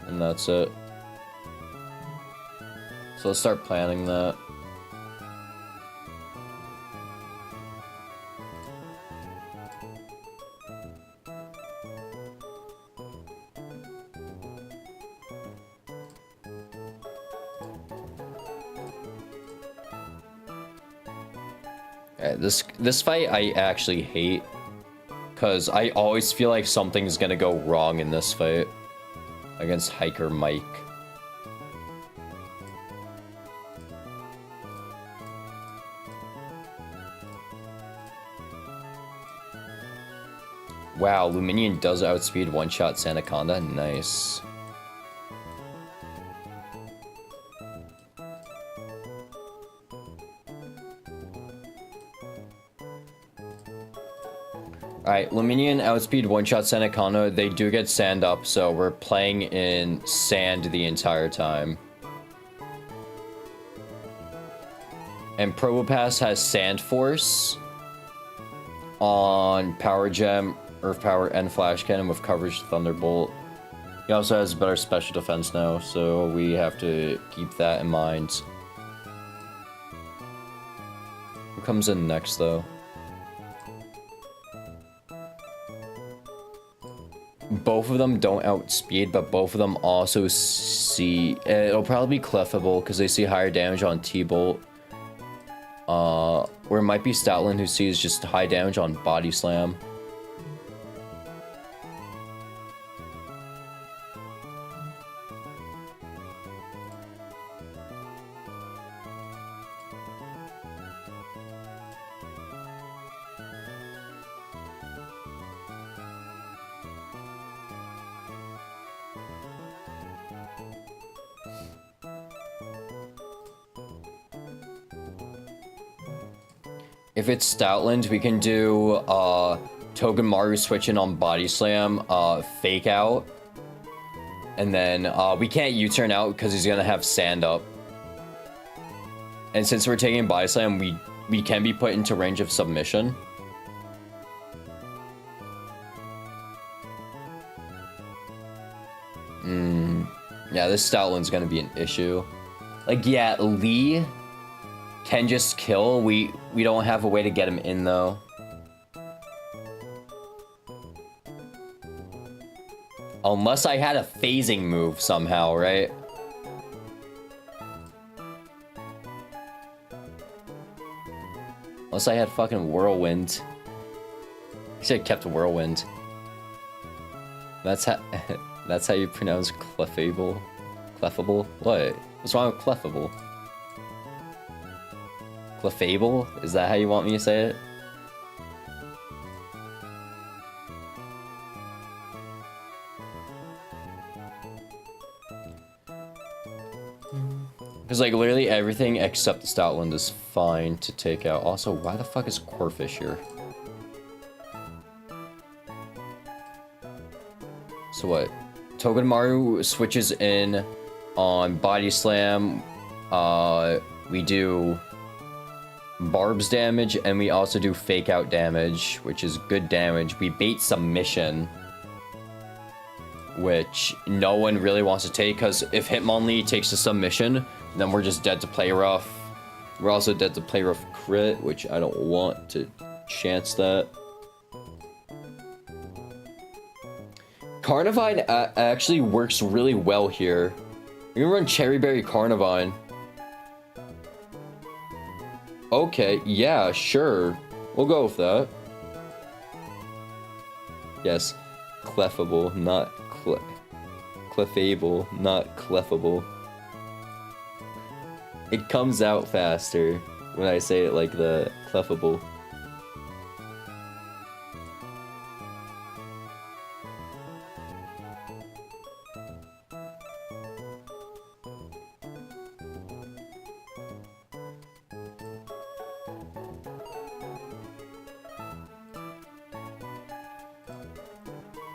And that's it. So let's start planning that. This fight I actually hate, because I always feel like something's gonna go wrong in this fight against Hiker Mike. Wow, Luminion does outspeed one-shot Sandaconda. Nice. Alright, Luminion outspeed one-shot Sandaconda. They do get sand up, so we're playing in sand the entire time. And Probopass has Sand Force on Power Gem, Earth Power, and Flash Cannon with coverage Thunderbolt. He also has better special defense now, so we have to keep that in mind. Who comes in next, though? Both of them don't outspeed, but both of them also see... It'll probably be Clefable, because they see higher damage on T-Bolt. Or it might be Stoutland, who sees just high damage on Body Slam. If it's Stoutland, we can do Togedemaru switching on Body Slam, Fake Out. And then we can't U-turn out because he's going to have Sand up. And since we're taking Body Slam, we can be put into range of submission. Yeah, this Stoutland's going to be an issue. Like, yeah, Lee can just kill. We don't have a way to get him in, though. Unless I had a phasing move somehow, right? Unless I had fucking Whirlwind. I should have kept Whirlwind. That's how you pronounce Clefable? Clefable? What? What's wrong with Clefable? Clefable? Is that how you want me to say it? Because, like, literally everything except the Stoutland is fine to take out. Also, why the fuck is Corphish here? So what? Togedemaru switches in on Body Slam. We do Barb's damage, and we also do Fake Out damage, which is good damage. We bait Submission, which no one really wants to take, because if Hitmonlee takes the Submission, then we're just dead to Play Rough. We're also dead to Play Rough crit, which I don't want to chance that. Carnivine actually works really well here. We're gonna run Cherry Berry Carnivine. Okay, yeah, sure. We'll go with that. Yes, Clefable, not Clefable, not Clefable. It comes out faster when I say it like the Clefable.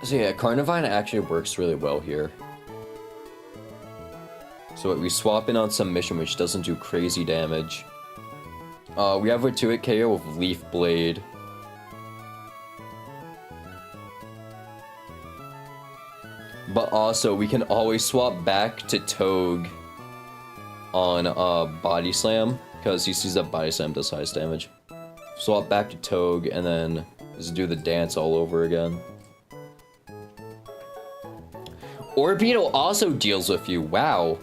So yeah, Carnivine actually works really well here. So we swap in on Submission, which doesn't do crazy damage. We have a 2-hit KO with Leaf Blade. But also, we can always swap back to Togue on Body Slam, because he sees that Body Slam does highest damage. Swap back to Togue, and then just do the dance all over again. Orbeetle also deals with you. Wow.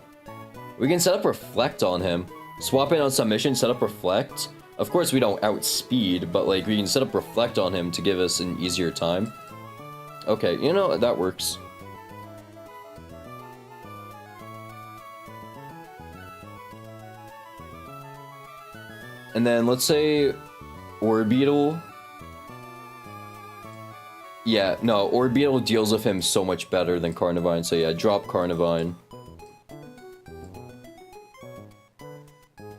We can set up Reflect on him. Swap in on Submission, set up Reflect. Of course, we don't outspeed, but like we can set up Reflect on him to give us an easier time. Okay, you know, that works. And then let's say Orbeetle. Yeah, no, Orbeetle deals with him so much better than Carnivine, so yeah, drop Carnivine.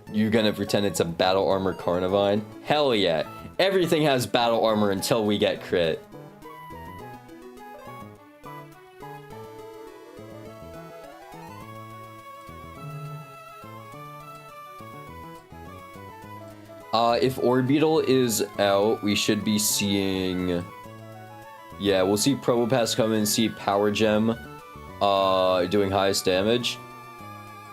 You're gonna pretend it's a Battle Armor Carnivine? Hell yeah! Everything has Battle Armor until we get crit. If Orbeetle is out, we should be seeing... Yeah, we'll see Probopass come in, see Power Gem doing highest damage.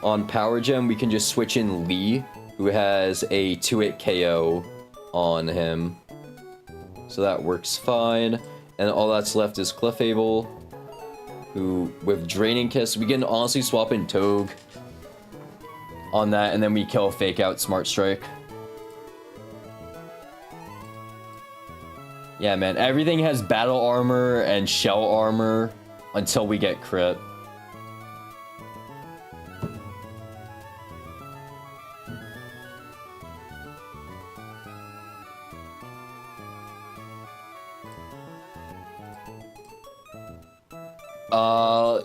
On Power Gem, we can just switch in Lee, who has a 2-hit KO on him. So that works fine. And all that's left is Clefable, who, with Draining Kiss, we can honestly swap in Togue on that, and then we kill Fake Out Smart Strike. Yeah, man, everything has Battle Armor and Shell Armor until we get crit.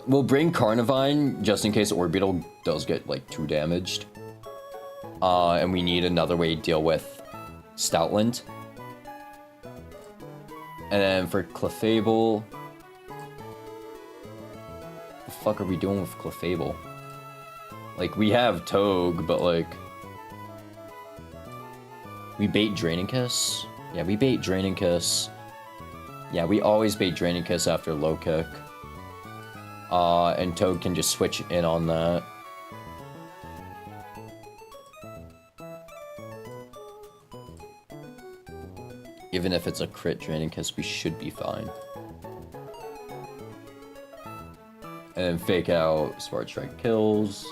We'll bring Carnivine just in case Orbeetle does get, like, too damaged. And we need another way to deal with Stoutland. And then for Clefable... What the fuck are we doing with Clefable? Like, we have Togue, but, like... We bait Draining Kiss? Yeah, we bait Draining Kiss. Yeah, we always bait Draining Kiss after low kick. And Togue can just switch in on that. Even if it's a crit Draining Kiss, we should be fine. And then Fake Out, Smart Strike kills.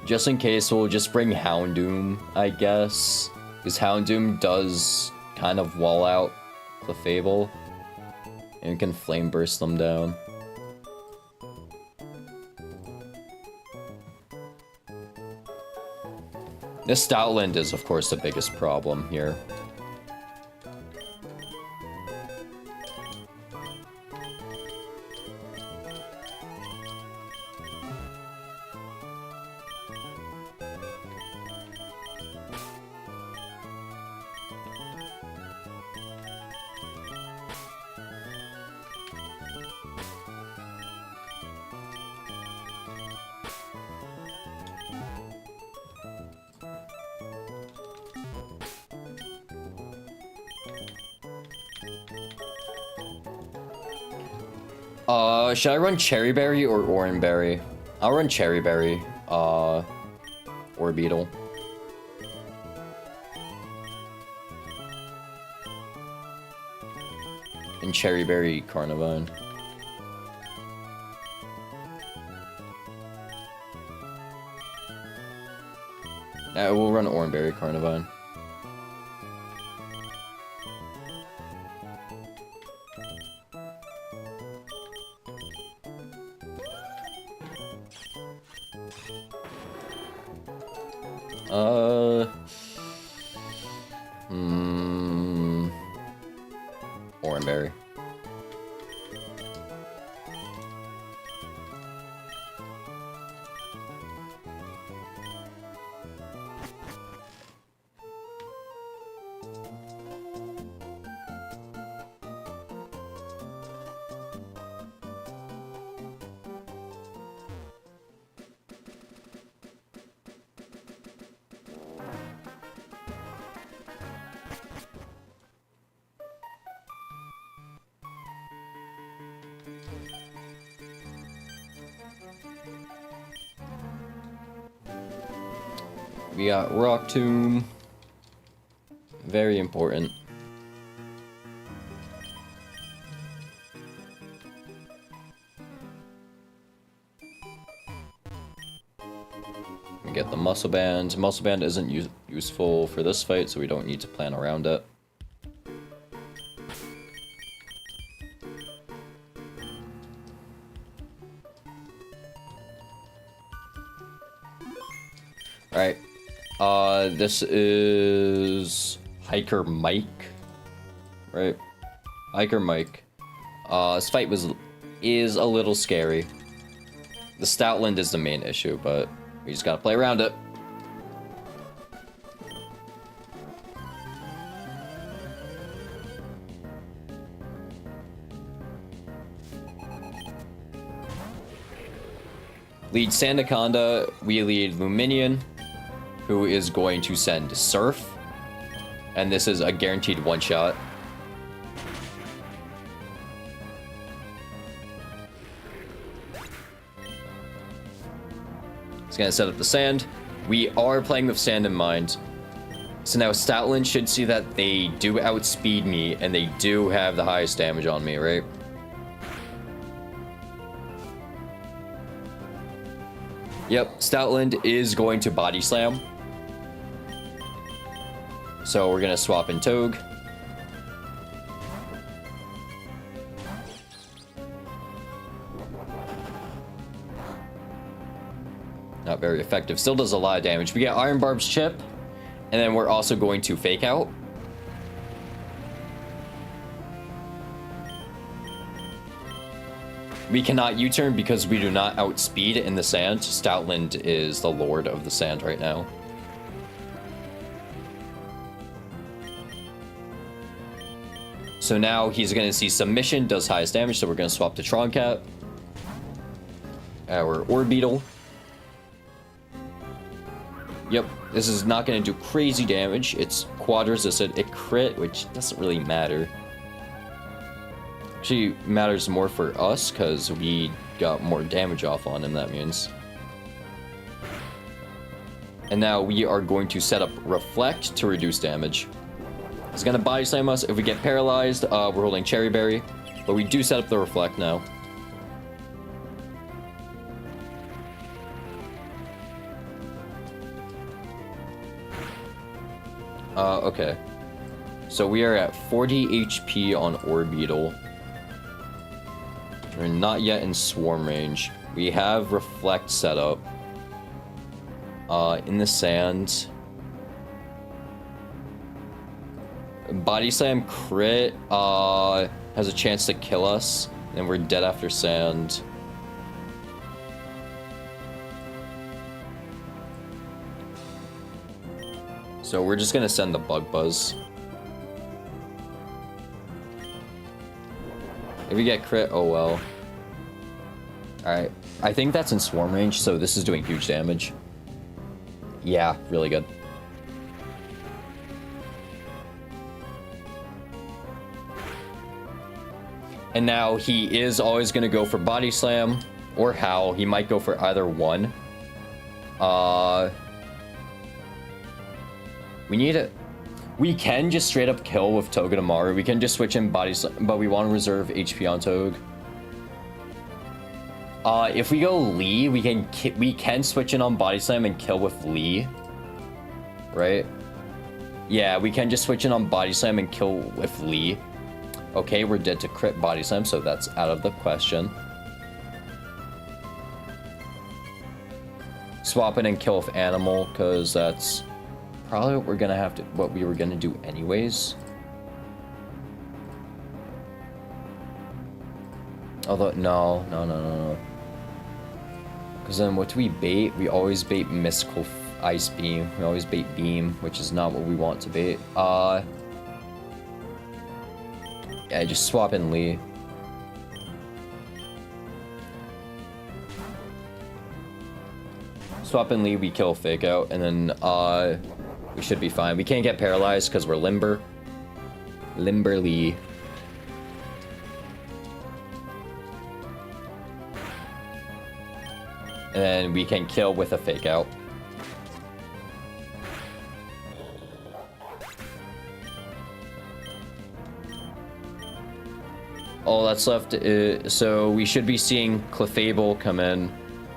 Just in case, we'll just bring Houndoom, I guess. Because Houndoom does kind of wall out Clefable. And we can Flame Burst them down. This Stoutland is, of course, the biggest problem here. Should I run Cherry Berry or Orange Berry? I'll run Cherry Berry, or Beetle. And Cherry Berry Carnivine. We'll run Orange Berry Carnivine. Orange Berry. We got Rock Tomb. Very important. We get the Muscle Band. Muscle Band isn't useful for this fight, so we don't need to plan around it. Alright. This is Hiker Mike, right? Hiker Mike. This fight is a little scary. The Stoutland is the main issue, but we just gotta play around it. Lead Sandaconda, we lead Luminion, who is going to send Surf. And this is a guaranteed one-shot. It's gonna set up the sand. We are playing with sand in mind. So now Stoutland should see that they do outspeed me, and they do have the highest damage on me, right? Yep, Stoutland is going to Body Slam. So we're gonna swap in Togue. Not very effective. Still does a lot of damage. We get Iron Barb's Chip, and then we're also going to Fake Out. We cannot U-turn because we do not outspeed in the sand. Stoutland is the lord of the sand right now. So now he's going to see Submission, does highest damage, so we're going to swap to Troncat. Our Orbeetle. Yep, this is not going to do crazy damage. It's quad resisted. It crit, which doesn't really matter. Actually matters more for us because we got more damage off on him, that means. And now we are going to set up Reflect to reduce damage. It's gonna body slam us. If we get paralyzed, we're holding Cherry Berry, but we do set up the Reflect now. Okay. So we are at 40 HP on Orbeetle. We're not yet in Swarm range. We have Reflect set up. In the sand. Body Slam crit has a chance to kill us, and we're dead after sand. So we're just gonna send the Bug Buzz. If we get crit, oh well. Alright, I think that's in Swarm range, so this is doing huge damage. Yeah, really good. And now he is always going to go for body slam or howl. He might go for either one. We need it. We can just straight up kill with Togedemaru. We can just switch in body slam, but we want to reserve HP on Tog. If we go Lee, we can switch in on body slam and kill with Lee, right? Yeah, we can just switch in on body slam and kill with Lee. Okay, we're dead to crit body slam, so that's out of the question. Swap in and kill with animal, because that's probably what we were gonna do anyways. Although no. Because then what do we bait? We always bait mystical ice beam. We always bait beam, which is not what we want to bait. Yeah, just swap in Lee. Swap in Lee, we kill fake out, and then we should be fine. We can't get paralyzed because we're limber. Limber Lee. And then we can kill with a fake out. All that's left is, so we should be seeing Clefable come in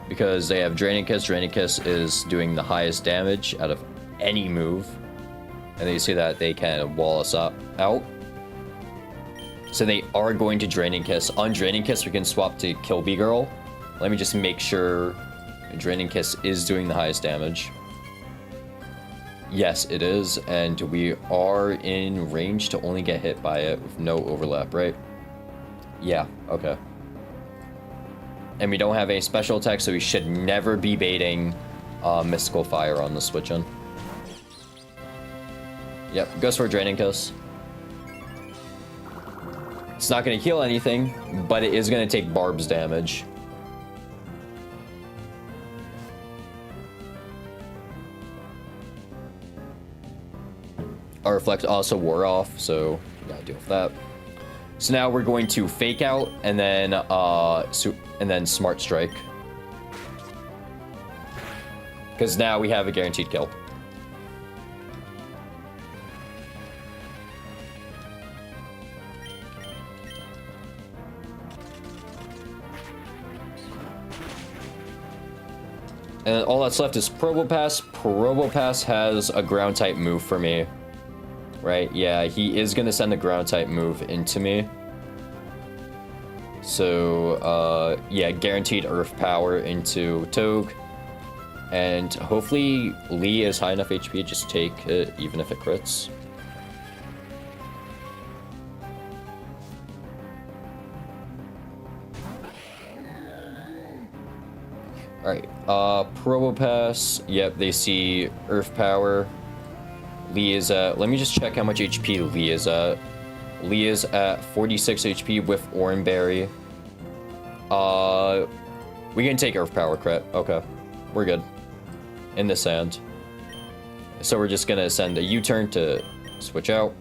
because they have Draining Kiss. Draining Kiss is doing the highest damage out of any move. And then you see that they can wall us out. So they are going to Draining Kiss. On Draining Kiss, we can swap to Kill Bee Girl. Let me just make sure Draining Kiss is doing the highest damage. Yes, it is. And we are in range to only get hit by it with no overlap, right? Yeah, okay. And we don't have any special attack, so we should never be baiting Mystical Fire on the switch-in. Yep, goes for a Draining Kiss. It's not going to heal anything, but it is going to take Barb's damage. Our Reflect also wore off, so we gotta deal with that. So now we're going to Fake Out and then Smart Strike. Because now we have a guaranteed kill. And all that's left is Probopass. Probopass has a ground type move for me. Right, yeah, he is gonna send the ground type move into me. So, yeah, guaranteed Earth Power into Togue. And hopefully Lee is high enough HP to just take it, even if it crits. Alright, Probopass, yep, they see Earth Power. Lee is at, let me just check how much HP Lee is at. Lee is at 46 HP with Oranberry. We can take Earth Power crit. Okay, we're good. In the sand. So we're just gonna send a U-turn to switch out.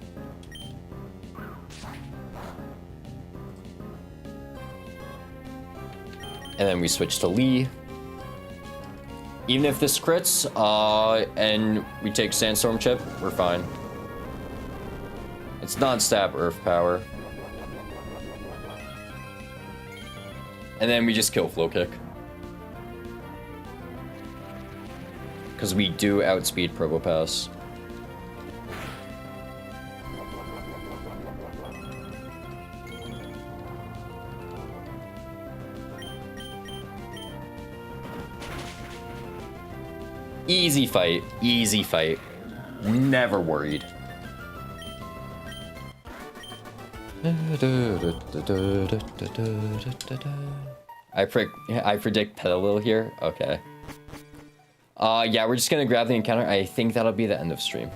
And then we switch to Lee. Even if this crits, and we take Sandstorm Chip, we're fine. It's non-stab Earth Power. And then we just kill Flow Kick. Because we do outspeed Probopass. Easy fight, easy fight. Never worried. I predict Petalil here? Okay. Yeah, we're just gonna grab the encounter. I think that'll be the end of stream.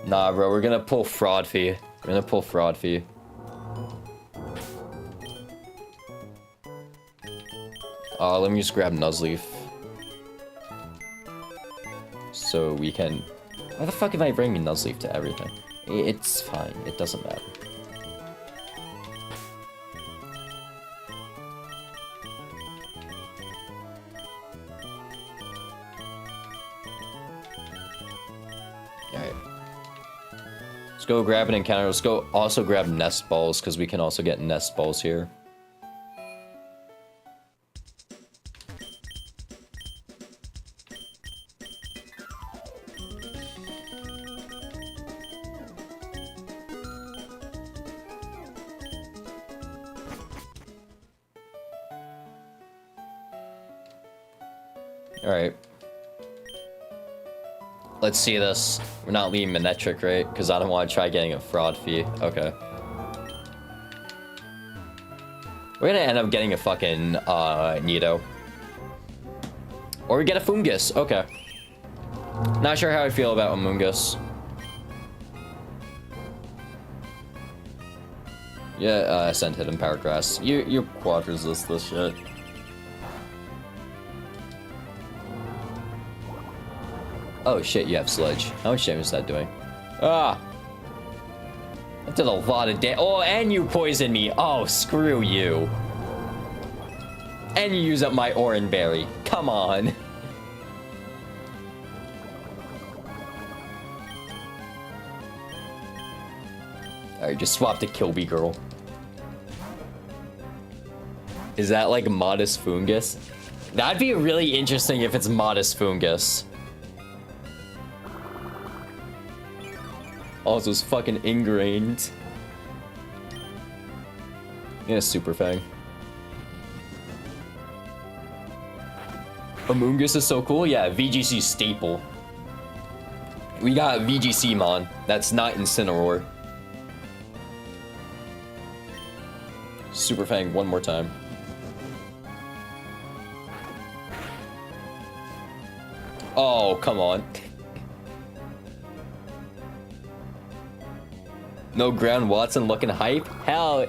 Nah, bro, we're gonna pull Fraud Fee. We're gonna pull Fraud Fee. Let me just grab Nuzleaf. So we can Why the fuck am I bringing Nuzleaf to everything? It's fine. It doesn't matter. Alright. Let's go grab an encounter. Let's go also grab nest balls, because we can also get nest balls here. Alright. Let's see this. We're not leaving Manetric, right? Because I don't want to try getting a fraud fee. Okay. We're gonna end up getting a fucking, Nido. Or we get a Fungus. Okay. Not sure how I feel about a Mungus. Yeah, Ascent Hidden Power Grass. You quad resist this shit. Oh shit, you have Sludge. How much damage is that doing? Ah! That did a lot of damage. Oh, and you poisoned me. Oh, screw you. And you use up my Oran Berry. Come on. Alright, just swap to Kilby Girl. Is that like Modest Fungus? That'd be really interesting if it's Modest Fungus. Also, it's fucking ingrained. Yeah, Super Fang. Amoongus is so cool. Yeah, VGC staple. We got VGC Mon. That's not Incineroar. Super Fang one more time. Oh, come on. No Ground Watson looking hype? Hell,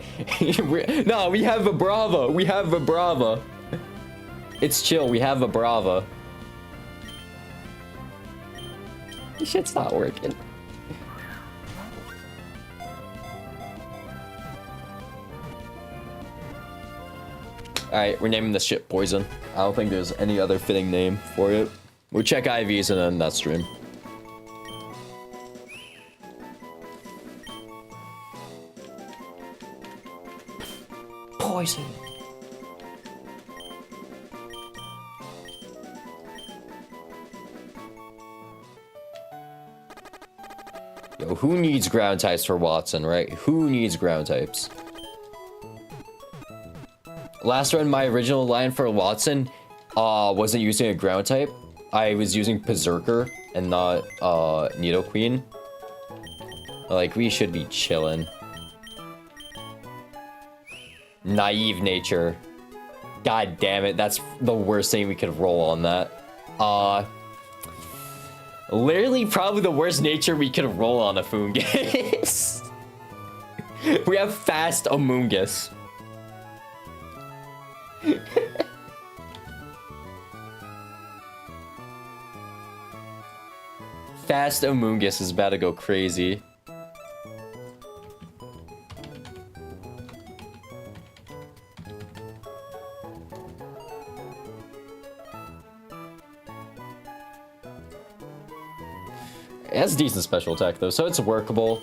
no, we have a Brava. We have a Brava. It's chill, we have a Brava. This shit's not working. Alright, we're naming this shit Poison. I don't think there's any other fitting name for it. We'll check IVs and then that stream. Poison. Yo, who needs ground types for Watson, right? Who needs ground types? Last run, my original line for Watson wasn't using a ground type. I was using Berserker and not Nidoqueen. Like, we should be chilling. Naive Nature. God damn it, that's the worst thing we could roll on that. Literally probably the worst nature we could roll on a Fungus. We have Fast Amoongus. Fast Amoongus is about to go crazy. It has decent special attack though, so it's workable.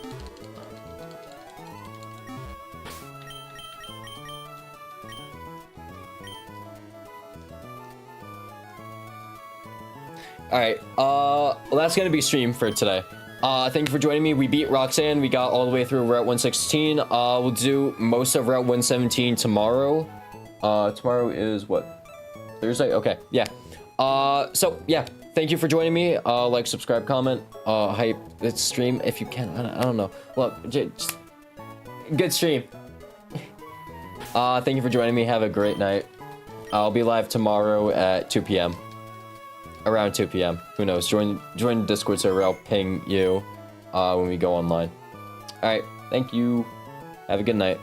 Alright, well, that's gonna be stream for today. Thank you for joining me. We beat Roxanne. We got all the way through Route 116. We'll do most of Route 117 tomorrow. Tomorrow is what? Thursday? Okay, yeah. So, yeah. Thank you for joining me. Like, subscribe, comment, hype this stream if you can. I don't know. Look, just good stream. Thank you for joining me. Have a great night. I'll be live tomorrow at 2 p.m. Around 2 p.m. Who knows? Join the Discord server. I'll ping you when we go online. All right. Thank you. Have a good night.